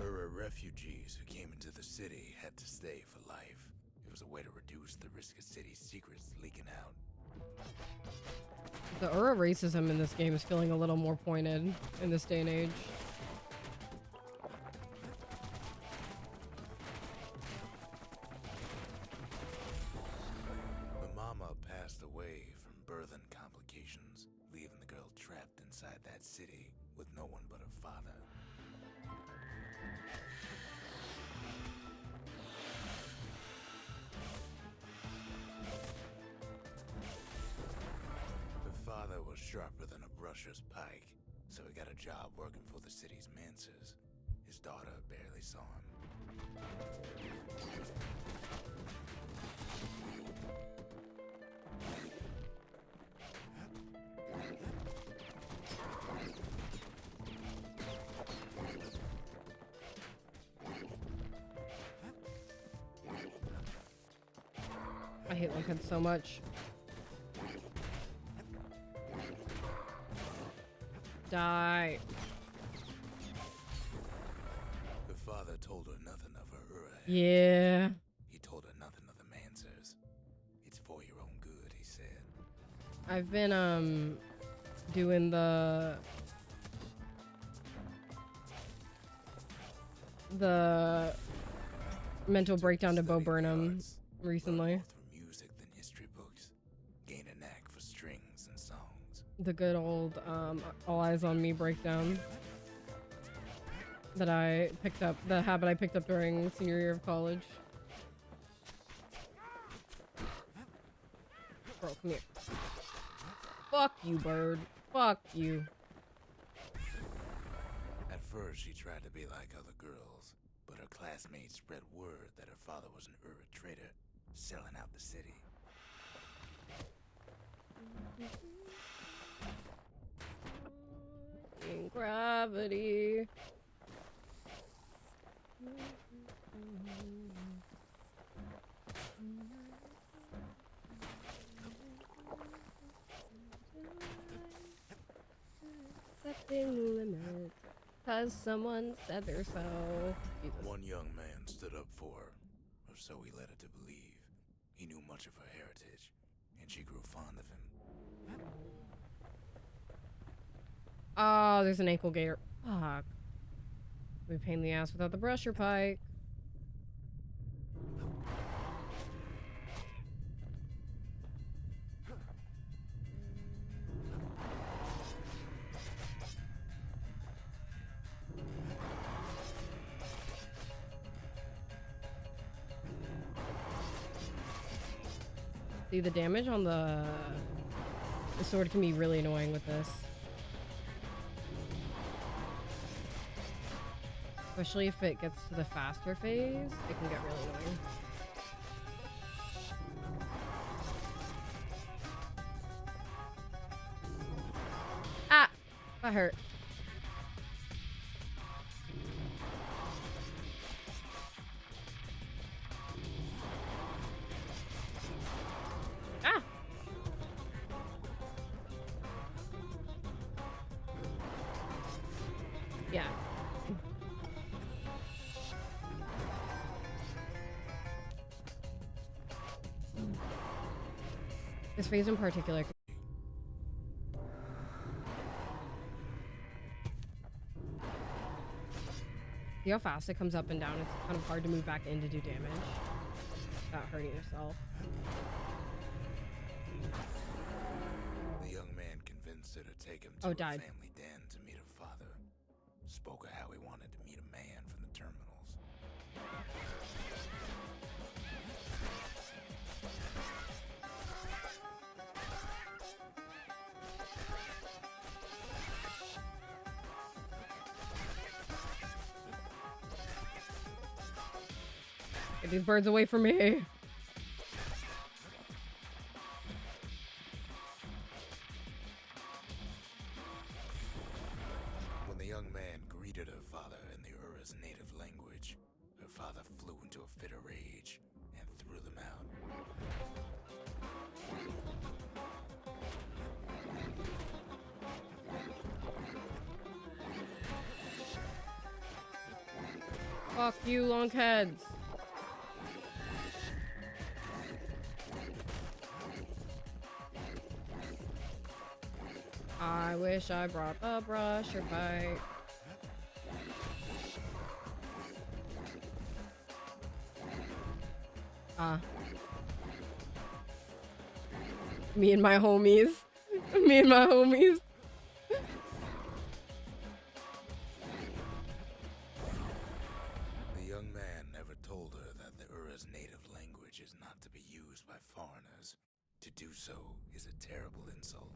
Ura refugees who came into the city had to stay for life. It was a way to reduce the risk of city secrets leaking out. The Ura racism in this game is feeling a little more pointed in this day and age. The mama passed away from birth and complications, leaving the girl trapped inside that city with no one but her father. Was sharper than a brusher's pike, so he got a job working for the city's mancers. His daughter barely saw him. I hate Lincoln so much. Die. Her father told her nothing of her Ura. Yeah. He told her nothing of the Mancers. for your own good, he said. I've been doing the mental breakdown to Bo Burnham recently. More through music than history books. Gain a knack for strings and songs. The good old All Eyes on Me breakdown that I picked up, the habit I picked up during senior year of college. Bro, come here. Fuck you, bird. Fuck you. At first, she tried to be like other girls, but her classmates spread word that her father was an Ura trader, selling out the city. In gravity. Accepting the limit, cause someone said they're so. Jesus. One young man stood up for her, or so he led her to believe. He knew much of her heritage, and she grew fond of him. Oh, there's an ankle gator. Fuck. We pain in the ass without the brusher pike. See, the damage on the sword can be really annoying with this. Especially if it gets to the faster phase, it can get really annoying. Ah! That hurt. Ah! Yeah. This phase in particular. See how fast it comes up and down? It's kind of hard to move back in to do damage without hurting yourself. The young man convinced her to take him to her family den to meet her father. Spoke of how he wanted to meet a man from the terminals. Get these birds away from me. When the young man greeted her father in the Ura's native language, her father flew into a fit of rage and threw them out. Fuck you, lunkheads. I wish I brought the brush or bite. Me and my homies. Me and my homies. The young man never told her that the Ura's native language is not to be used by foreigners. To do so is a terrible insult.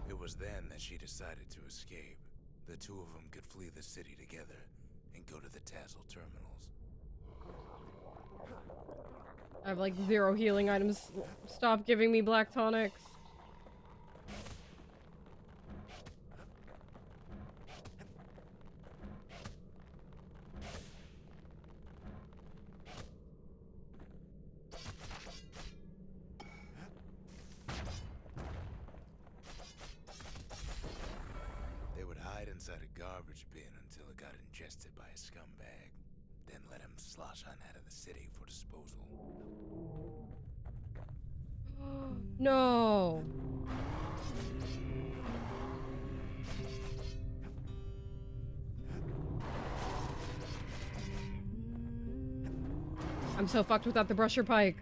It was then that she decided to escape. The two of them could flee the city together and go to the Tassel terminals. I have like 0 healing items. Stop giving me black tonics. inside a garbage bin until it got ingested by a scumbag. Then let him slosh on out of the city for disposal. No. I'm so fucked without the brusher pike.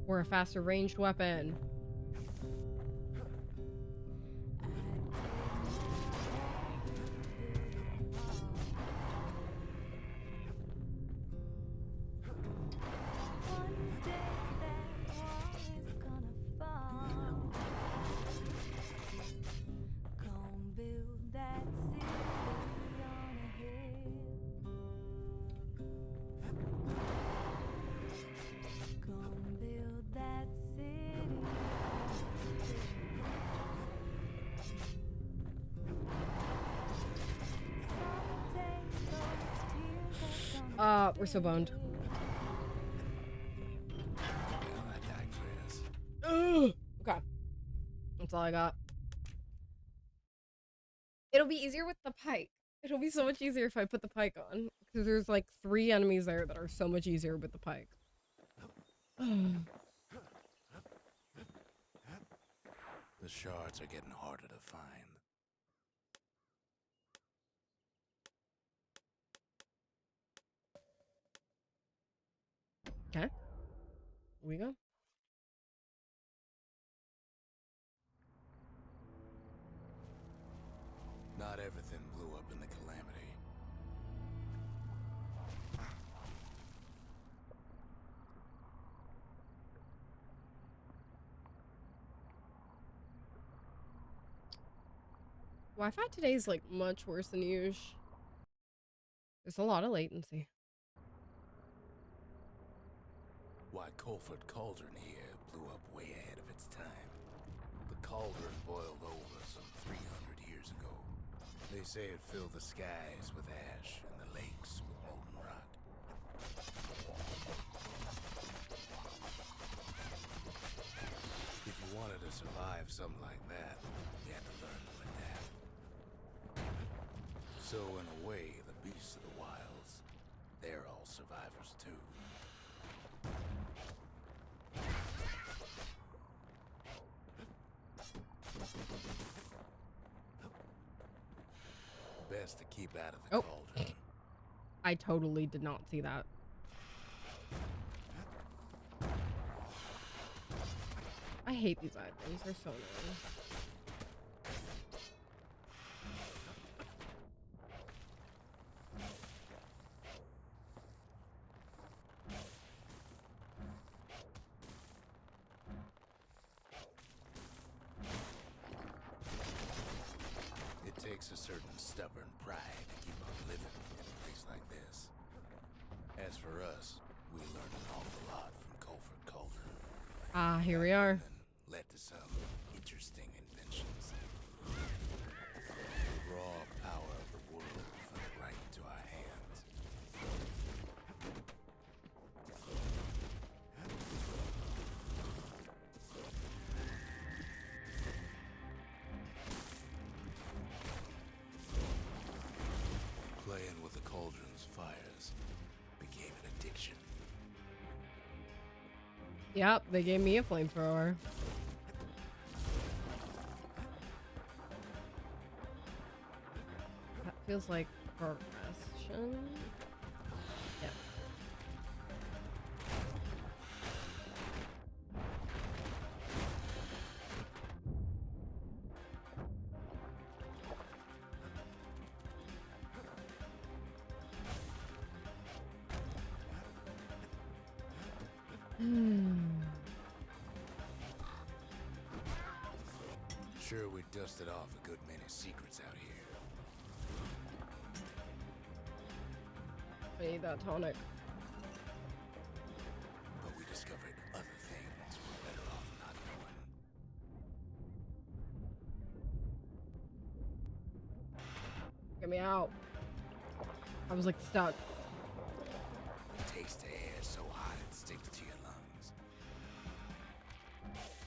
Or a faster ranged weapon. We're so boned. Okay. That's all I got. It'll be easier with the pike. It'll be so much easier if I put the pike on. Because there's like 3 enemies there that are so much easier with the pike. The shards are getting harder to find. Okay. Here we go. Not everything blew up in the calamity. Wi-Fi today is like much worse than usual. There's a lot of latency. Why, Colford Cauldron here blew up way ahead of its time. The cauldron boiled over some 300 years ago. They say it filled the skies with ash and the lakes with molten rock. If you wanted to survive something like that, you had to learn to adapt. So in a way, the beasts of the wilds, they're all survivors too. Best to keep out of the cauldron. I totally did not see that. I hate these items. They're so annoying. It takes a certain stubborn pride to keep on living in a place like this. As for us, we learned an awful lot from Colford Cauldron. Ah, here we are. Led to some interesting inventions. The raw power of the world fell right into our hands. Playing with the cauldron's fires became an addiction. Yep, they gave me a flamethrower. That feels like progression. Yeah. Sure, we dusted off a good many secrets out here. I need that tonic. But we discovered other things we're better off not knowing. me out. I was like stuck. Taste the air so hot it sticks to your lungs.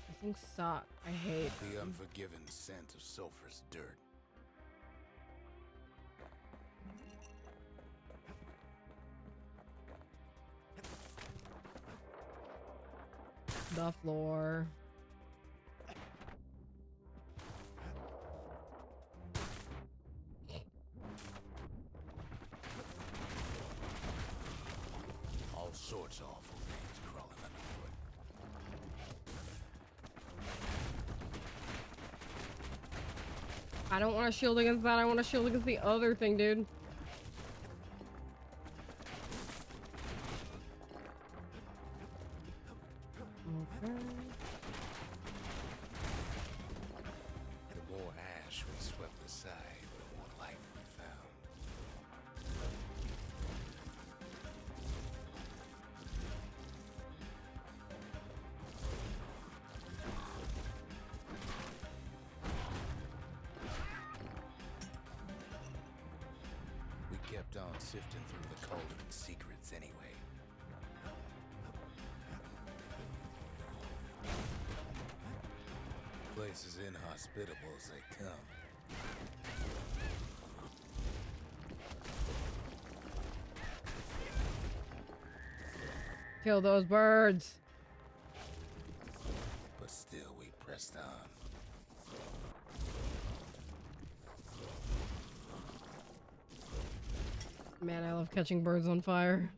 These things suck. I hate The them. unforgiving scent of sulfurous dirt. The floor. All sorts of awful things crawling underfoot. I don't want to shield against that. I want to shield against the other thing, dude. Okay. The more ash we swept aside, the more life we found. We kept on sifting through the cauldron's secrets anyway. Place as inhospitable as they come. Kill those birds. But still we pressed on. Man, I love catching birds on fire.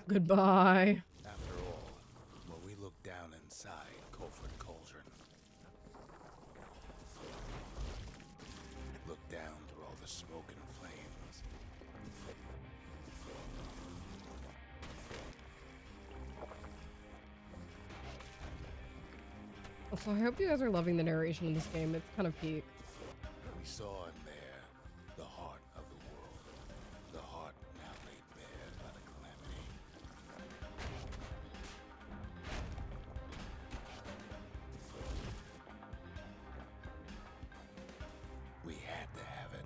Goodbye. After all, when we looked down inside Colford Cauldron, looked down through all the smoke and flames, Also, I hope you guys are loving the narration in this game. It's kind of peak. we saw in there the heart of the world, the heart now laid bare by the calamity. We had to have it.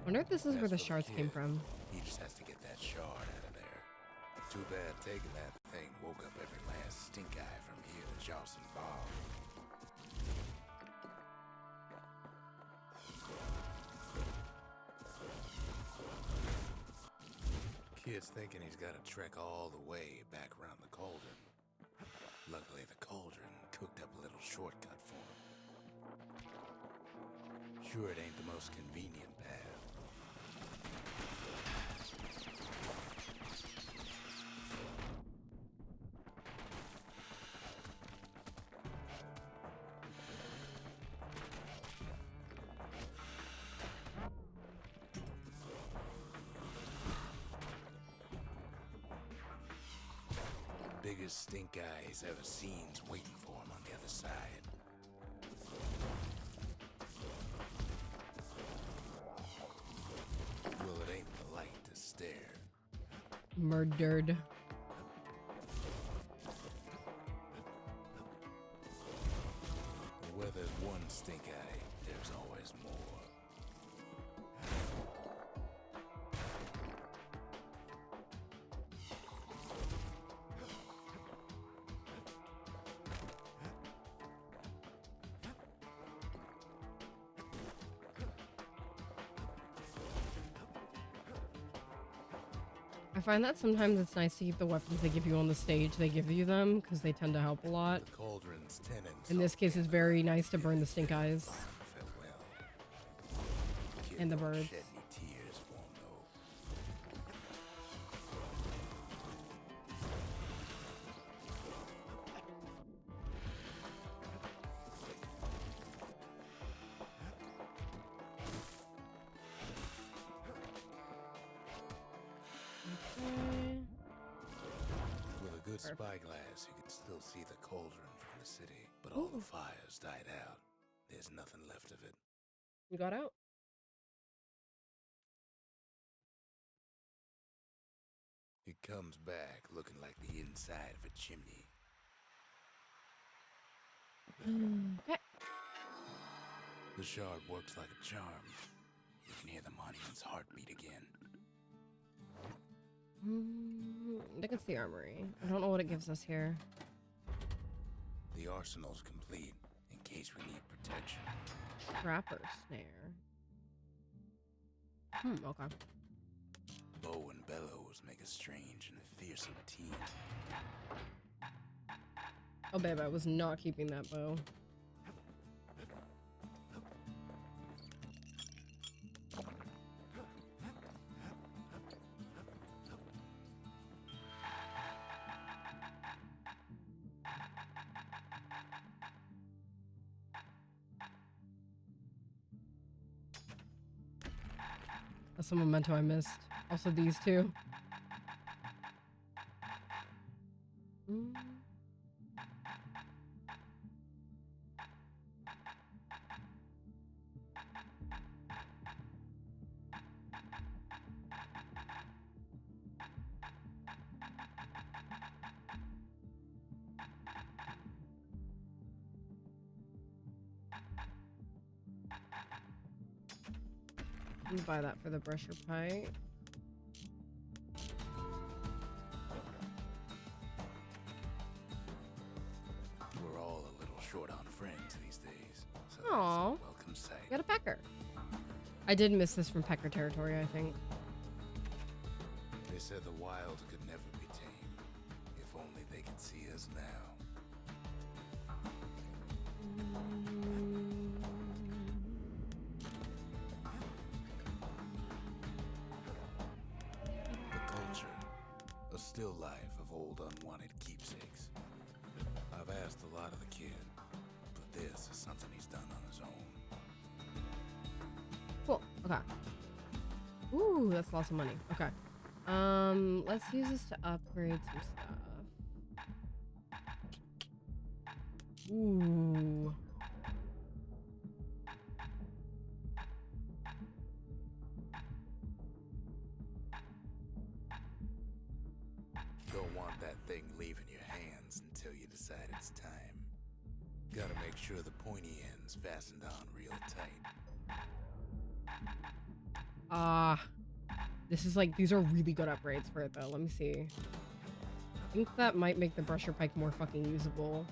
I wonder if this is where As the for shards came kid, from. He just has to get that shard out of there. Too bad taking that thing woke up every last stink eye from here to Charleston Bar. Kid's thinking he's got to trek all the way back around the cauldron. Luckily, the cauldron cooked up a little shortcut for him. Sure, it ain't the most convenient path. Biggest stink eye he's ever seen's waiting for him on the other side. Well, it ain't polite to stare. Murdered. Where there's one stink eye, there's always more. I find that sometimes it's nice to keep the weapons they give you on the stage. They give you them because they tend to help a lot. The cauldron's tenants. In this case, it's very nice to burn the stink eyes Farewell. Kid and the don't birds. shed any tears for him, though. With a good spyglass, you can still see the cauldron from the city, but all the fires died out. There's nothing left of it. You got out. It comes back looking like the inside of a chimney. Okay. The shard works like a charm. You can hear the monument's heartbeat again. I think it's the armory. I don't know what it gives us here. The arsenal's complete in case we need protection. Trapper snare. Okay. Bow and bellows make a strange and fearsome team. Oh, babe, I was not keeping that bow. That's a memento I missed. Also these two. Let me buy that for the brusher pipe. We're all a little short on friends these days. So Aww. that's a welcome sight. Got a pecker. I did miss this from pecker territory, I think. They said the wild could never be tamed. If only they could see us now. The culture. A still life of old unwanted keepsakes. I've asked a lot of the kid, but this is something he's done on his own. Cool. Okay. Ooh, that's lots of money. Okay. Let's use this to upgrade some stuff. Ooh. Don't want that thing leaving your hands until you decide it's time. Gotta make sure the pointy end's fastened on real tight. This is like, these are really good upgrades for it though. Let me see. I think that might make the brusher pike more fucking usable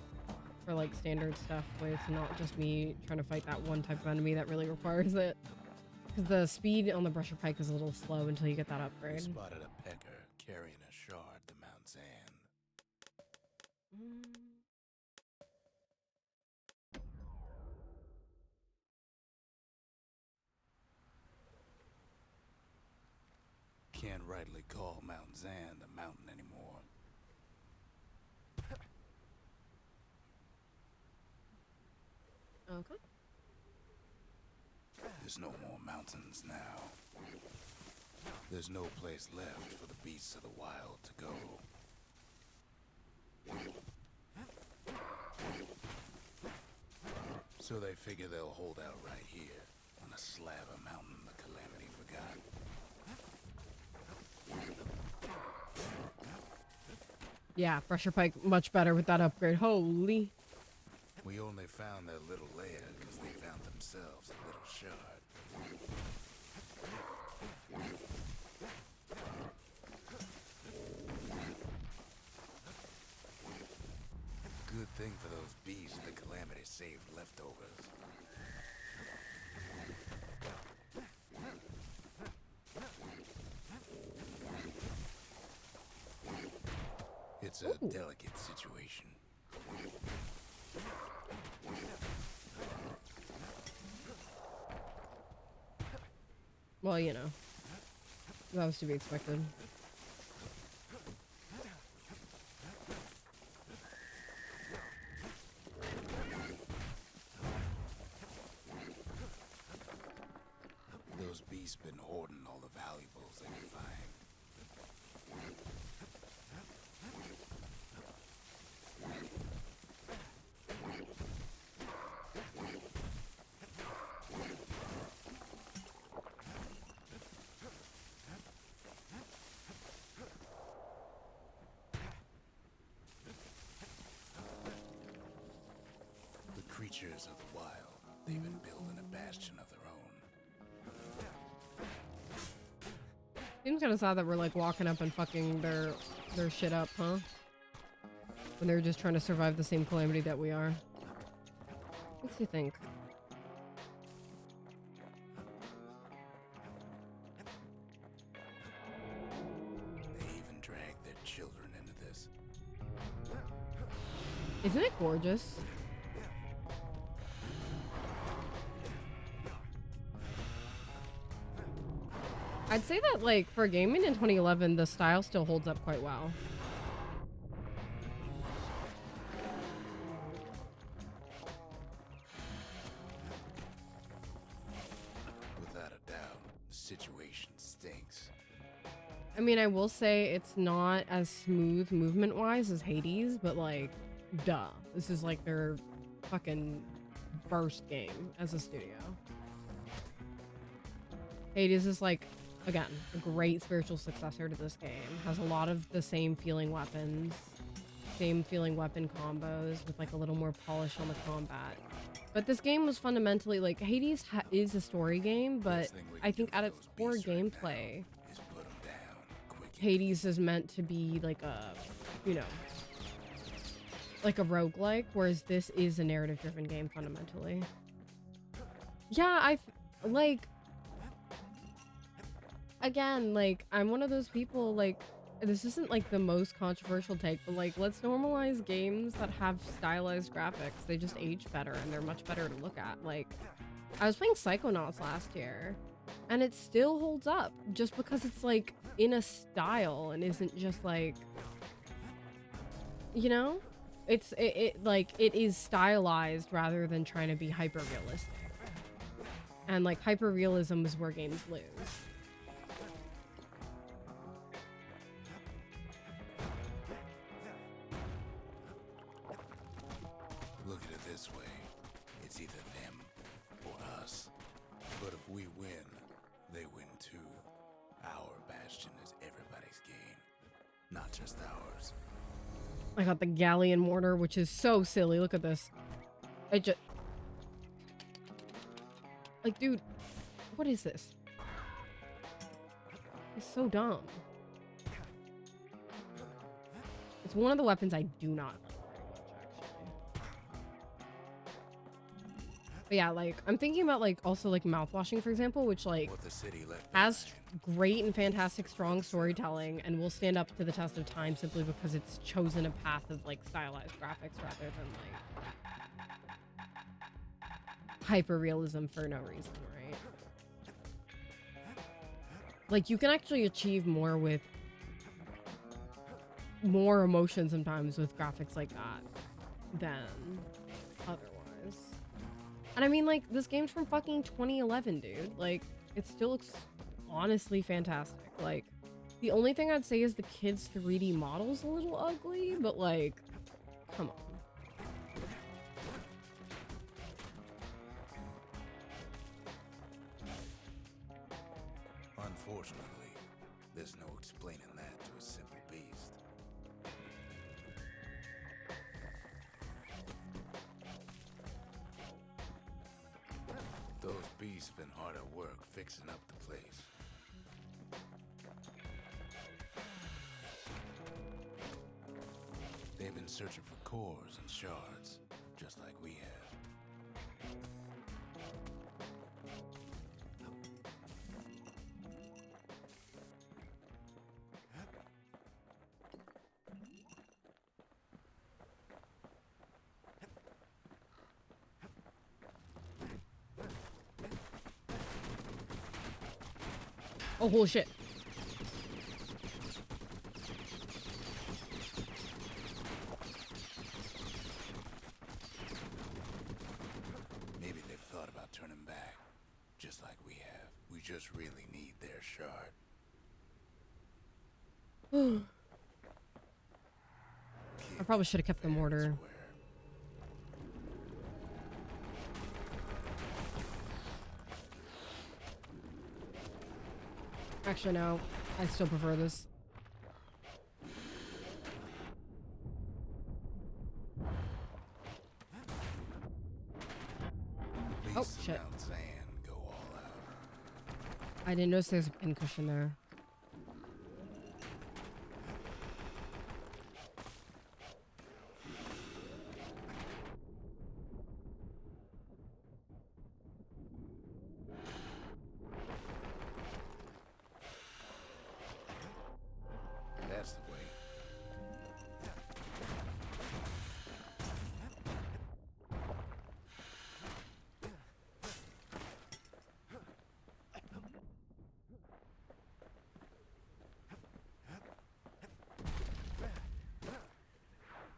for like standard stuff with not just me trying to fight that one type of enemy that really requires it. Because the speed on the brusher pike is a little slow until you get that We upgrade. spotted a pecker carrying a shard to Mount Zand. Can't rightly call Mount Zand a mountain anymore. Okay. There's no more mountains now. There's no place left for the beasts of the wild to go. So they figure they'll hold out right here, on a slab of mountain the Calamity forgot. Yeah, brusher pike much better with that upgrade. Holy. We only found their little lair because they found themselves a little shard. Good thing for those beasts the Calamity saved leftovers. It's a delicate situation. Well, you know. That was to be expected. Those beasts been hoarding all the valuables they can find. The creatures of the wild, They've been building a bastion of their own. Seems kind of sad that we're like walking up and fucking their shit up, huh? When they're just trying to survive the same calamity that we are. Makes you think. They even drag their children into this. Isn't it gorgeous? I'd say that, like, for gaming in 2011, the style still holds up quite well. Without a doubt, the situation stinks. I mean, I will say it's not as smooth movement-wise as Hades, but, like, duh. This is, like, their fucking first game as a studio. Hades is, like, again, a great spiritual successor to this game. Has a lot of the same feeling weapons, same feeling weapon combos with, like, a little more polish on the combat. But this game was fundamentally, like, Hades is a story game, but I think at its core gameplay, Hades is meant to be like a, you know, like a roguelike, whereas this is a narrative-driven game fundamentally. Yeah, like, again, like, I'm one of those people, like, this isn't like the most controversial take, but like, let's normalize games that have stylized graphics. They just age better and they're much better to look at. Like, I was playing Psychonauts last year and it still holds up just because it's like in a style and isn't just like, you know, it is stylized rather than trying to be hyper realistic. And like, hyper realism is where games lose. Look at it this way. It's either them or us. But if we win, they win too. Our bastion is everybody's gain, not just ours. I got the galleon mortar, which is so silly. Look at this. I just... Like, dude, what is this? It's so dumb. It's one of the weapons I do not like very much, actually. But yeah, like, I'm thinking about, like, also, like, mouthwashing, for example, which, like, has great and fantastic strong storytelling and will stand up to the test of time simply because it's chosen a path of, like, stylized graphics rather than, like, hyper-realism for no reason, right? Like, you can actually achieve more with more emotion sometimes with graphics like that than otherwise. And I mean, like, this game's from fucking 2011, dude. Like, it still looks honestly fantastic. Like, the only thing I'd say is the kids' 3D model's a little ugly, but, like, come on. Unfortunately, there's no explaining that to a simple beast. Those beasts been hard at work fixing up the place. They've been searching for cores and shards, just like we have. Oh, holy shit. Maybe they've thought about turning back, just like we have. We just really need their shard. I probably should have kept the mortar. Actually, no. I still prefer this. At Oh, Beasts of shit. Mount Zan go all out. I didn't notice there's a pincushion there. That's the way.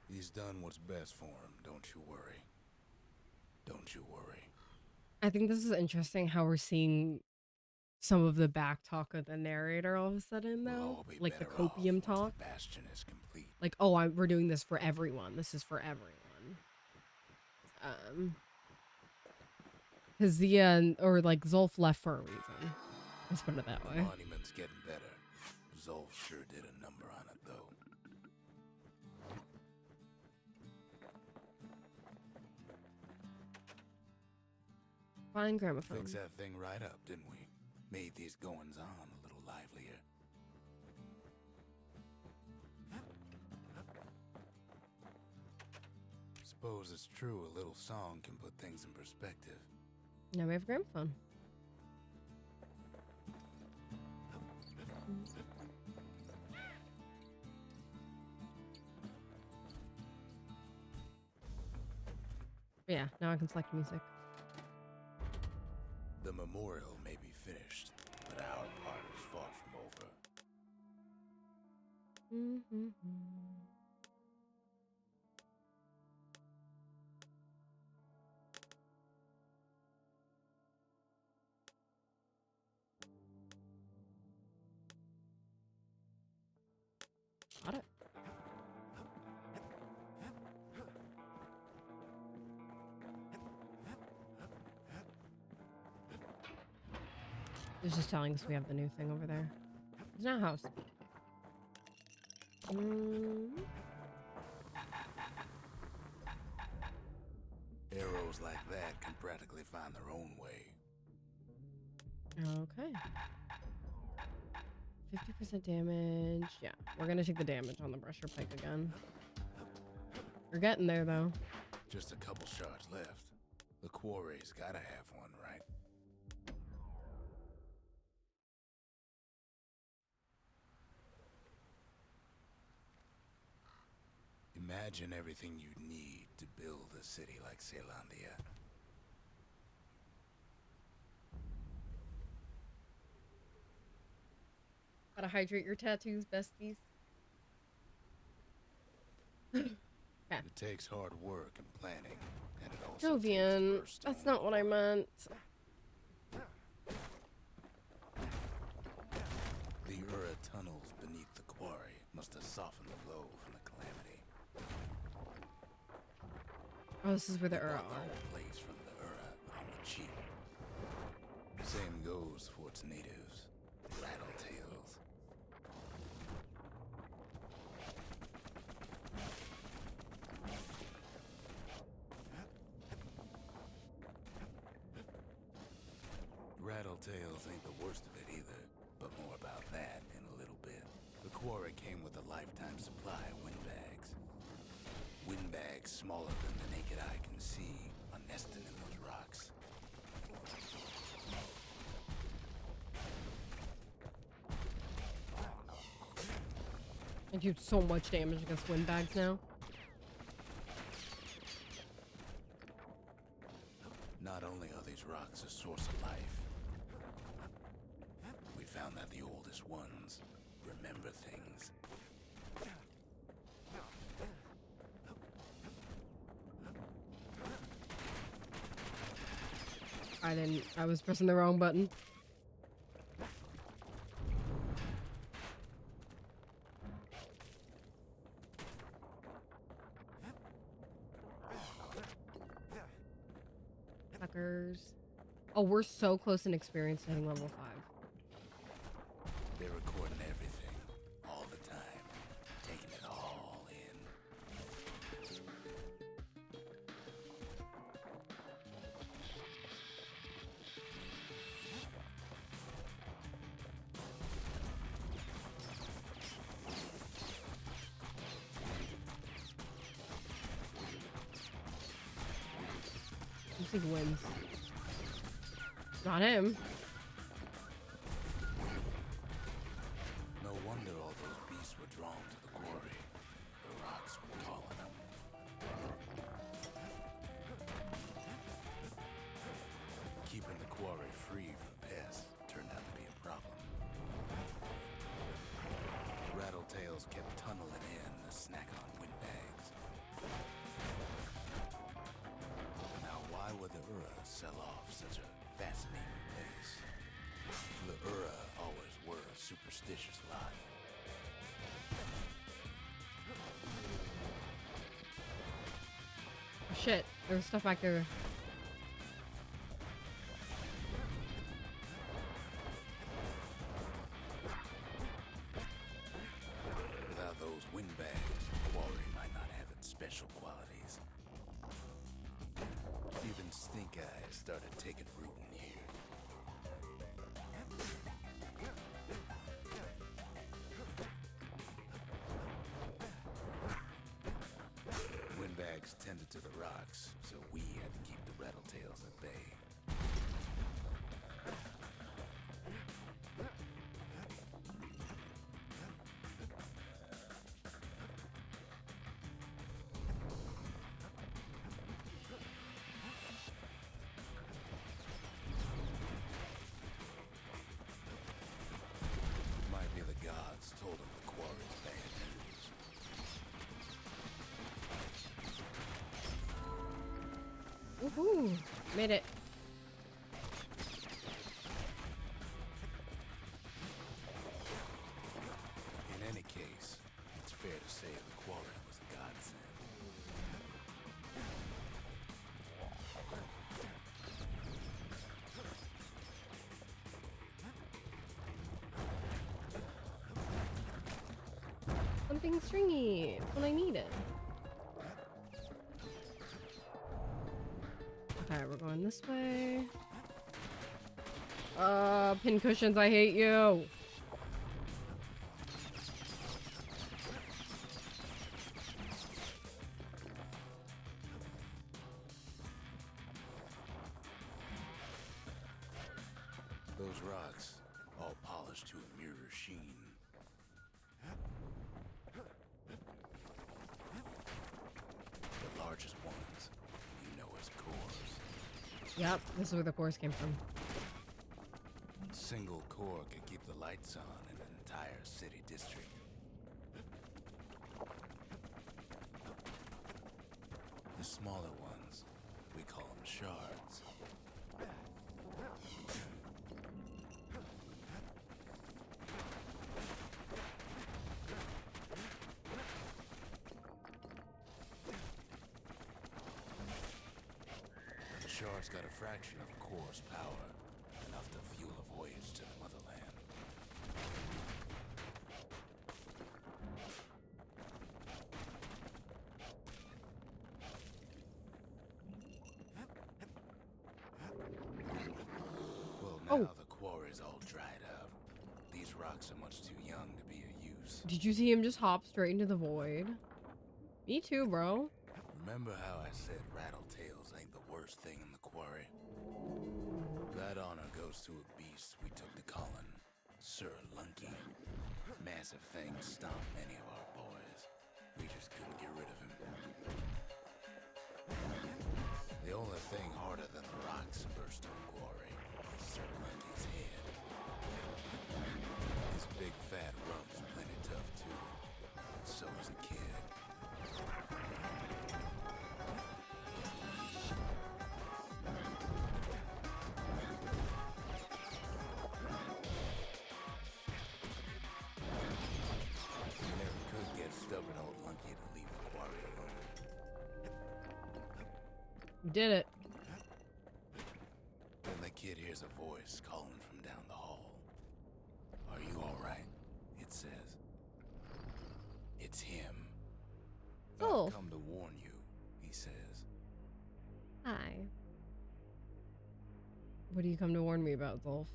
He's done what's best for him, don't you worry. Don't you worry. I think this is interesting how we're seeing some of the back talk of the narrator all of a sudden, We'll though. all be Like the better off copium once talk. the bastion is complete. Like, oh, we're doing this for everyone. This is for everyone. Because or like Zolf left for a reason. Let's put it that The way. monument's getting better. Zolf sure did a number on it, though. Fine gramophone. Fix that thing right up, didn't we? Made these goings-on a little livelier. Suppose it's true a little song can put things in perspective. Now we have a gramophone. Yeah, now I can select music. The memorial may be finished, but our part is far from over. Got it. It's just telling us we have the new thing over there. It's not a house. Arrows like that can practically find their own way. Okay. 50% damage. Yeah, we're gonna take the damage on the brusher pike again. We're getting there though. Just a couple shards left. The quarry's gotta have one, right? Imagine everything you'd need to build a city like Zealandia. Gotta hydrate your tattoos, besties. It takes hard work and planning, and it also Jovian, takes that's not what I meant. The Ura tunnels beneath the quarry must have softened the blow from the calamity. Oh, this is where the They Ura bought the are. whole place from the Ura on the cheap. Same goes for its natives, Rattletails. Rattletails ain't the worst of it either, but more about that in a little bit. The quarry came with a lifetime supply of windbags. Windbags smaller than the naked eye can see are nesting in those rocks. I do so much damage against windbags now. Not only are these rocks a source of life, we found that the oldest ones remember things. I was pressing the wrong button. Fuckers. Oh, we're so close in experience to hitting level 5. They're recording everything, all the time, taking it all in. think he wins. Not him. No wonder all those beasts were drawn to the quarry. The rocks were calling them. Keeping the quarry free from pests turned out to be a problem. Rattletails kept tunneling in to snack on windbags. Now, why would the Ura sell off such a fascinating place? The Ura always were a superstitious lot. Shit, there was stuff back there. Without those windbags, the quarry might not have its special qualities. Even stink eyes started taking root in here. Windbags tended to the rocks, so we had to keep the rattletails at bay. Might be the gods told him the quarry's bad news. Woohoo! Made it. In any case, it's fair to say the quarry was a godsend. Something stringy. It's what I needed. Okay, we're going this way. Pin cushions, I hate you. Those rocks, all polished to a mirror sheen. The largest ones, you know as cores. Yep, this is where the cores came from. Single core could keep the lights on in an entire city district. The smaller ones, we call them shards. The shards got a fraction of a core's power, enough to fuel a voyage to the motherland. Well, now the quarry's all dried up. These rocks are much too young to be of use. Did you see him just hop straight into the void? Me too, bro. Remember how I said rattletails ain't the worst thing in the quarry? That honor goes to a beast we took to Colin, Sir Lunky. Massive things stomped many of our boys. We just couldn't get rid of him. The only thing harder than the rocks in Burstone Quarry is Sir Lunky's head. His big fat rump's plenty tough too. So is a kid. You never could get stubborn old Lunky to leave the quarry alone. You did it. Then the kid hears a voice calling from down the hall. Are you alright? It says. It's him. Oh. I've come to warn you, he says. Hi. What do you come to warn me about, Zolf?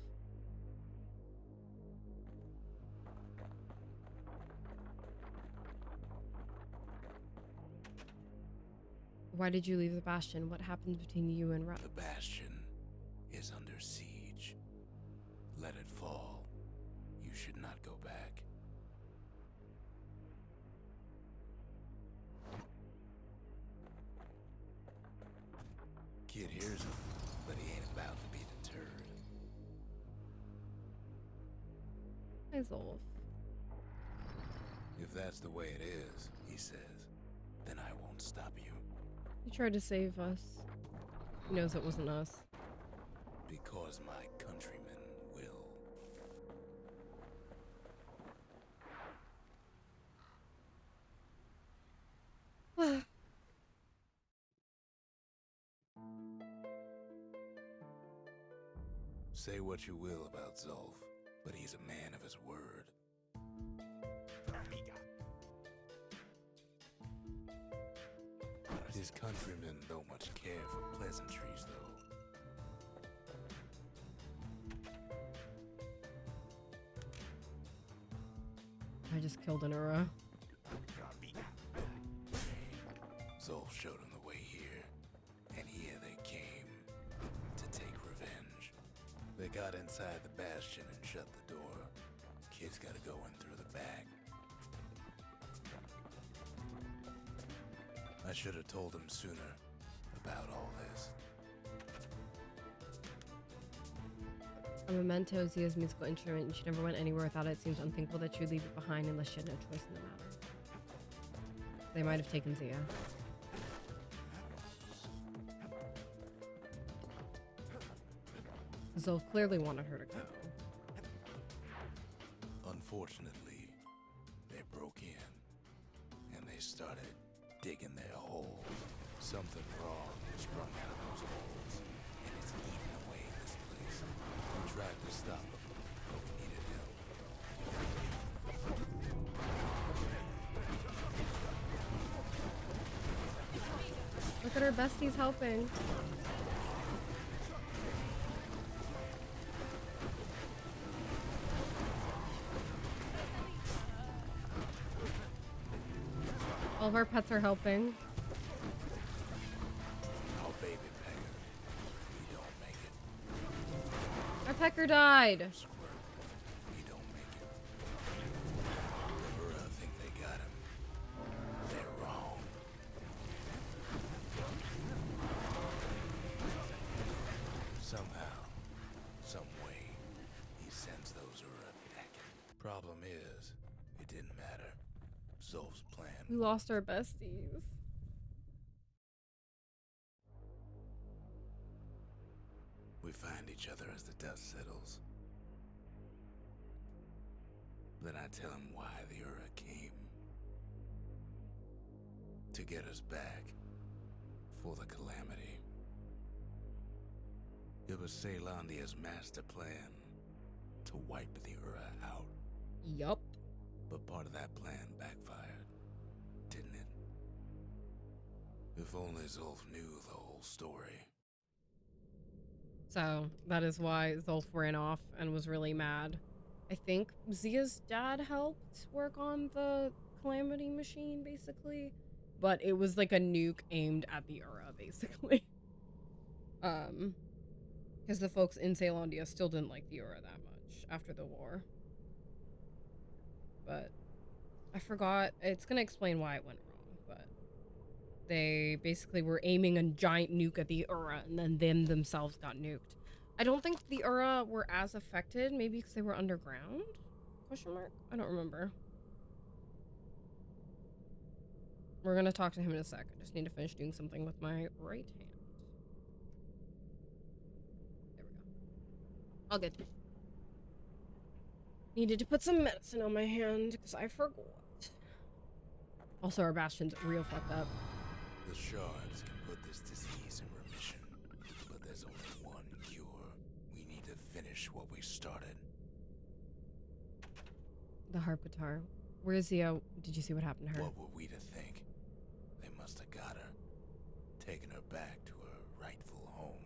Why did you leave the bastion? What happened between you and Russ? The bastion is under siege. Let it fall. You should not go back. Kid hears him, but he ain't about to be deterred. Hi, Zolf. If that's the way it is, he says, then I won't stop you. He tried to save us. He knows it wasn't us. Because my countrymen will. Say what you will about Zolf, but he's a man of his word. His countrymen don't much care for pleasantries, though. I just killed an Ura. Zolf showed him the way here, and here they came to take revenge. They got inside the bastion and shut the door. Kid's gotta go in through the back. I should have told him sooner about all this. A memento, Zia's musical instrument, and she never went anywhere without it. It seems unthinkable that she'd leave it behind unless she had no choice in the matter. They might have taken Zia. Zolf clearly wanted her to go. Unfortunately, they broke in, and they started digging their hole. Something wrong sprung out of those holes, and it's eating away in this place. We tried to stop them, but we needed help. Look at her besties helping. All of our pets are helping. Our baby pecker. We don't make it. Our pecker died. Squirt. We don't make it. The Ura think they got him. They're wrong. Somehow, some way, he sends those Ura packing. Problem is, it didn't matter. Zolf's plan. We lost our besties. We find each other as the dust settles. Then I tell him why the Ura came. To get us back. For the calamity. It was Caelondia's master plan to wipe the Ura out. Yup. But part of that plan backfired, didn't it? If only Zolf knew the whole story. So that is why Zolf ran off and was really mad. I think Zia's dad helped work on the calamity machine, basically. But it was like a nuke aimed at the Ura, basically. Because the folks in Caelondia still didn't like the Ura that much after the war. But I forgot. It's going to explain why it went wrong. But they basically were aiming a giant nuke at the Ura, and then them themselves got nuked. I don't think the Ura were as affected, maybe because they were underground? Question mark? I don't remember. We're going to talk to him in a sec. I just need to finish doing something with my right hand. There we go. All good. Needed to put some medicine on my hand because I forgot. Also, our bastion's real fucked up. The shards can put this disease in remission, but there's only one cure. We need to finish what we started. The harp guitar. Where's Zia? Did you see what happened to her? What were we to think? They must have got her, taken her back to her rightful home.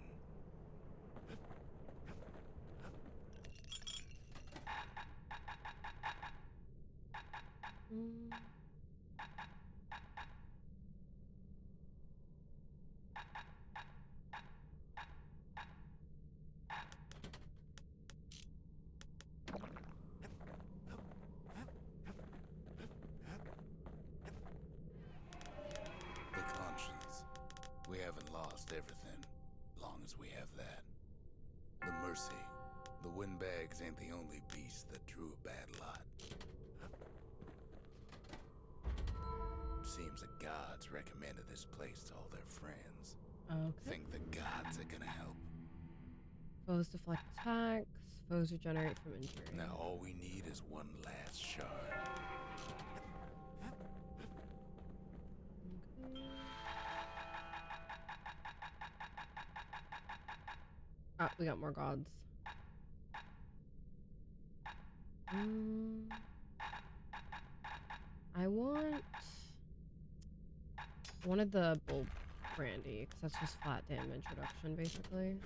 everything, long as we have that. The Mercy, the windbags ain't the only beast that drew a bad lot. Seems the gods recommended this place to all their friends. Okay. Think the gods are gonna help. Foes deflect attacks. Foes regenerate from injury. Now all we need is one last shard. Okay. Ah, we got more gods. I wanted the bull brandy because that's just flat damage reduction basically.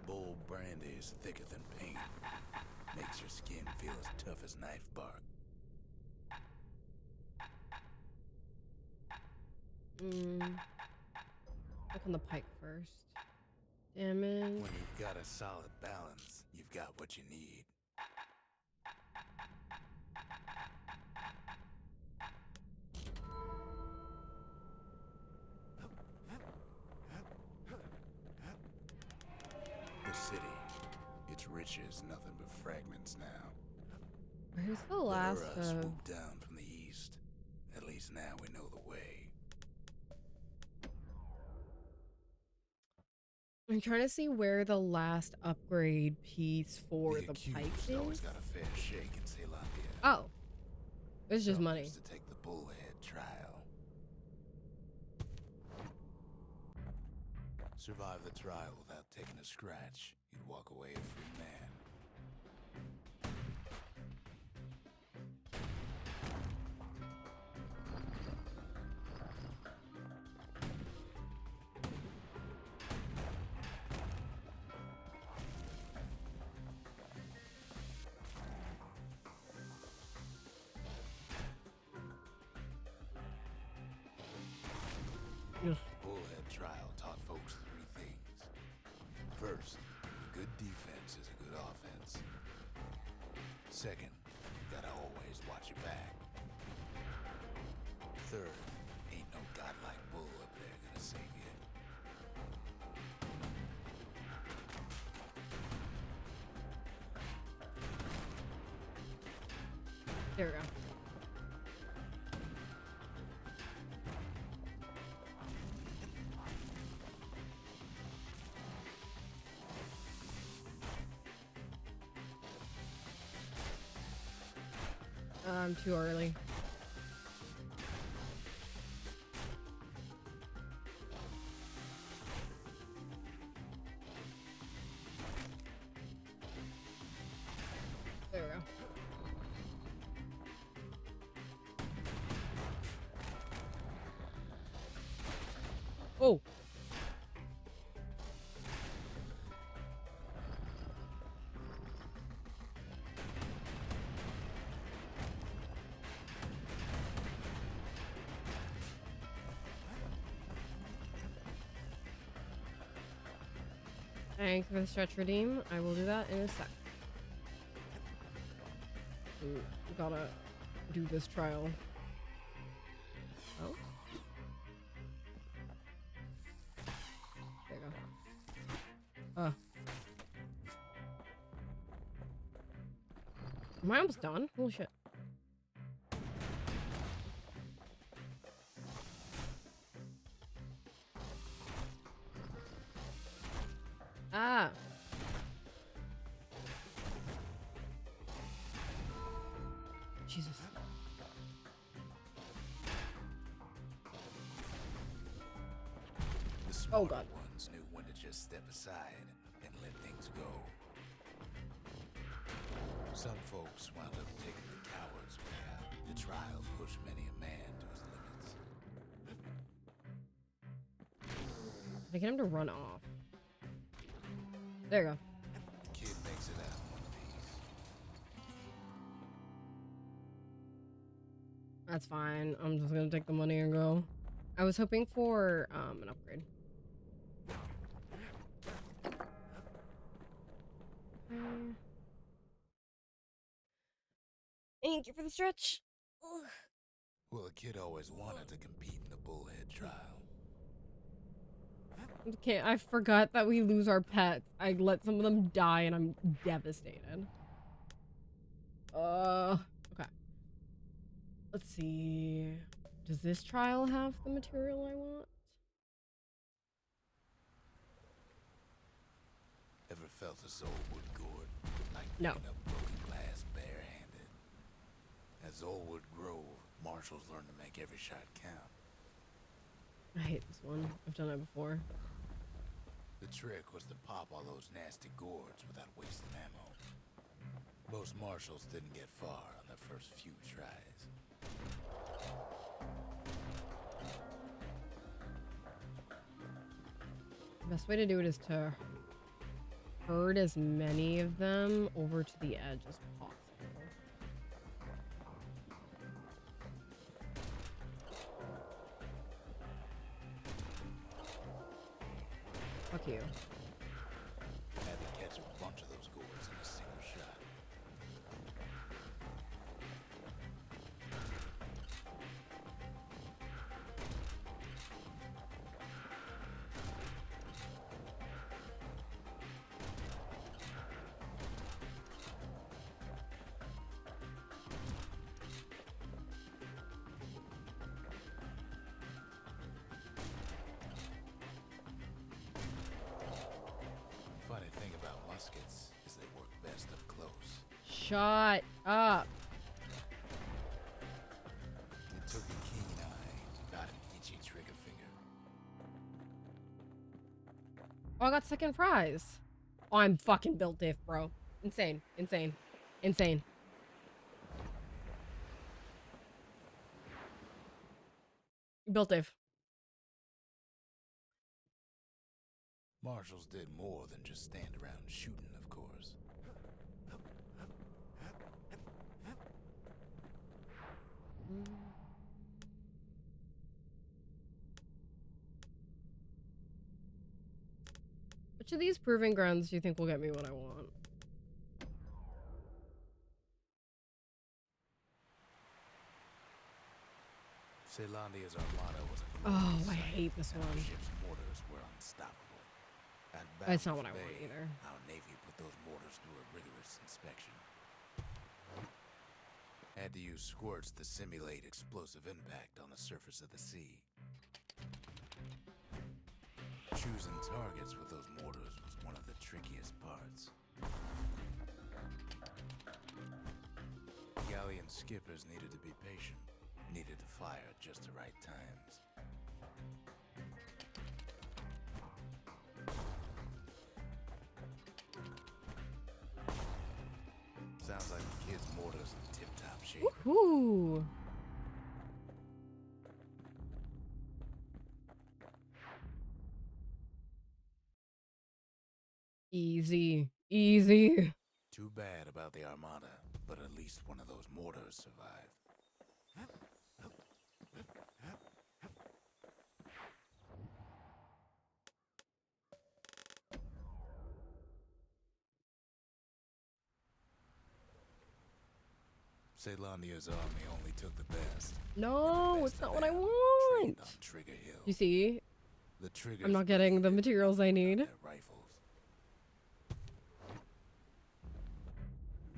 Bull brandy is thicker than paint. Makes your skin feel as tough as knife bark. Look on the pike first. Damage. When you've got a solid balance, you've got what you need. The city, its riches nothing but fragments now. Where's the last swooped down from the east. At least now we know the way. I'm trying to see where the last upgrade piece for the pike is. Always got a fair shake in Ceylambia. Oh, it's just money. To take the bullhead trial. Survive the trial without taking a scratch, you'd walk away a free man. Yes. Bullhead trial taught folks three things. First, a good defense is a good offense. Second, you gotta always watch your back. Third, ain't no godlike bull up there gonna save you. There we go. I'm too early. There we go. Oh. Thanks for the stretch redeem. I will do that in a sec. Ooh, gotta do this trial. Oh. There you go. Am I almost done? Holy shit. Ah. Jesus. The smarter ones knew when to just step aside and let things go. Some folks wound up taking the coward's way out. The trial pushed many a man to his limits. I get him to run off. There you go. Kid makes it out in one piece. That's fine. I'm just gonna take the money and go. I was hoping for an upgrade. Thank you for the stretch. Ugh. Well, a kid always wanted to compete in the bullhead trial. Okay, I forgot that we lose our pets. I let some of them die and I'm devastated. Okay. Let's see. Does this trial have the material I want? Ever felt a soul would gourd, like No. picking up broken glass barehanded? As old would grow, marshals learn to make every shot count. I hate this one. I've done it before. The trick was to pop all those nasty gourds without wasting ammo. Most marshals didn't get far on their first few tries. The best way to do it is to herd as many of them over to the edge as possible. Fuck you. Had to catch a bunch of those gourds in a single shot. Funny thing about muskets is they work best up close. Shut up. It took a keen eye, got an itchy trigger finger. Oh, I got second prize. Oh, I'm fucking built diff, bro. Insane. Insane. Insane. Built diff. Marshals did more than just stand around shooting, of course. Which of these proving grounds do you think will get me what I want? Ceylondia's armada was a Oh, glorious I sight, hate this and our one. ship's mortars were unstoppable. At That's not what I Baffin's want Bay, either. Our Navy put those mortars through a rigorous inspection. Had to use squirts to simulate explosive impact on the surface of the sea. Choosing targets with those mortars was one of the trickiest parts. Galleon skippers needed to be patient, needed to fire at just the right times. Sounds like the kids' mortars in tip-top shape. Woohoo! Easy. Easy. Too bad about the armada, but at least one of those mortars survived. Ceylondia's army only took the best. No, it's not what I Trained want. on Trigger Hill. You see, The triggers I'm not getting the believed materials I need. their rifles.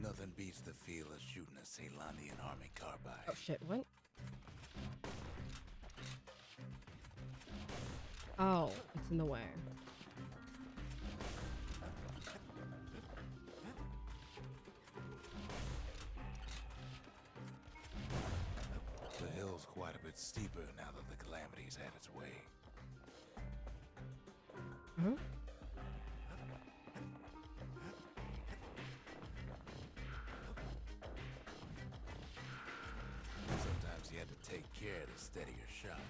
Nothing beats the feel of shooting a Ceylondian army carbine. Oh shit, what? Oh, it's in the way. The hill's quite a bit steeper now that the calamity's had its way. Huh? Sometimes you had to take care to steady your shot.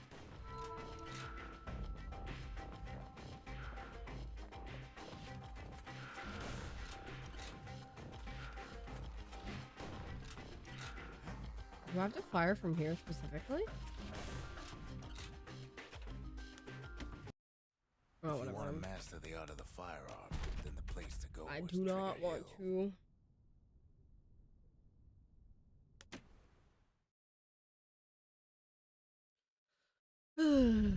Do I have to fire from here specifically? Oh, If you whatever. want to master the art of the firearm, then the place to go I was do not Trigger want Hill. to. Okay.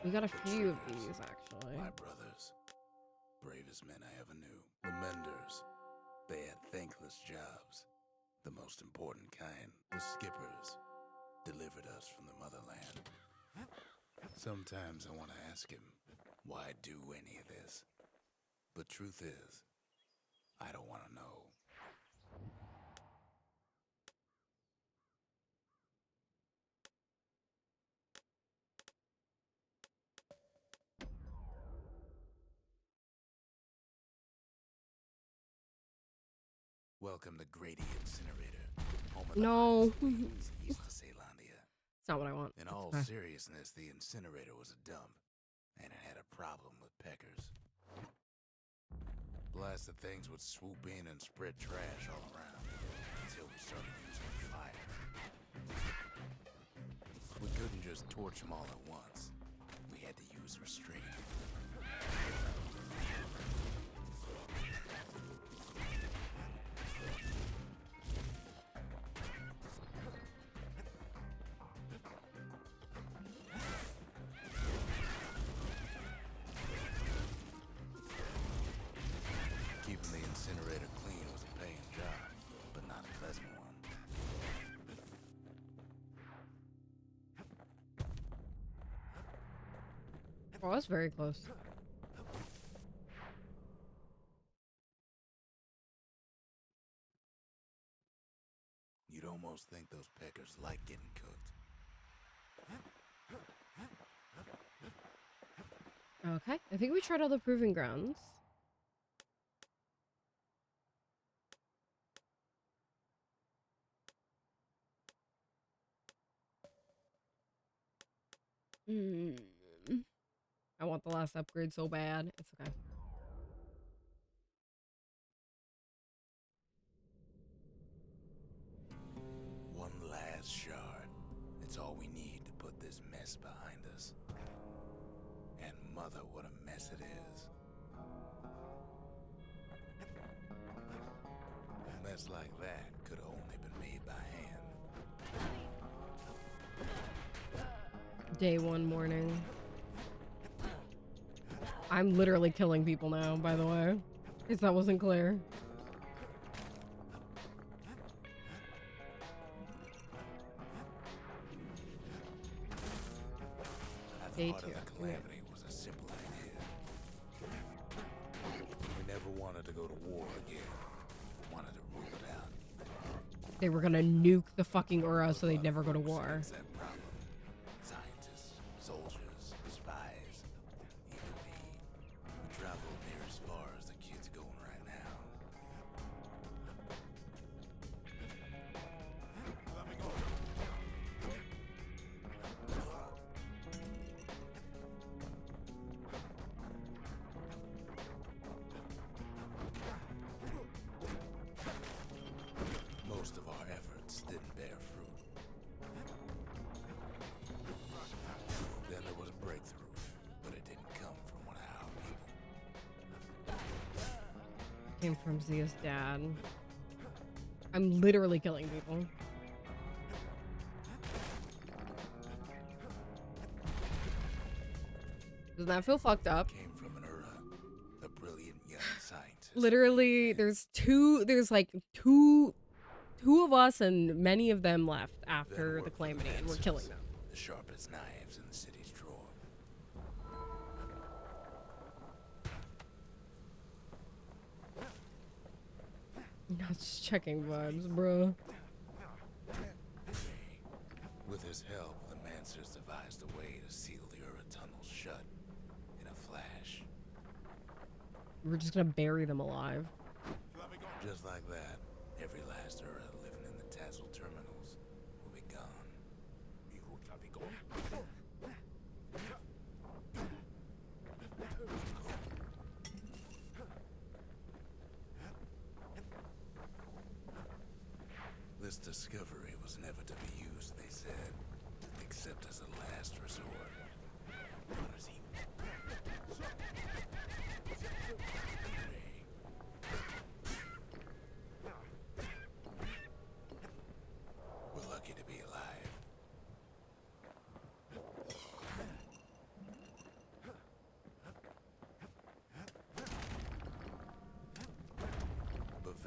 We got a few of these, actually. My brothers, bravest men I ever knew. The menders, they had thankless jobs. The most important kind, the skippers, delivered us from the motherland. Sometimes I want to ask him why I do any of this. But truth is, I don't want to know. Welcome to Grady Incinerator, home of the hottest wings east of Ceylandia. It's not what I want. In all seriousness, the incinerator was a dump, and it had a problem with peckers. Blasted things would swoop in and spread trash all around, until we started using fire. We couldn't just torch them all at once. We had to use restraint. Keeping the incinerator clean was a paying job, but not a pleasant one. Oh, that's very close. You'd almost think those peckers like getting cooked. Okay, I think we tried all the proving grounds. I want the last upgrade so bad. It's okay. One last shard. It's all we need to put this mess behind us. And mother, what a mess it is. A mess like that could have only been made by hand. Day one morning. I'm literally killing people now, by the way. If that wasn't clear. Day two. The calamity was a simple idea. We never wanted to go to war again. We wanted to rule it out. They were gonna nuke the fucking Ura so they'd never go to war. Scientists, soldiers, spies, even me. We traveled near as far as the kid's going right now. Let me go. Most of our efforts didn't bear fruit. Then there was a breakthrough, but it didn't come from one of our people. Came from Zia's dad. I'm literally killing people. Doesn't that feel fucked up? Came from an Ura, a brilliant young scientist. Literally, there's like two of us and many of them left after the calamity, and we're killing them. The sharpest knives in the city's drawer. Not just checking vibes, bro. With his help, the Mancers devised a way to seal the Ura tunnels shut in a flash. We're just gonna bury them alive. Just like that, every last Ura living in the Tassel terminals will be gone. This discovery was never to be used, they said, except as a last resort.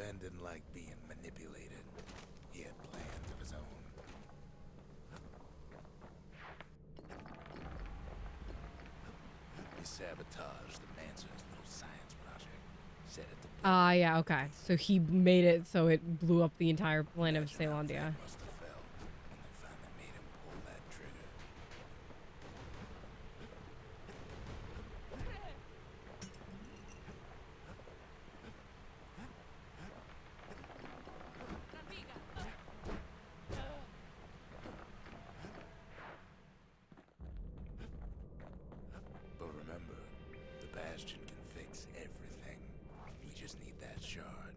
Ben didn't like being manipulated. He had plans of his own. He sabotaged the Manson's little science project. Set it to Yeah, okay. So he made it so it blew up the entire planet of Ceylondia. must have fell when they finally made him pull that trigger. But remember, the bastion can fix everything. We just need that shard.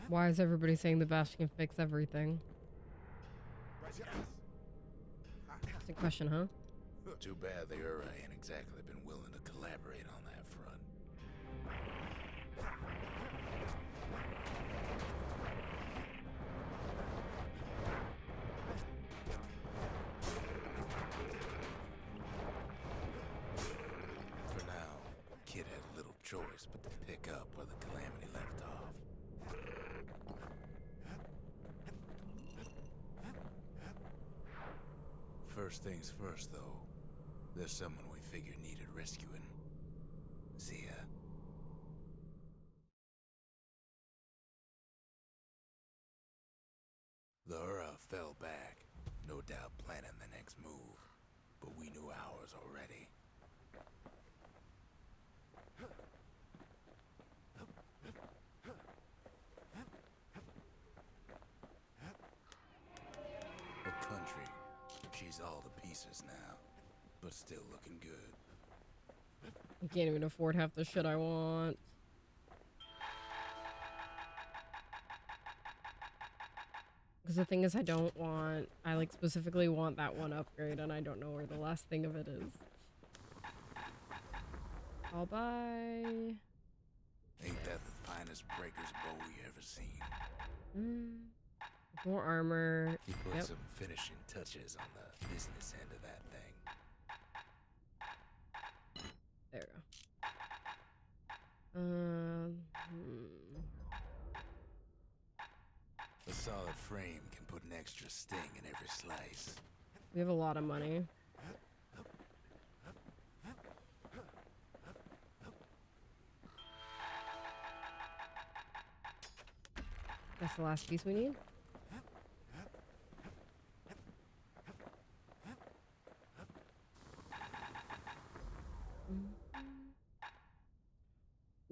Why is everybody saying the bastion can fix everything? That's a question, huh? Too bad the Ura ain't exactly been willing to collaborate on that front. For now, Kid had little choice but to pick up where the Calamity left off. First things first, though. There's someone we figured needed rescuing. Zia. The Ura fell back, no doubt planning the next move, but we knew ours already. A country. She's all to pieces now, but still looking good. I can't even afford half the shit I want. Because the thing is, I like specifically want that one upgrade, and I don't know where the last thing of it is. I'll buy. Ain't that the finest breaker's bow we ever seen? More armor. He put Yep. some finishing touches on the business end of that thing. There we go. A solid frame can put an extra sting in every slice. We have a lot of money. That's the last piece we need.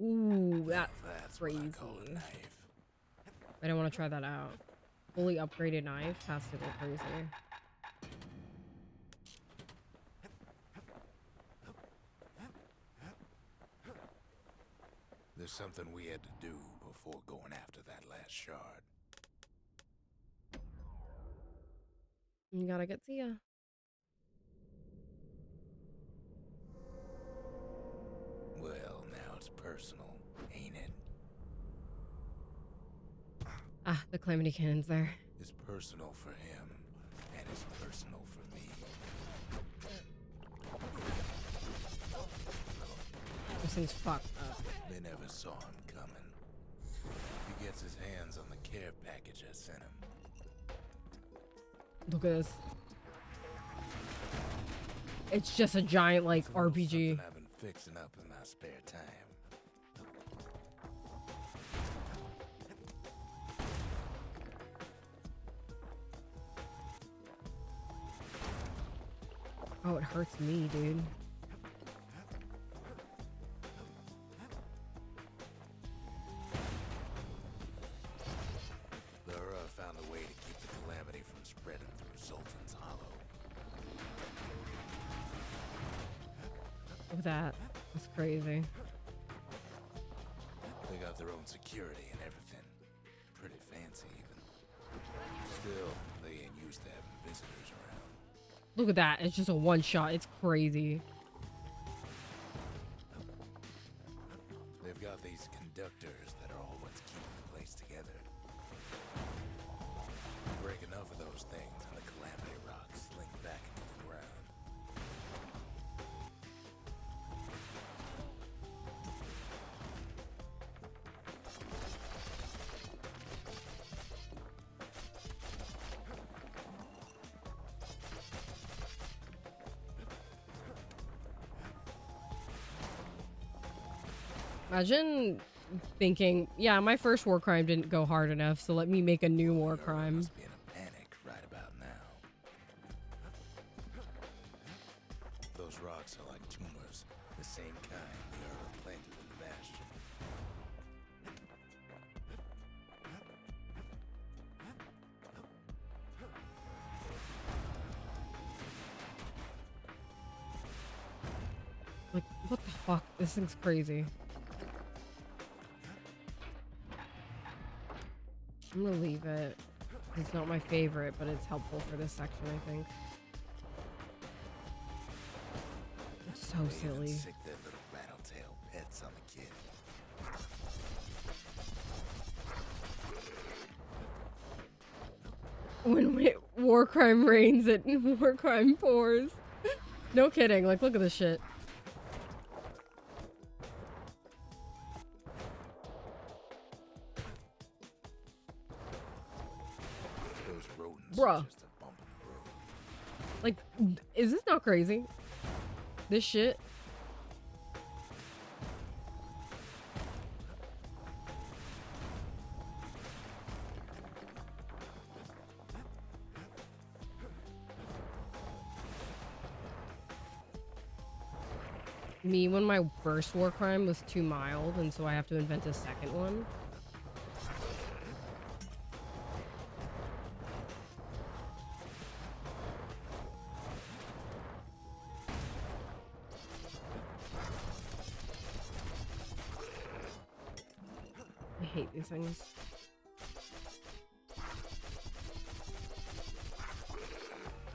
Ooh, that's what I crazy. call a knife. I don't want to try that out. Fully upgraded knife has to go crazy. There's something we had to do before going after that last shard. You gotta get Zia. Well, now it's personal, ain't it? Ah, the calamity cannon's there. It's personal for him, and it's personal for me. This thing's fucked up. They never saw him coming. He gets his hands on the care package I sent him. Look at this. It's just a giant, like, It's a little RPG. something I've been fixing up in my spare time. Oh, it hurts me, dude. The Ura found a way to keep the calamity from spreading through Sultan's Hollow. Look at that. That's crazy. They got their own security and everything. Pretty fancy, even. Still, they ain't used to having visitors around. Look at that. It's just a one shot. It's crazy. They've got these conductors that are all what's keeping the place together. Break enough of those things and the calamity rocks slink back into the ground. Imagine thinking, yeah, my first war crime didn't go hard enough, so let me make a new war crime. Must be in a panic right about now. Those rocks are like tumors, the same kind the Earl planted in the bastion. Like, what the fuck? This thing's crazy. I'm gonna leave it. It's not my favorite, but it's helpful for this section, I think. It's so silly. Sick their little rattletail pets on the kid. When war crime reigns, it war crime pours. No kidding. Like, look at this shit. Those rodents Bruh. are just a bump in the road. Like, is this not crazy? This shit? Me when my first war crime was too mild, and so I have to invent a second one. I hate these things.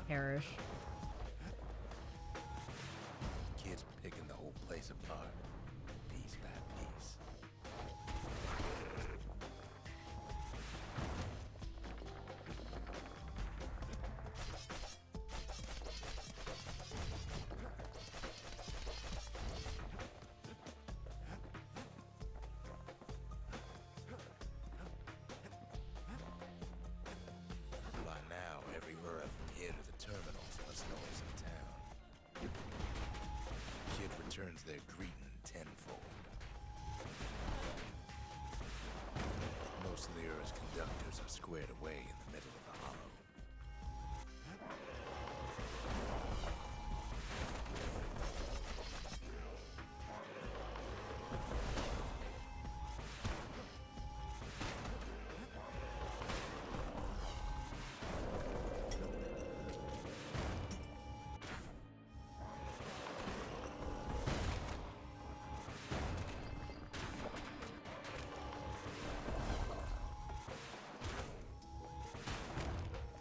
Perish. Kids picking the whole place apart, piece by piece. By now, everywhere from here to the terminals must know he's in town. Kid returns their greeting tenfold. Most of the Earth's conductors are squared away in the middle of the hollow.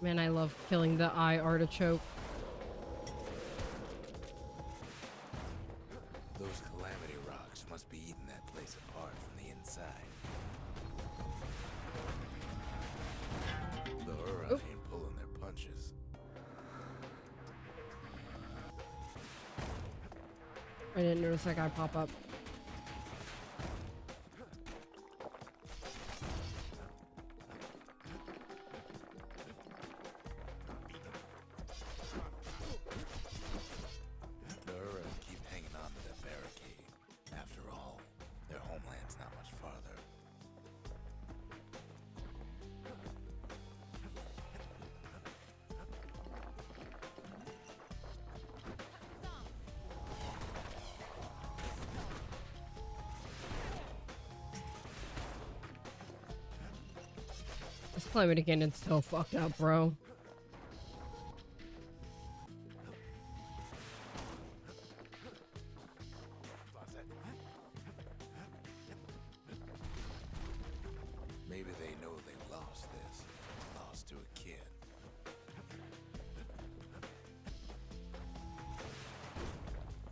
Man, I love killing the eye artichoke. Those calamity rocks must be eating that place apart from the inside. The Ura ain't pulling their punches. I didn't notice that guy pop up. The Ura keep hanging on to that barricade. After all, their homeland's not much farther. This climate again is so fucked up, bro. Maybe they know they lost this. Lost to a kid.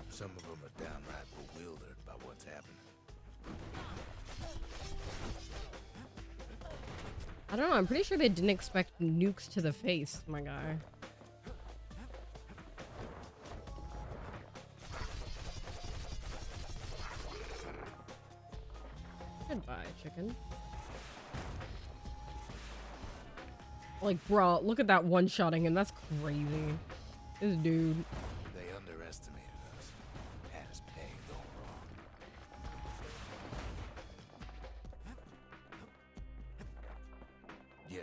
Some of them are downright bewildered by what's happening. I don't know, I'm pretty sure they didn't expect nukes to the face, my guy. Goodbye, chicken. Like, bro, look at that one-shotting him. That's crazy. This dude. They underestimated us. Had us pegged all wrong.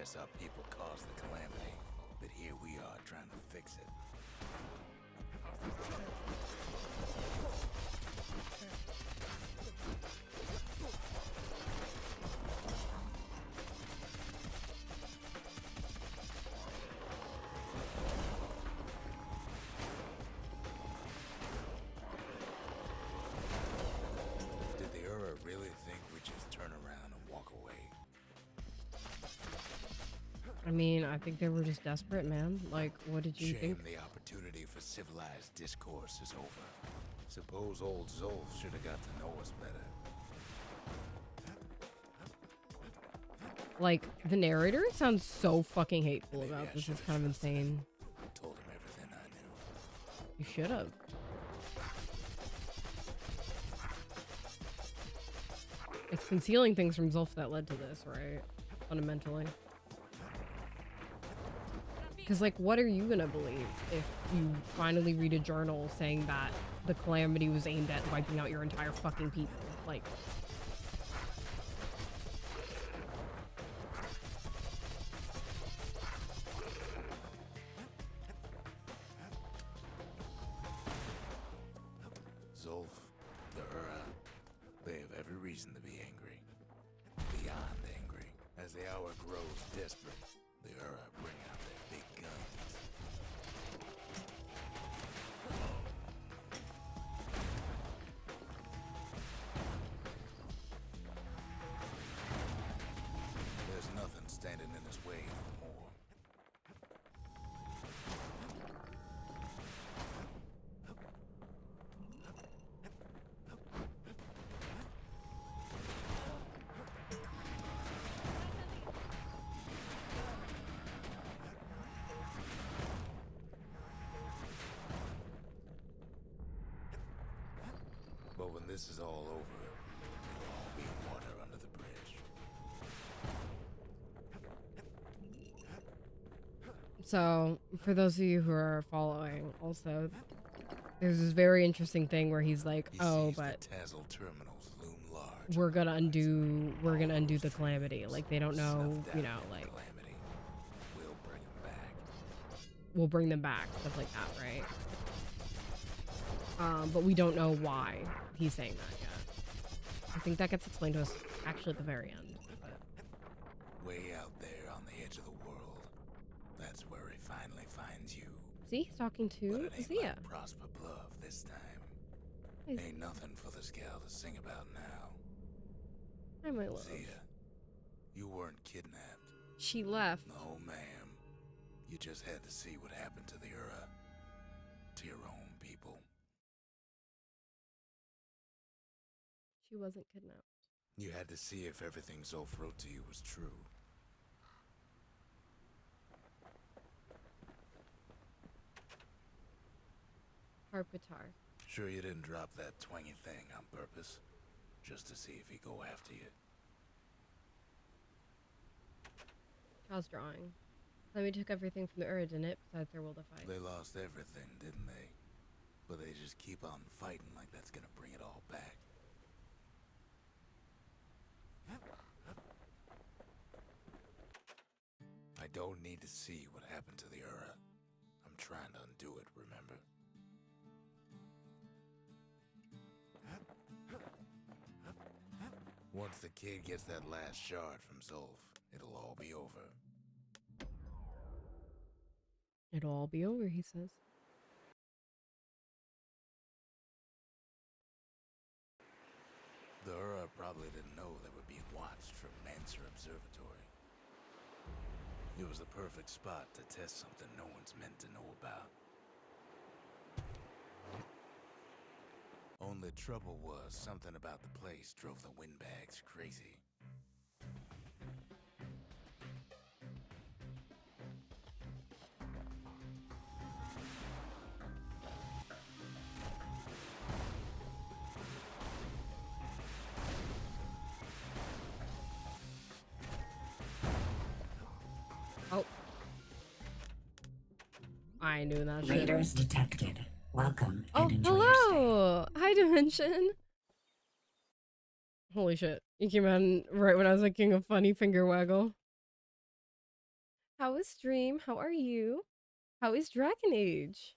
guess our people caused the calamity, but here we are trying to fix it. Did the Ura really think we'd just turn around and walk away? I mean, I think they were just desperate, man. Like, what did you think? The opportunity for civilized discourse is over. Suppose old Zolf should have got to know us better. Like, the narrator sounds so fucking hateful about this. It's kind of insane. I told him everything I knew. You should have. It's concealing things from Zolf that led to this, right? Fundamentally. Because, like, what are you gonna believe if you finally read a journal saying that the calamity was aimed at wiping out your entire fucking people? Like... Zolf, the Ura, they have every reason to be angry. Beyond angry. As the hour grows desperate, the Ura bring out their big guns. There's nothing standing in his way no more. But when this is all over, it'll all be water under the bridge. So, for those of you who are following, also, there's this very interesting thing where he's like, "Oh, but the Tazzle terminals loom large. we're gonna undo the calamity." Like, they don't know, you know, like, Calamity. We'll bring them back. we'll bring them back, stuff like that, right? But we don't know why he's saying that yet. I think that gets explained to us actually at the very end. But... Way out there on the edge of the world, that's where he finally finds you. See, he's talking to Zia. Like Prosper Bluff this time. Ain't nothing for this gal to sing about now. Hi, my love. Zia, you weren't kidnapped. She left. No, ma'am. You just had to see what happened to the Ura. To your own people. She wasn't kidnapped. You had to see if everything Zolf wrote to you was true. Harpitar. Sure you didn't drop that twangy thing on purpose? Just to see if he'd go after you? How's drawing? Let me took everything from the Ura, didn't it? Besides their will to fight. They lost everything, didn't they? But they just keep on fighting like that's gonna bring it all back. I don't need to see what happened to the Ura. I'm trying to undo it, remember? Once the kid gets that last shard from Zolf, it'll all be over. It'll all be over, he says. The Ura probably didn't know they were being watched from Mancer Observatory. It was the perfect spot to test something no one's meant to know about. Only trouble was, something about the place drove the windbags crazy. Oh. I ain't doing that shit. Raiders detected. Welcome Oh, and enjoy your hello! Hi, Dimension! Holy shit. You came in right when I was making a funny finger waggle. How is stream? How are you? How is Dragon Age?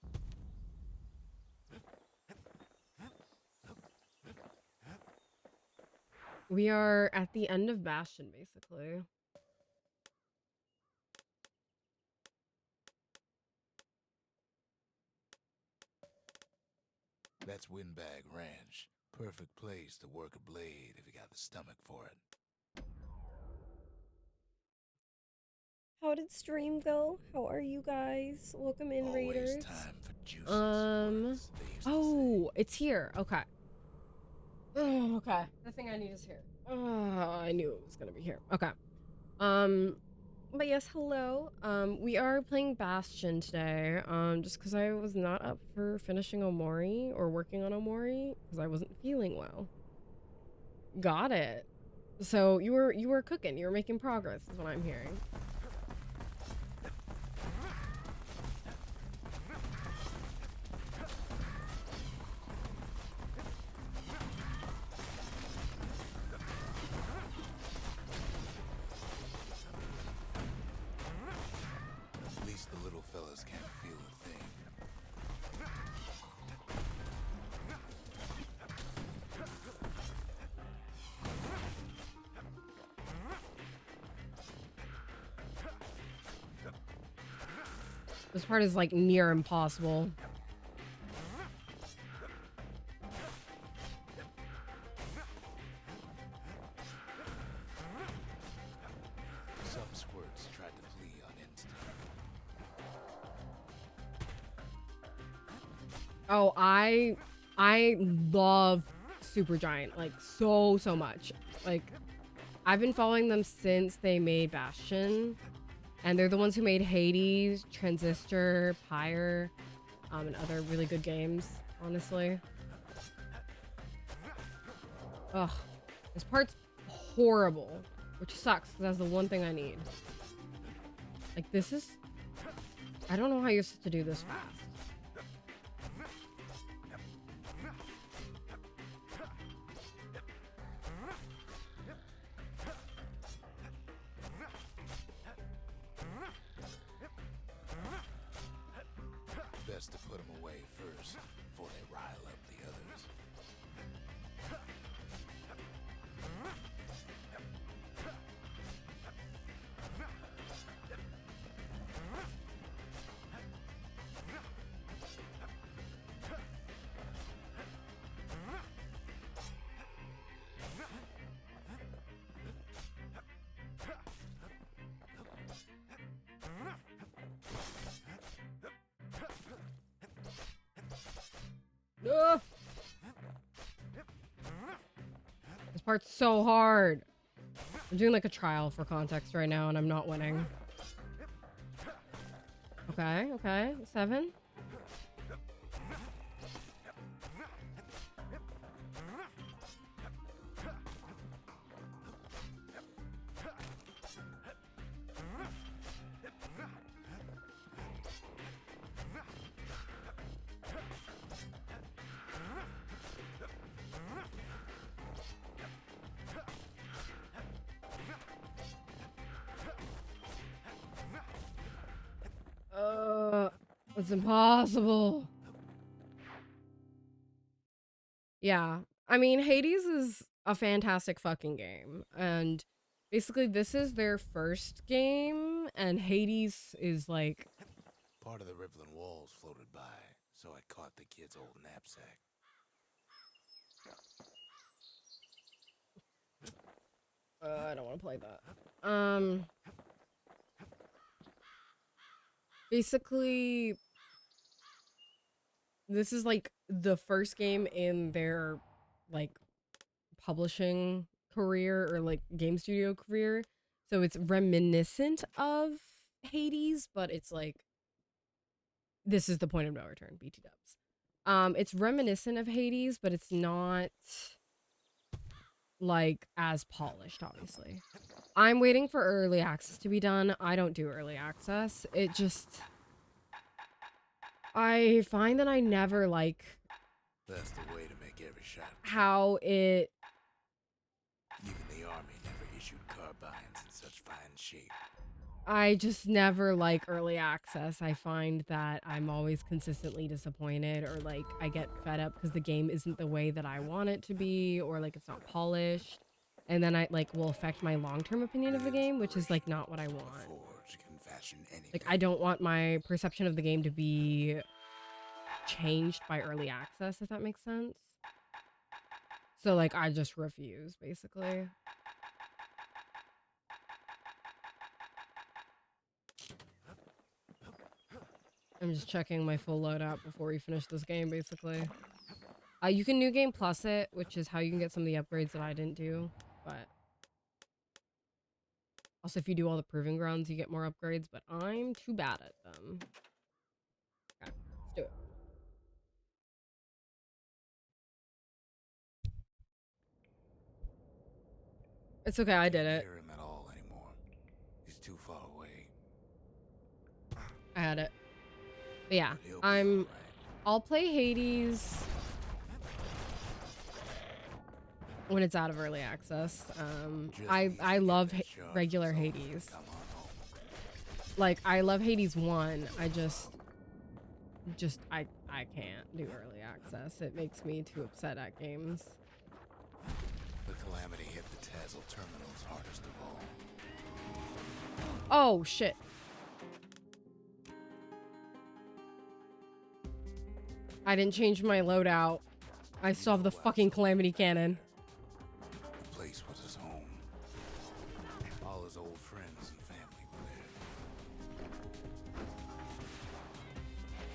We are at the end of Bastion, basically. That's Windbag Ranch. Perfect place to work a blade if you got the stomach for it. How did stream go? How are you guys? Welcome in, Always raiders. time for juices. Words, Oh, it's here. Okay. Oh, okay. The thing I need is here. Oh, I knew it was gonna be here. Okay. But yes, hello. We are playing Bastion today. Just because I was not up for finishing Omori or working on Omori because I wasn't feeling well. Got it. So you were cooking. You were making progress, is what I'm hearing. At least the little fellas can't feel a thing. This part is like near impossible. Some squirts tried to flee on instinct. Oh, I love Supergiant like so much. Like I've been following them since they made Bastion, and they're the ones who made Hades, Transistor, Pyre, and other really good games, honestly. Ugh, this part's horrible, which sucks because that's the one thing I need. Like this is, I don't know how you're supposed to do this fast. Best to put them away first before they rile up the others. Ugh. This part's so hard. I'm doing like a trial for context right now and I'm not winning. Okay. 7. It's impossible. Yeah. I mean, Hades is a fantastic fucking game. And basically this is their first game and Hades is like Part of the rippling walls floated by, so I caught the kid's old knapsack. I don't want to play that. Basically this is like the first game in their like publishing career or like game studio career. So it's reminiscent of Hades, but it's like this is the point of no return, BT dubs. It's reminiscent of Hades, but it's not like as polished, obviously. I'm waiting for early access to be done. I don't do early access. It just I find that I never like That's the way to make every shot. how it Even the army never issued carbines in such fine shape. I just never like early access. I find that I'm always consistently disappointed, or like I get fed up because the game isn't the way that I want it to be, or like it's not polished. And then I like will affect my long-term opinion of the game, which is like not what I want. Like I don't want my perception of the game to be changed by early access, if that makes sense. So like I just refuse, basically. I'm just checking my full loadout before we finish this game, basically. You can New Game Plus it, which is how you can get some of the upgrades that I didn't do. But also, if you do all the Proving Grounds, you get more upgrades, but I'm too bad at them. Okay, let's do it. It's okay, I did it. Hear him at all anymore. He's too far away. I had it. But yeah, Right. I'll play Hades when it's out of early access. I love regular Hades. Like I love Hades 1. I can't do early access. It makes me too upset at games. The calamity hit the Tazzle terminals hardest of all. Oh shit. I didn't change my loadout. I still have the fucking calamity cannon. The place was his home. All his old friends and family were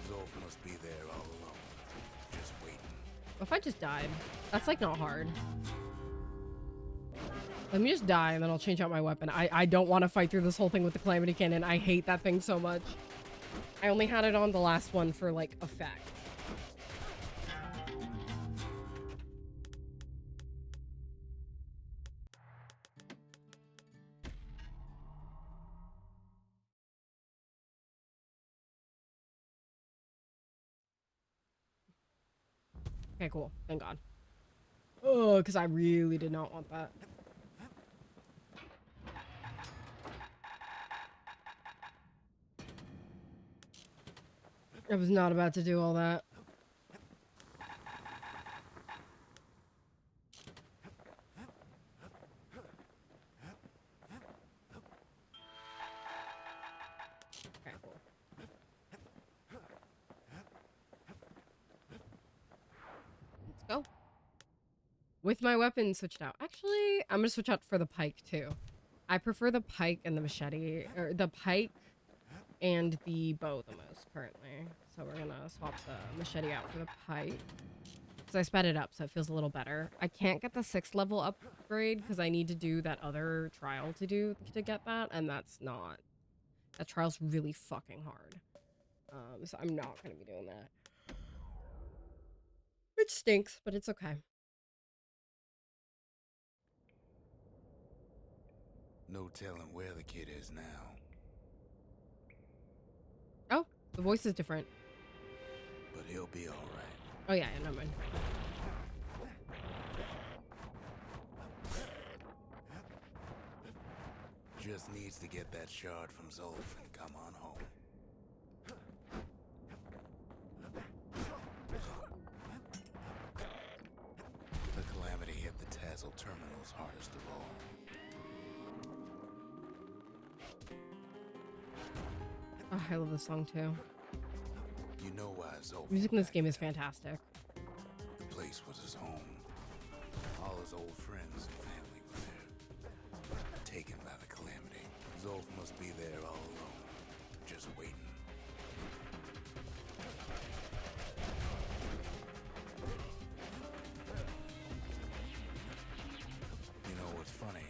there. Zolf must be there all alone, just waiting. What if I just died? That's like not hard. Let me just die and then I'll change out my weapon. I don't want to fight through this whole thing with the calamity cannon. I hate that thing so much. I only had it on the last one for like effect. Okay, cool. Thank God. Oh, because I really did not want that. I was not about to do all that. Okay, cool. Let's go. With my weapon switched out. Actually, I'm gonna switch out for the pike too. I prefer the pike and the machete, or the pike and the bow the most currently. So we're gonna swap the machete out for the pike. Because I sped it up, so it feels a little better. I can't get the 6th level upgrade because I need to do that other trial to get that, and that's not... That trial's really fucking hard. So I'm not gonna be doing that. Which stinks, but it's okay. No telling where the kid is now. Oh, the voice is different. But he'll be all right. Oh yeah, never mind. Just needs to get that shard from Zolf and come on home. The calamity hit the Tazzle terminals hardest of all. Oh, I love this song too. You know why Zolf... Music in this game is fantastic. The place was his home. All his old friends and family were there. Taken by the calamity. Zolf must be there all alone, just waiting. You know what's funny?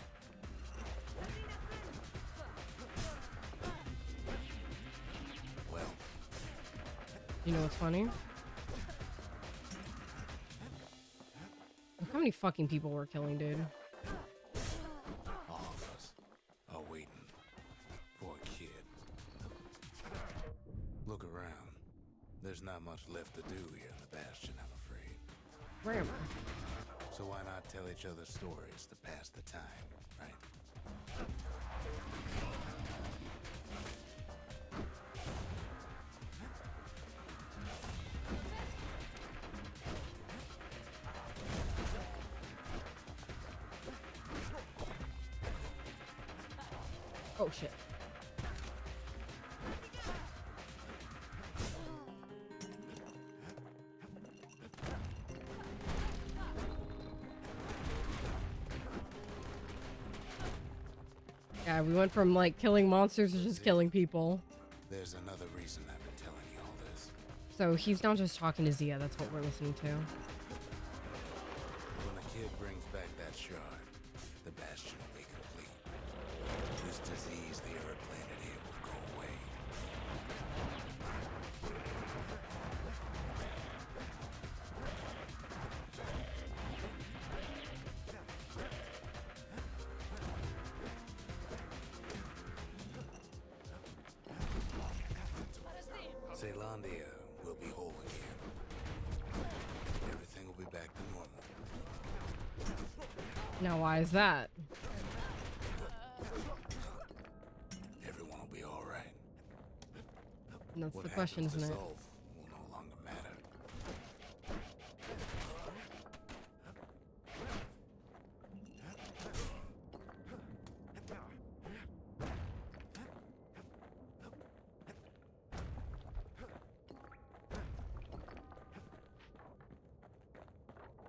Well... You know what's funny? Look how many fucking people we're killing, dude. All of us are waiting for a kid. Look around. There's not much left to do here in the bastion, I'm afraid. Where am I? So why not tell each other stories to pass the time, right? Oh shit. Yeah, we went from like killing monsters to just killing people. There's another reason I've been telling you all this. So he's not just talking to Zia, that's what we're listening to. When the kid brings back that shard, the bastion will be complete. This disease the Earth planet here will go away. Zealandia will be whole again. Everything will be back to normal. Now why is that? Everyone will be all right. And that's What the question, happens isn't to it? Zolf will no longer matter.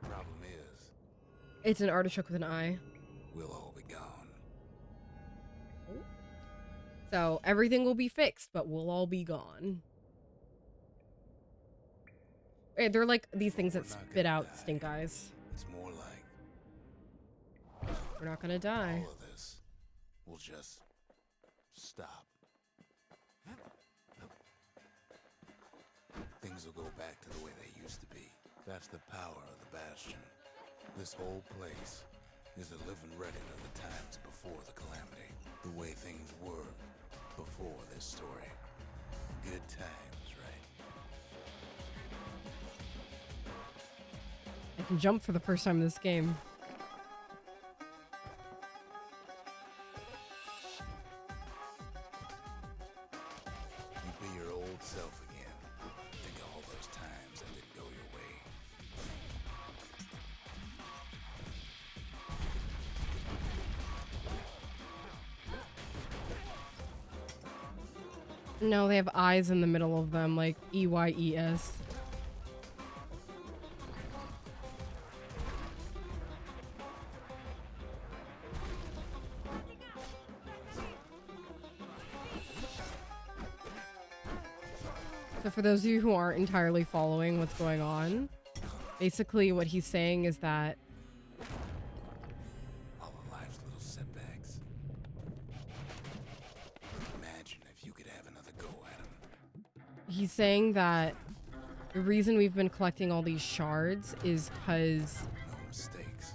Problem is, It's an artichoke with an eye. we'll all be gone. So everything will be fixed, but we'll all be gone. They're like these things that We're not spit gonna out die. stink eyes. It's more like We're not gonna die. all of this will just stop. Things will go back to the way they used to be. That's the power of the bastion. This whole place is a living record of the times before the calamity. The way things were before this story. Good times, right? I can jump for the first time in this game. You'd be your old self again. Think of all those times that didn't go your way. No, they have eyes in the middle of them, like EYES. So for those of you who aren't entirely following what's going on, basically what he's saying is that All of life's little setbacks. Imagine if you could have another go at them. he's saying that the reason we've been collecting all these shards is because No mistakes.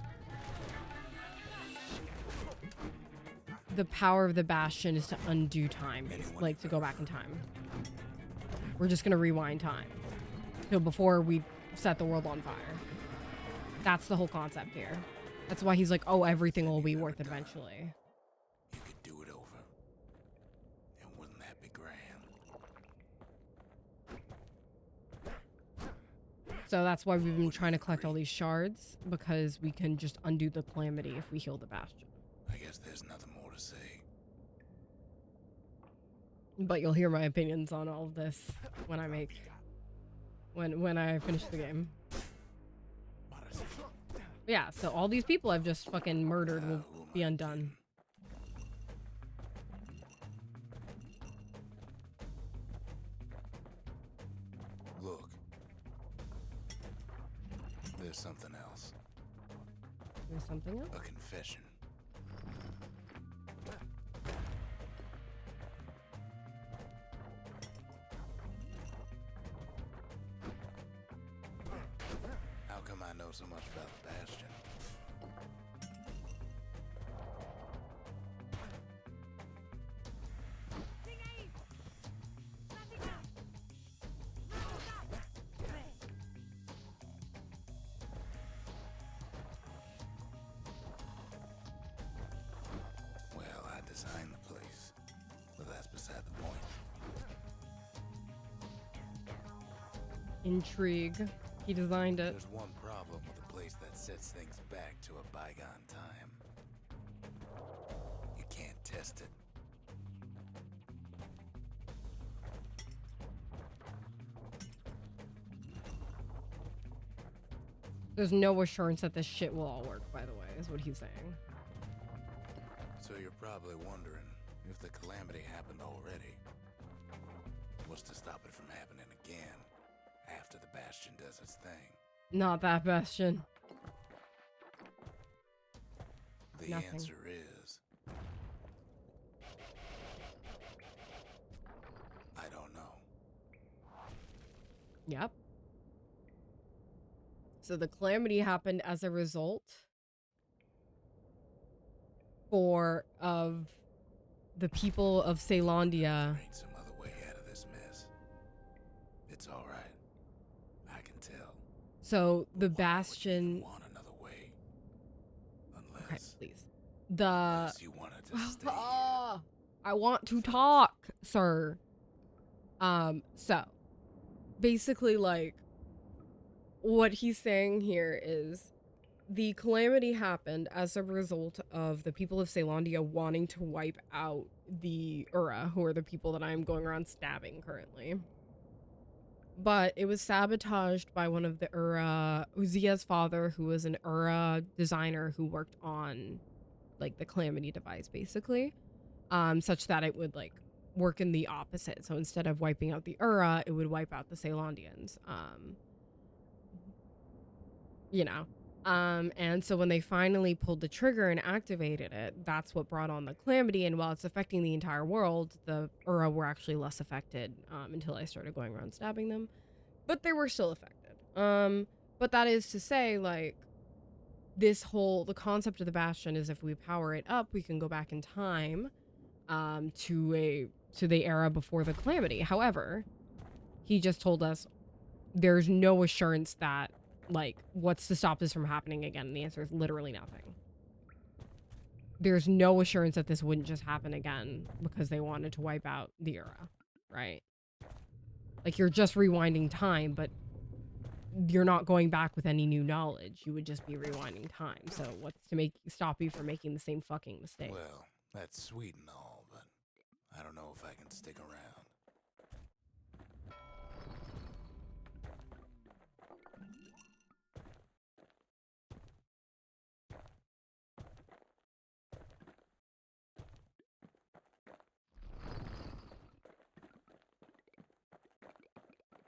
the power of the bastion is to undo time, like to go back in time. We're just gonna rewind time to before we set the world on fire. That's the whole concept here. That's why he's like, oh, everything will be worth it eventually. You could do it over. And wouldn't that be grand? So that's why we've been trying to collect all these shards, because we can just undo the calamity if we heal the bastion. I guess there's nothing more to say. But you'll hear my opinions on all of this when I finish the game. Yeah, so all these people I've just fucking murdered will Who am be I undone. kidding? Look. There's something else. There's something else? A confession. How come I know so much about the Bastion? Well, I designed the place, but that's beside the point. Intrigue. He designed it. There's one problem with a place that sets things back to a bygone time. You can't test it. There's no assurance that this shit will all work, by the way, is what he's saying. So you're probably wondering if the calamity happened already. What's to stop it from happening again after the bastion does its thing? Not that bastion. The Nothing. answer is... I don't know. Yep. So the calamity happened as a result of the people of Ceylondia. There ain't some other way out of this mess. It's all right. I can tell. So the But why would you even bastion. want another way? Okay, Unless, please. unless you wanted to stay here. I want to talk, sir. So basically, like, what he's saying here is the calamity happened as a result of the people of Ceylondia wanting to wipe out the Ura, who are the people that I'm going around stabbing currently. But it was sabotaged by one of the Ura, Uzia's father, who was an Ura designer who worked on, like, the calamity device, basically, such that it would, like, work in the opposite. So instead of wiping out the Ura, it would wipe out the Ceylondians. You know. And so when they finally pulled the trigger and activated it, that's what brought on the calamity. And while it's affecting the entire world, the Ura were actually less affected until I started going around stabbing them. But they were still affected. But that is to say, like, the concept of the bastion is if we power it up, we can go back in time to the era before the calamity. However, he just told us there's no assurance that, like, what's to stop this from happening again? And the answer is literally nothing. There's no assurance that this wouldn't just happen again because they wanted to wipe out the Ura, right? Like, you're just rewinding time, but you're not going back with any new knowledge. You would just be rewinding time. So what's to stop you from making the same fucking mistake? Well, that's sweet and all, but I don't know if I can stick around.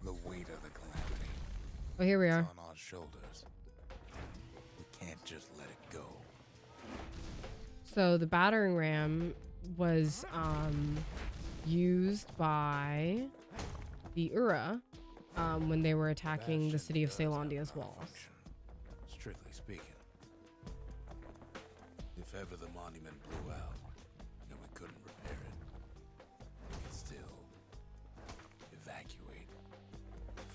The weight of the calamity. Oh, here we It's are. on our shoulders. We can't just let it go. So the battering ram was used by the Ura when they were attacking the city of Ceylondia's walls. Malfunction, strictly speaking. If ever the monument blew out and we couldn't repair it, we could still evacuate.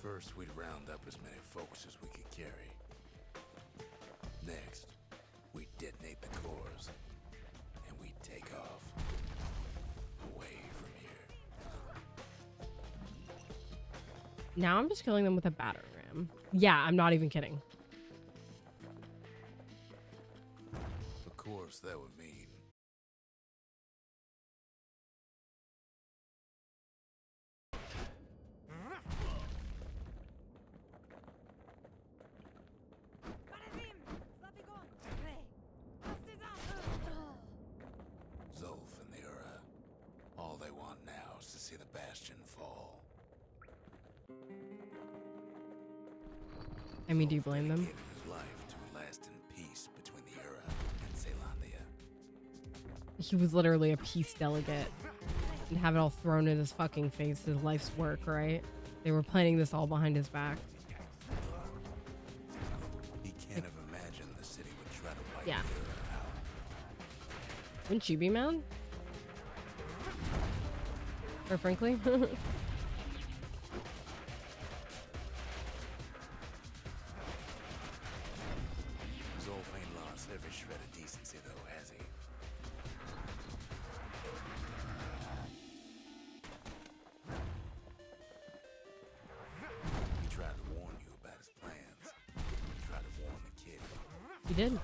First, we'd round up as many folks as we could carry. Next, we'd detonate the cores, and we'd take off away from here. Now I'm just killing them with a battering ram. Yeah, I'm not even kidding. Of course, that would mean Zulf and the Ura. All they want now is to see the bastion fall. I mean, do you blame them? Dedicated his life to a lasting peace between the Ura and Ceylondia. He was literally a peace delegate and have it all thrown in his fucking face, his life's work, right? They were planning this all behind his back. He can't have imagined the city would try to wipe Yeah. the Ura out. Wouldn't she be mad? Or frankly? Zulf ain't lost every shred of decency, though, has he? He tried to warn you about his plans. He tried to warn the kid. He did.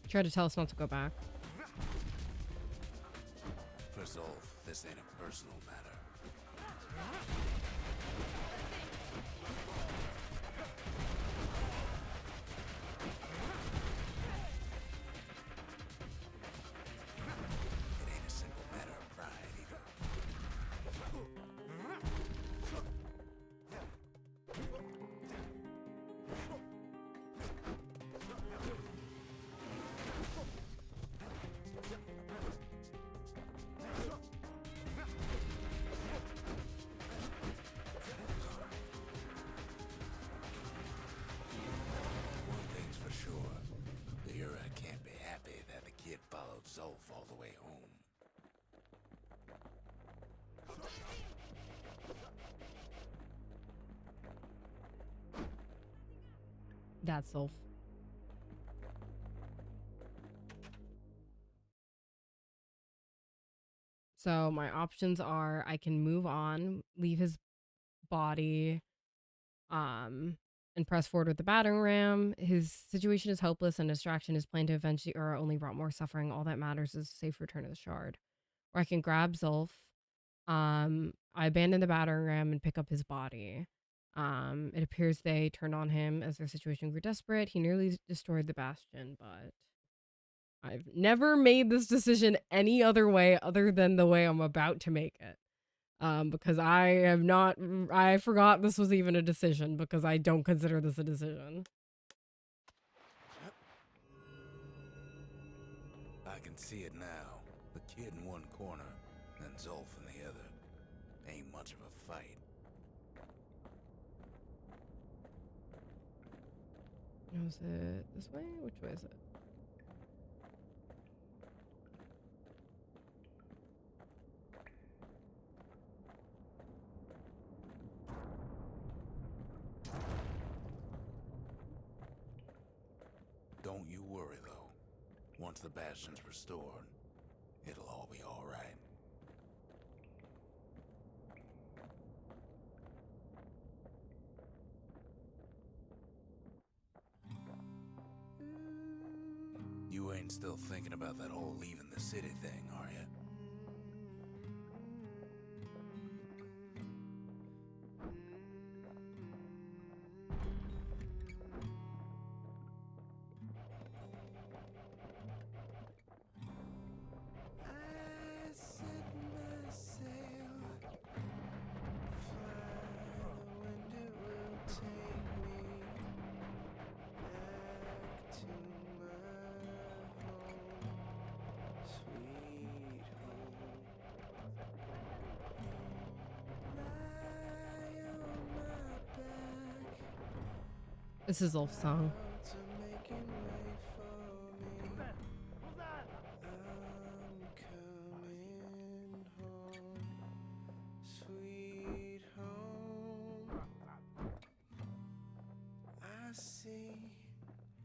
Tried to tell us not to go back. Zolf, this ain't a personal matter. It ain't a simple matter of pride either. One thing's for sure, the Ura can't be happy that the kid followed Zolf all the way home. That's Zulf. So my options are I can move on, leave his body, and press forward with the battering ram. His situation is hopeless and distraction is planned to avenge the Ura only brought more suffering. All that matters is a safe return of the shard. Or I can grab Zulf. I abandon the battering ram and pick up his body. It appears they turned on him as their situation grew desperate. He nearly destroyed the bastion, but I've never made this decision any other way other than the way I'm about to make it. Because I forgot this was even a decision because I don't consider this a decision. I can see it now. The kid in one corner, and Zolf in the other. Ain't much of a fight. Was it this way? Which way is it? Don't you worry, though. Once the bastion's restored, it'll all be all right. You ain't still thinking about that whole leaving the city thing, are you? This is Zulf's song.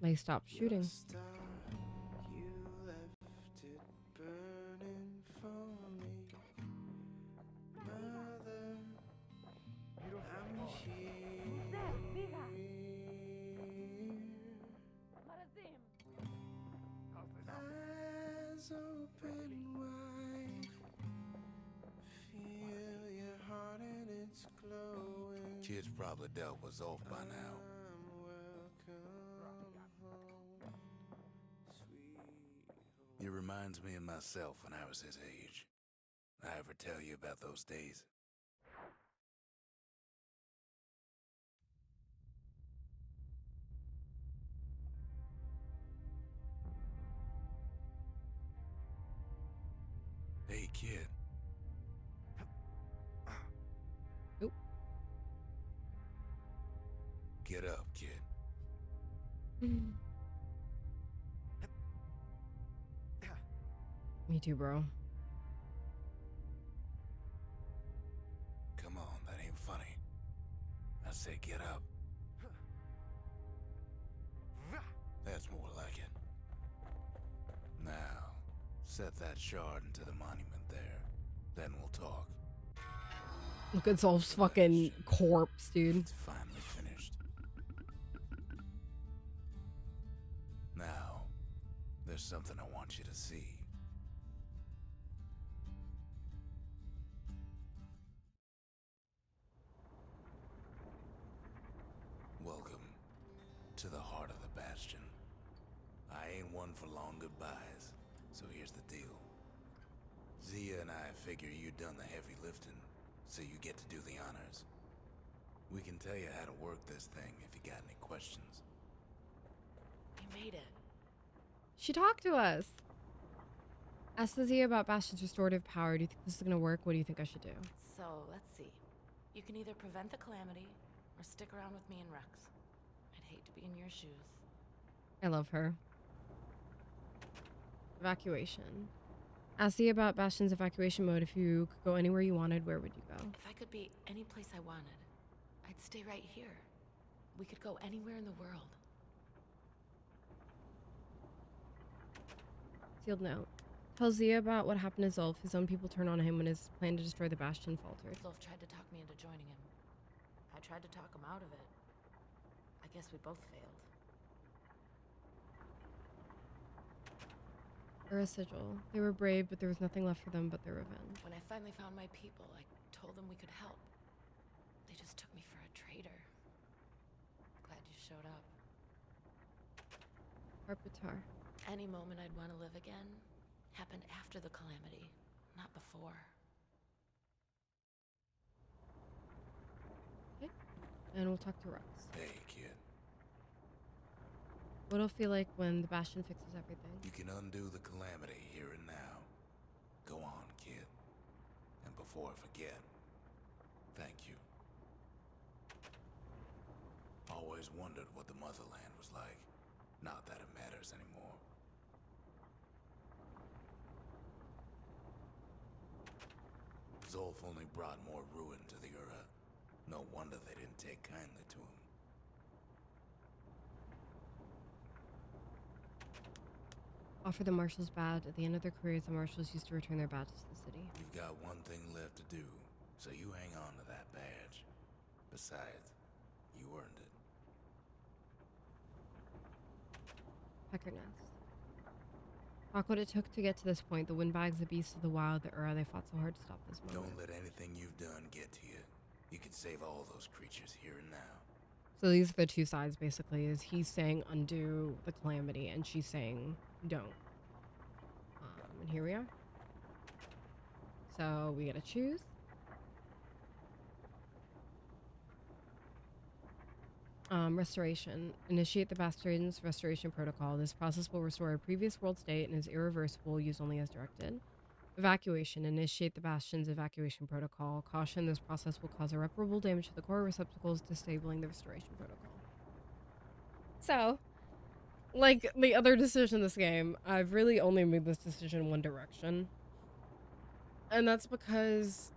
They stopped shooting. Kid's probably dealt with Zolf by now. It reminds me of myself when I was his age. I ever tell you about those days? Hey, kid. Oop. Get up, kid. Me too, bro. Come on, that ain't funny. I say get up. That's more like it. Now, set that shard into the monument there. Then we'll talk. Look at Zulf's fucking corpse, dude. It's finally finished. Now, there's something I want you to see. to the heart of the bastion. I ain't one for long goodbyes, so here's the deal. Zia and I figure you done the heavy lifting, so you get to do the honors. We can tell you how to work this thing if you got any questions. You made it. She talked to us. Ask Zia about Bastion's restorative power. Do you think this is gonna work? What do you think I should do? So, let's see. You can either prevent the calamity, or stick around with me and Rex. I'd hate to be in your shoes. I love her. Evacuation. Ask Zia about Bastion's evacuation mode. If you could go anywhere you wanted, where would you go? If I could be any place I wanted, I'd stay right here. We could go anywhere in the world. Sealed note. Tell Zia about what happened to Zolf. His own people turned on him when his plan to destroy the Bastion faltered. Zolf tried to talk me into joining him. I tried to talk him out of it. I guess we both failed. Ura sigil. They were brave, but there was nothing left for them but their revenge. When I finally found my people, I told them we could help. They just took me for a traitor. Glad you showed up. Harpitar. Any moment I'd want to live again happened after the calamity, not before. Okay. And we'll talk to Rex. Hey, kid. What'll it feel like when the Bastion fixes everything? You can undo the calamity here and now. Go on, kid. And before I forget, thank you. Always wondered what the motherland was like. Not that it matters anymore. Zolf only brought more ruin to the Ura. No wonder they didn't take kindly to him. Offer the marshals badge. At the end of their careers, the marshals used to return their badges to the city. You've got one thing left to do, so you hang on to that badge. Besides, you earned it. Pecker nest. Talk what it took to get to this point. The windbags, the beasts of the wild, the Ura, they fought so hard to stop this moment. Don't let anything you've done get to you. You can save all those creatures here and now. So these are the two sides, basically, is he's saying undo the calamity, and she's saying don't. And here we are. So we gotta choose. Restoration. Initiate the Bastion's restoration protocol. This process will restore a previous world state and is irreversible, used only as directed. Evacuation. Initiate the Bastion's evacuation protocol. Caution, this process will cause irreparable damage to the core receptacles, disabling the restoration protocol. So, like the other decision in this game, I've really only made this decision one direction. And that's because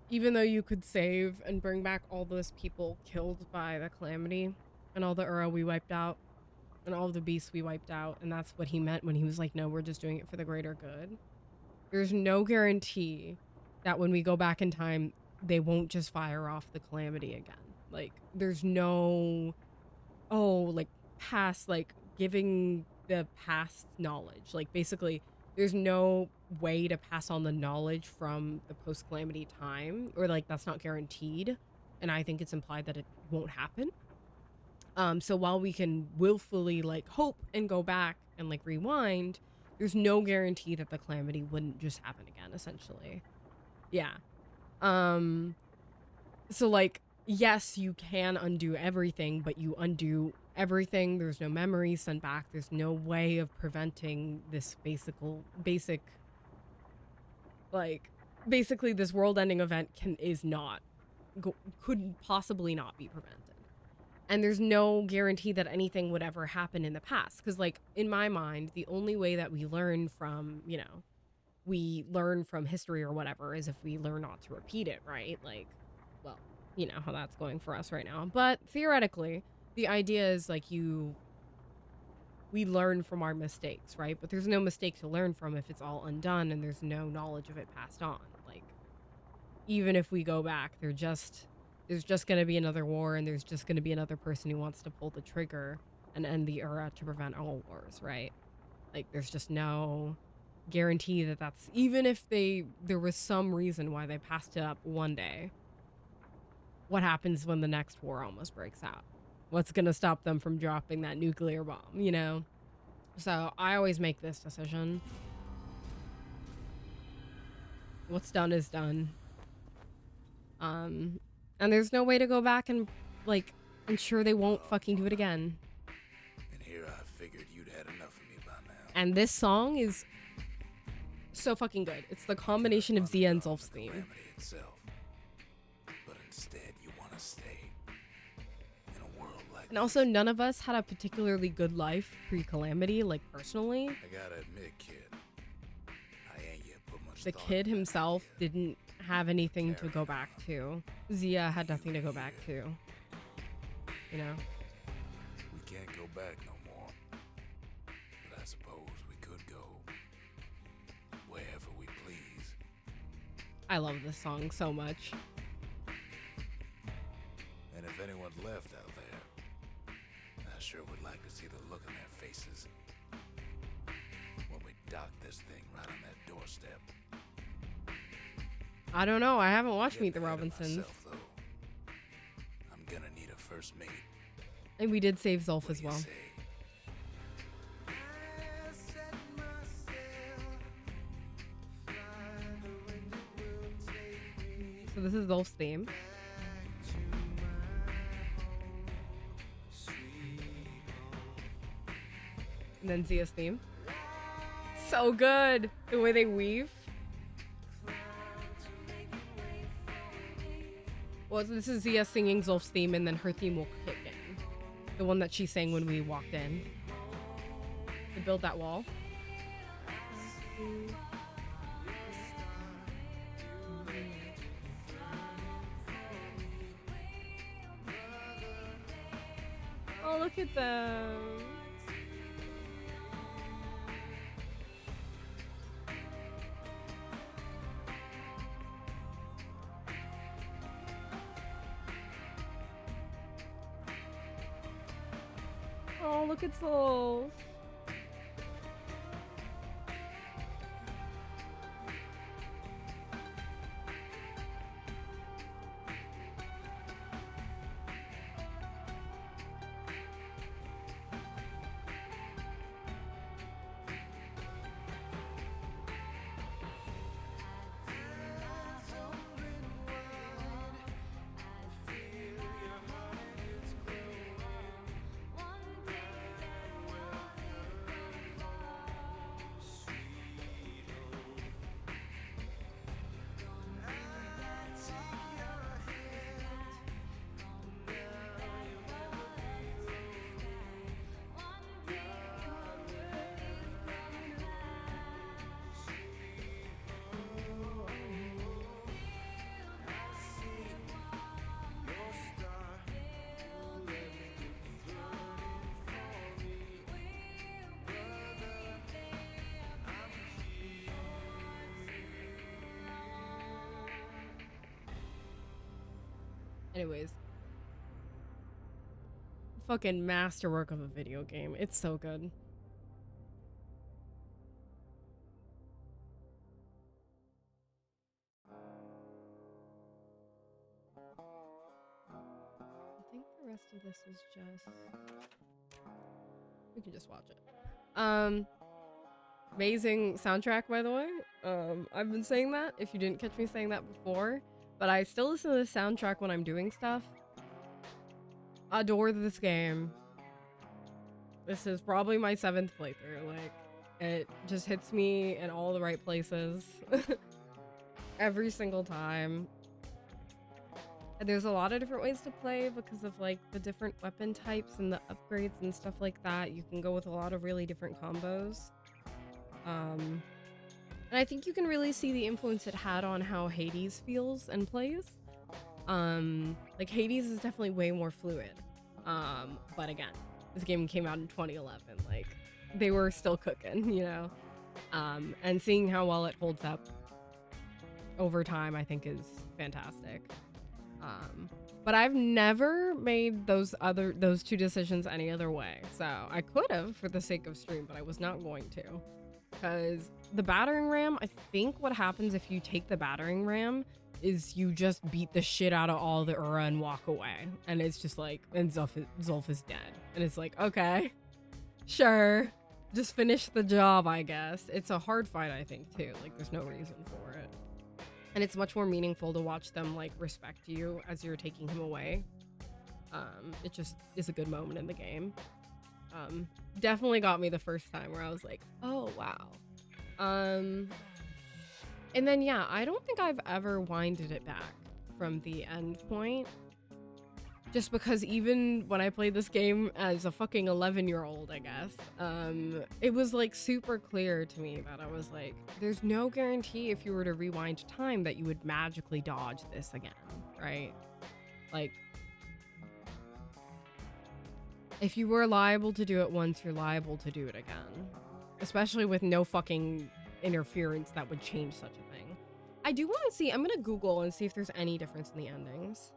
even though you could save and bring back all those people killed by the calamity and all the Ura we wiped out and all the beasts we wiped out, and that's what he meant when he was like, no, we're just doing it for the greater good. There's no guarantee that when we go back in time, they won't just fire off the calamity again. Like, there's no, like, past, like, giving the past knowledge. Like, basically, there's no way to pass on the knowledge from the post-calamity time, or, like, that's not guaranteed. And I think it's implied that it won't happen. So while we can willfully, like, hope and go back and, like, rewind, there's no guarantee that the calamity wouldn't just happen again, essentially. Yeah. So, like, yes, you can undo everything, but you undo everything. There's no memory sent back. There's no way of preventing this basic, like, basically this world-ending event could possibly not be prevented. And there's no guarantee that anything would ever happen in the past. Because, like, in my mind, the only way that we learn from, we learn from history or whatever is if we learn not to repeat it, right? Like, well, you know how that's going for us right now. But theoretically, the idea is, like, we learn from our mistakes, right? But there's no mistake to learn from if it's all undone and there's no knowledge of it passed on. Like, even if we go back, there's just going to be another war, and there's just going to be another person who wants to pull the trigger and end the era to prevent all wars, right? Like, there's just no guarantee that that's, even if there was some reason why they passed it up one day, what happens when the next war almost breaks out? What's gonna stop them from dropping that nuclear bomb, you know? So I always make this decision. What's done is done. And there's no way to go back and, like, ensure they won't fucking do it again. And here I figured you'd had enough of me by now. And this song is so fucking good. It's the combination of Zia and Zulf's theme. Itself. But instead you want to stay in a world like And also, none of us had a particularly good life pre-Calamity, like, personally. I gotta admit, kid, I ain't yet put much The thought kid into himself the idea. didn't have anything to go back to. Zia had nothing to go back to. You know? We can't go back no more. But I suppose we could go wherever we please. I love this song so much. And if anyone's left out there, I sure would like to see the look on their faces when we dock this thing right on that doorstep. I don't know. I haven't watched Meet the Getting ahead of Robinsons. myself, though. I'm gonna need a first mate. And we did save Zulf What as do you well. say? So this is Zulf's theme. And then Zia's theme. So good! The way they weave. Well, this is Zia singing Zulf's theme, and then her theme will kick in. The one that she sang when we walked in. To build that wall. Oh, look at them. Oh, look at Soul. Anyways. Fucking masterwork of a video game. It's so good. I think the rest of this is just... We can just watch it. Amazing soundtrack, by the way. I've been saying that, if you didn't catch me saying that before. But I still listen to the soundtrack when I'm doing stuff. Adore this game. This is probably my 7th playthrough. Like, it just hits me in all the right places. Every single time. And there's a lot of different ways to play because of, like, the different weapon types and the upgrades and stuff like that. You can go with a lot of really different combos. And I think you can really see the influence it had on how Hades feels and plays. Like, Hades is definitely way more fluid. But again, this game came out in 2011. Like, they were still cooking, you know? And seeing how well it holds up over time, I think is fantastic. But I've never made those two decisions any other way. So I could have for the sake of stream, but I was not going to. Because the battering ram, I think what happens if you take the battering ram is you just beat the shit out of all the Ura and walk away. And it's just like, and Zulf is dead. And it's like, okay, sure. Just finish the job, I guess. It's a hard fight, I think, too. Like, there's no reason for it. And it's much more meaningful to watch them, like, respect you as you're taking him away. It just is a good moment in the game. Definitely got me the first time where I was like, oh, wow. And then, yeah, I don't think I've ever winded it back from the end point. Just because even when I played this game as a fucking 11-year-old, I guess, it was like super clear to me that I was like, there's no guarantee if you were to rewind time that you would magically dodge this again, right? Like, if you were liable to do it once, you're liable to do it again. Especially with no fucking interference that would change such a thing. I do want to see, I'm gonna Google and see if there's any difference in the endings.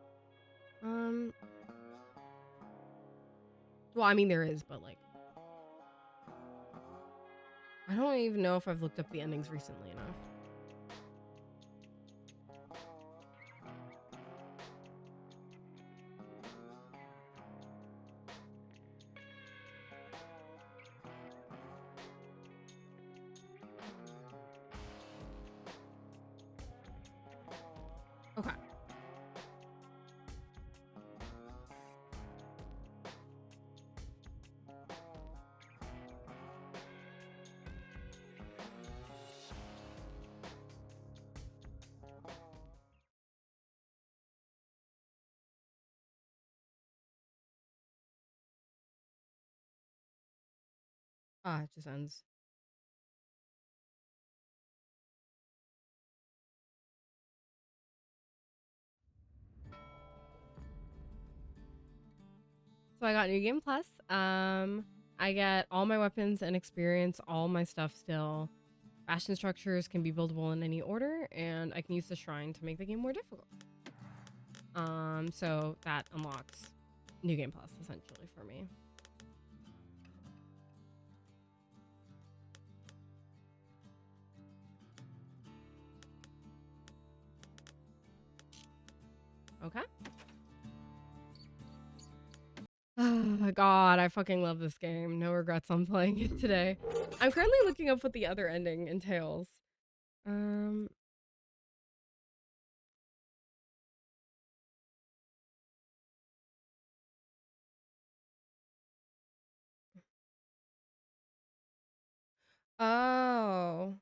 Well, I mean, there is, but like, I don't even know if I've looked up the endings recently enough. Okay. Ah, it just ends. So I got New Game Plus. I get all my weapons and experience, all my stuff still. Bastion structures can be buildable in any order, and I can use the shrine to make the game more difficult. So that unlocks New Game Plus essentially for me. Okay. Oh god, I fucking love this game. No regrets on playing it today. I'm currently looking up what the other ending entails. Oh.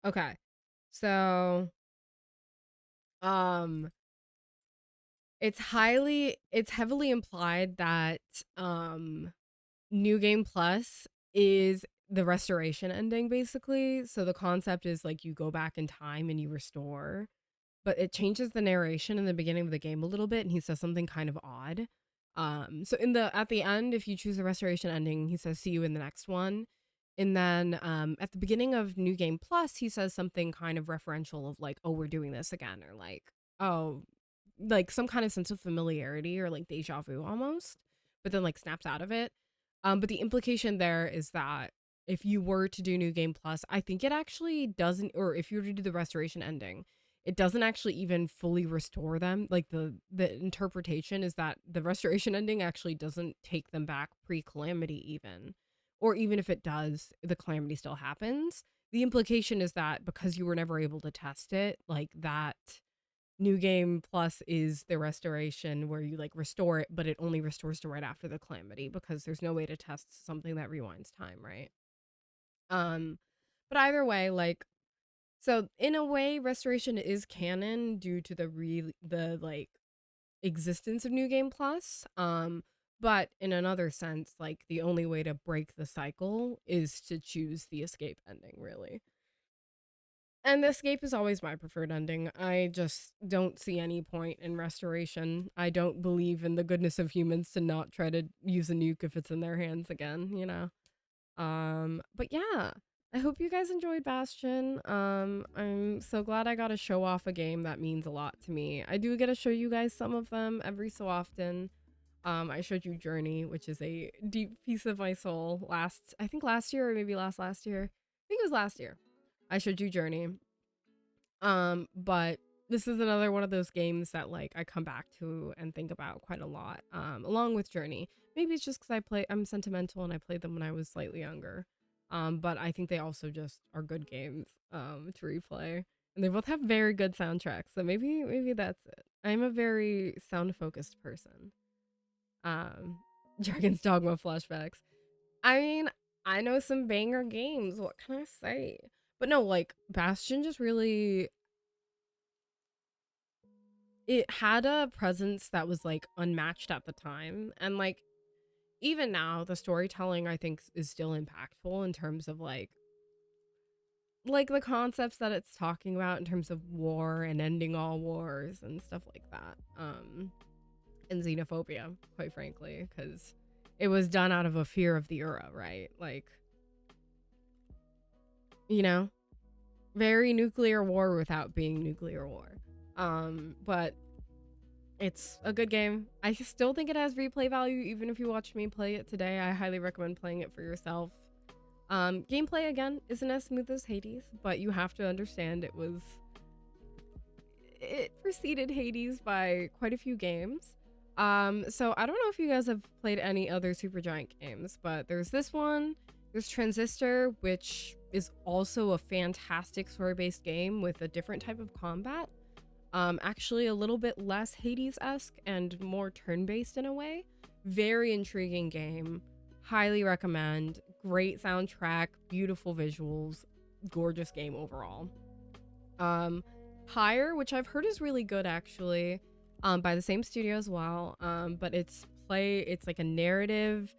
Okay. So, um, it's heavily implied that, New Game Plus is the restoration ending, basically. So the concept is like you go back in time and you restore, but it changes the narration in the beginning of the game a little bit, and he says something kind of odd. So at the end, if you choose the restoration ending, he says, "See you in the next one." And then at the beginning of New Game Plus, he says something kind of referential of like, "Oh, we're doing this again," or like, "Oh," like some kind of sense of familiarity or like deja vu almost, but then like snaps out of it. But the implication there is that if you were to do New Game Plus, I think it actually doesn't, or if you were to do the restoration ending, it doesn't actually even fully restore them. Like the interpretation is that the restoration ending actually doesn't take them back pre-calamity even. Or even if it does, the calamity still happens. The implication is that because you were never able to test it, like that New Game Plus is the restoration where you like restore it, but it only restores to right after the calamity because there's no way to test something that rewinds time, right? Um, but either way, like, so in a way, restoration is canon due to the like existence of New Game Plus. But in another sense, like the only way to break the cycle is to choose the escape ending, really. And the escape is always my preferred ending. I just don't see any point in restoration. I don't believe in the goodness of humans to not try to use a nuke if it's in their hands again, you know? But yeah, I hope you guys enjoyed Bastion. I'm so glad I got to show off a game that means a lot to me. I do get to show you guys some of them every so often. I showed you Journey, which is a deep piece of my soul I think last year or maybe last year. I think it was last year. I showed you Journey. But this is another one of those games that like I come back to and think about quite a lot. Along with Journey. Maybe it's just because I'm sentimental and I played them when I was slightly younger. But I think they also just are good games to replay. And they both have very good soundtracks. So maybe that's it. I'm a very sound focused person. Dragon's Dogma flashbacks. I mean, I know some banger games. What can I say? But no, like Bastion just really it had a presence that was like unmatched at the time, and like even now the storytelling I think is still impactful in terms of like the concepts that it's talking about in terms of war and ending all wars and stuff like that. And xenophobia, quite frankly, because it was done out of a fear of the era, right? Like, you know, very nuclear war without being nuclear war. But it's a good game. I still think it has replay value even if you watch me play it today. I highly recommend playing it for yourself. Gameplay again isn't as smooth as Hades, but you have to understand it preceded Hades by quite a few games. So I don't know if you guys have played any other Supergiant games, but there's this one. There's Transistor, which is also a fantastic story-based game with a different type of combat. Actually a little bit less Hades-esque and more turn-based in a way. Very intriguing game. Highly recommend. Great soundtrack, beautiful visuals, gorgeous game overall. Pyre, which I've heard is really good actually, by the same studio as well. But it's like a narrative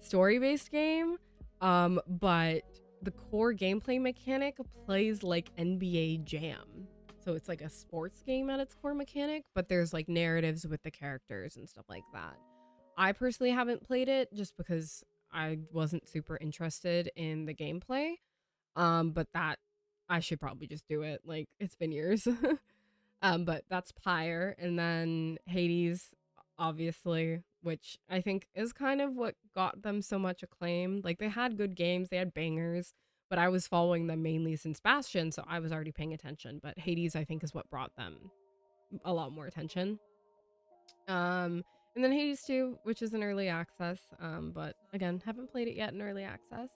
story-based game. But the core gameplay mechanic plays like NBA Jam. So it's like a sports game at its core mechanic, but there's like narratives with the characters and stuff like that. I personally haven't played it just because I wasn't super interested in the gameplay. But that I should probably just do it. Like it's been years. But that's Pyre, and then Hades, obviously, which I think is kind of what got them so much acclaim. Like they had good games, they had bangers, but I was following them mainly since Bastion, so I was already paying attention. But Hades, I think, is what brought them a lot more attention. And then Hades 2, which is in early access, but again, haven't played it yet in early access.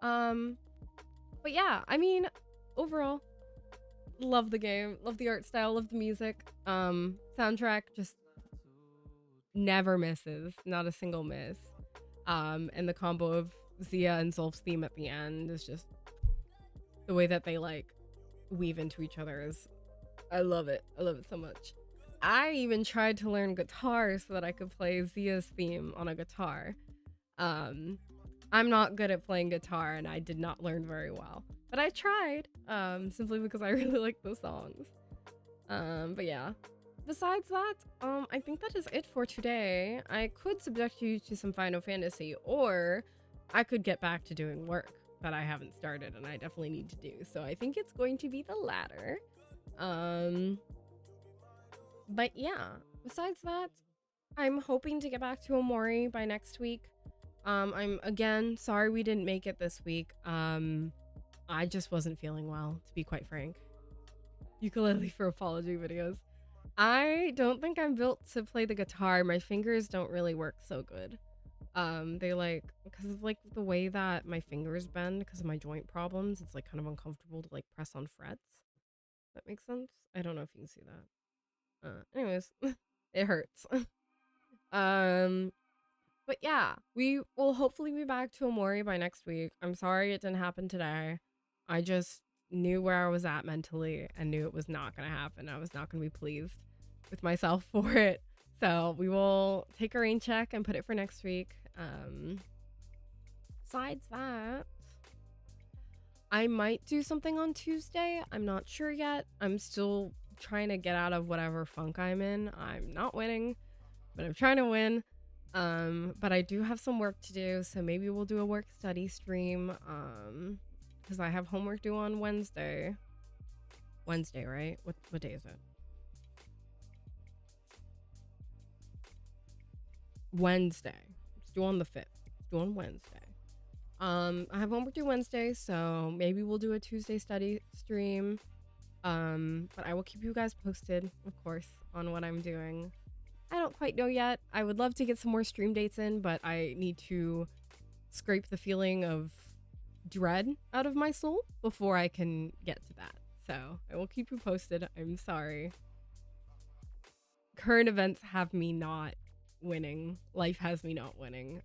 But yeah, I mean, overall, love the game, love the art style, love the music. Soundtrack just never misses, not a single miss. And the combo of Zia and Zolf's theme at the end is just the way that they like weave into each other is I love it so much. I even tried to learn guitar so that I could play Zia's theme on a guitar. I'm not good at playing guitar and I did not learn very well, but I tried, simply because I really like the songs. But yeah, besides that, I think that is it for today. I could subject you to some Final Fantasy, or I could get back to doing work that I haven't started and I definitely need to do. So I think it's going to be the latter. But yeah, besides that, I'm hoping to get back to Omori by next week. I'm again sorry we didn't make it this week. I just wasn't feeling well, to be quite frank. Ukulele for apology videos. I don't think I'm built to play the guitar. My fingers don't really work so good. They like, because of like the way that my fingers bend because of my joint problems, it's like kind of uncomfortable to like press on frets. That makes sense? I don't know if you can see that. Anyways, it hurts. But yeah, we will hopefully be back to Omori by next week. I'm sorry it didn't happen today. I just knew where I was at mentally and knew it was not going to happen. I was not going to be pleased with myself for it. So we will take a rain check and put it for next week. Besides that, I might do something on Tuesday. I'm not sure yet. I'm still trying to get out of whatever funk I'm in. I'm not winning, but I'm trying to win. But I do have some work to do, so maybe we'll do a work study stream. Because I have homework due on Wednesday. Wednesday, right? What day is it? Wednesday. It's due on the 5th. It's due on Wednesday. I have homework due Wednesday, so maybe we'll do a Tuesday study stream. But I will keep you guys posted, of course, on what I'm doing. I don't quite know yet. I would love to get some more stream dates in, but I need to scrape the feeling of dread out of my soul before I can get to that. So I will keep you posted. I'm sorry. Current events have me not winning. Life has me not winning.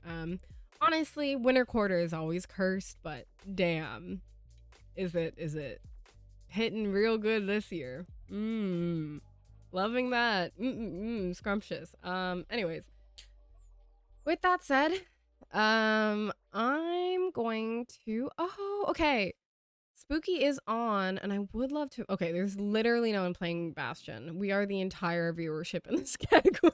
Honestly, winter quarter is always cursed, but damn, is it hitting real good this year? Loving that. Scrumptious. Anyways, with that said, I'm going to, okay. Spooky is on, and I would love to, okay, there's literally no one playing Bastion. We are the entire viewership in this category.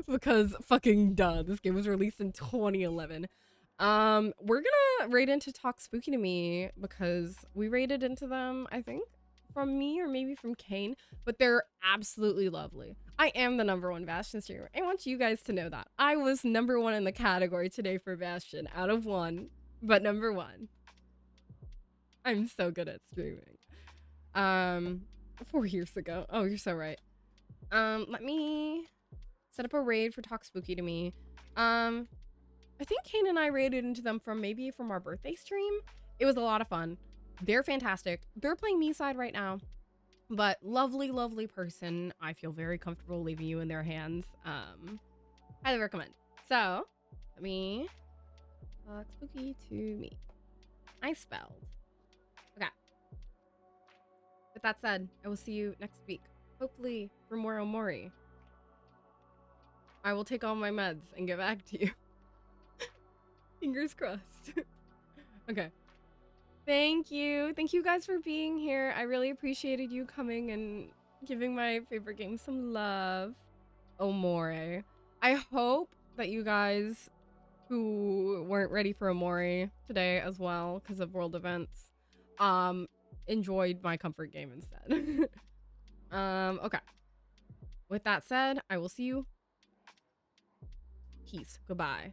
Because fucking duh, this game was released in 2011. We're gonna raid into Talk Spooky to Me because we raided into them, I think, from me or maybe from Kane, but they're absolutely lovely. I am the #1 Bastion streamer. I want you guys to know that. I was #1 in the category today for Bastion out of 1, but #1. I'm so good at streaming. 4 years ago. Oh, you're so right. Let me set up a raid for Talk Spooky to Me. I think Kane and I raided into them from our birthday stream. It was a lot of fun. They're fantastic. They're playing me side right now, but lovely, lovely person. I feel very comfortable leaving you in their hands. Highly recommend. So, let me Talk Spooky to Me. I spelled. Okay. With that said, I will see you next week. Hopefully for more Omori. I will take all my meds and get back to you. Fingers crossed. Okay. Thank you. Thank you guys for being here. I really appreciated you coming and giving my favorite game some love. Omori. I hope that you guys who weren't ready for Omori today as well because of world events enjoyed my comfort game instead. Okay. With that said, I will see you. Peace. Goodbye.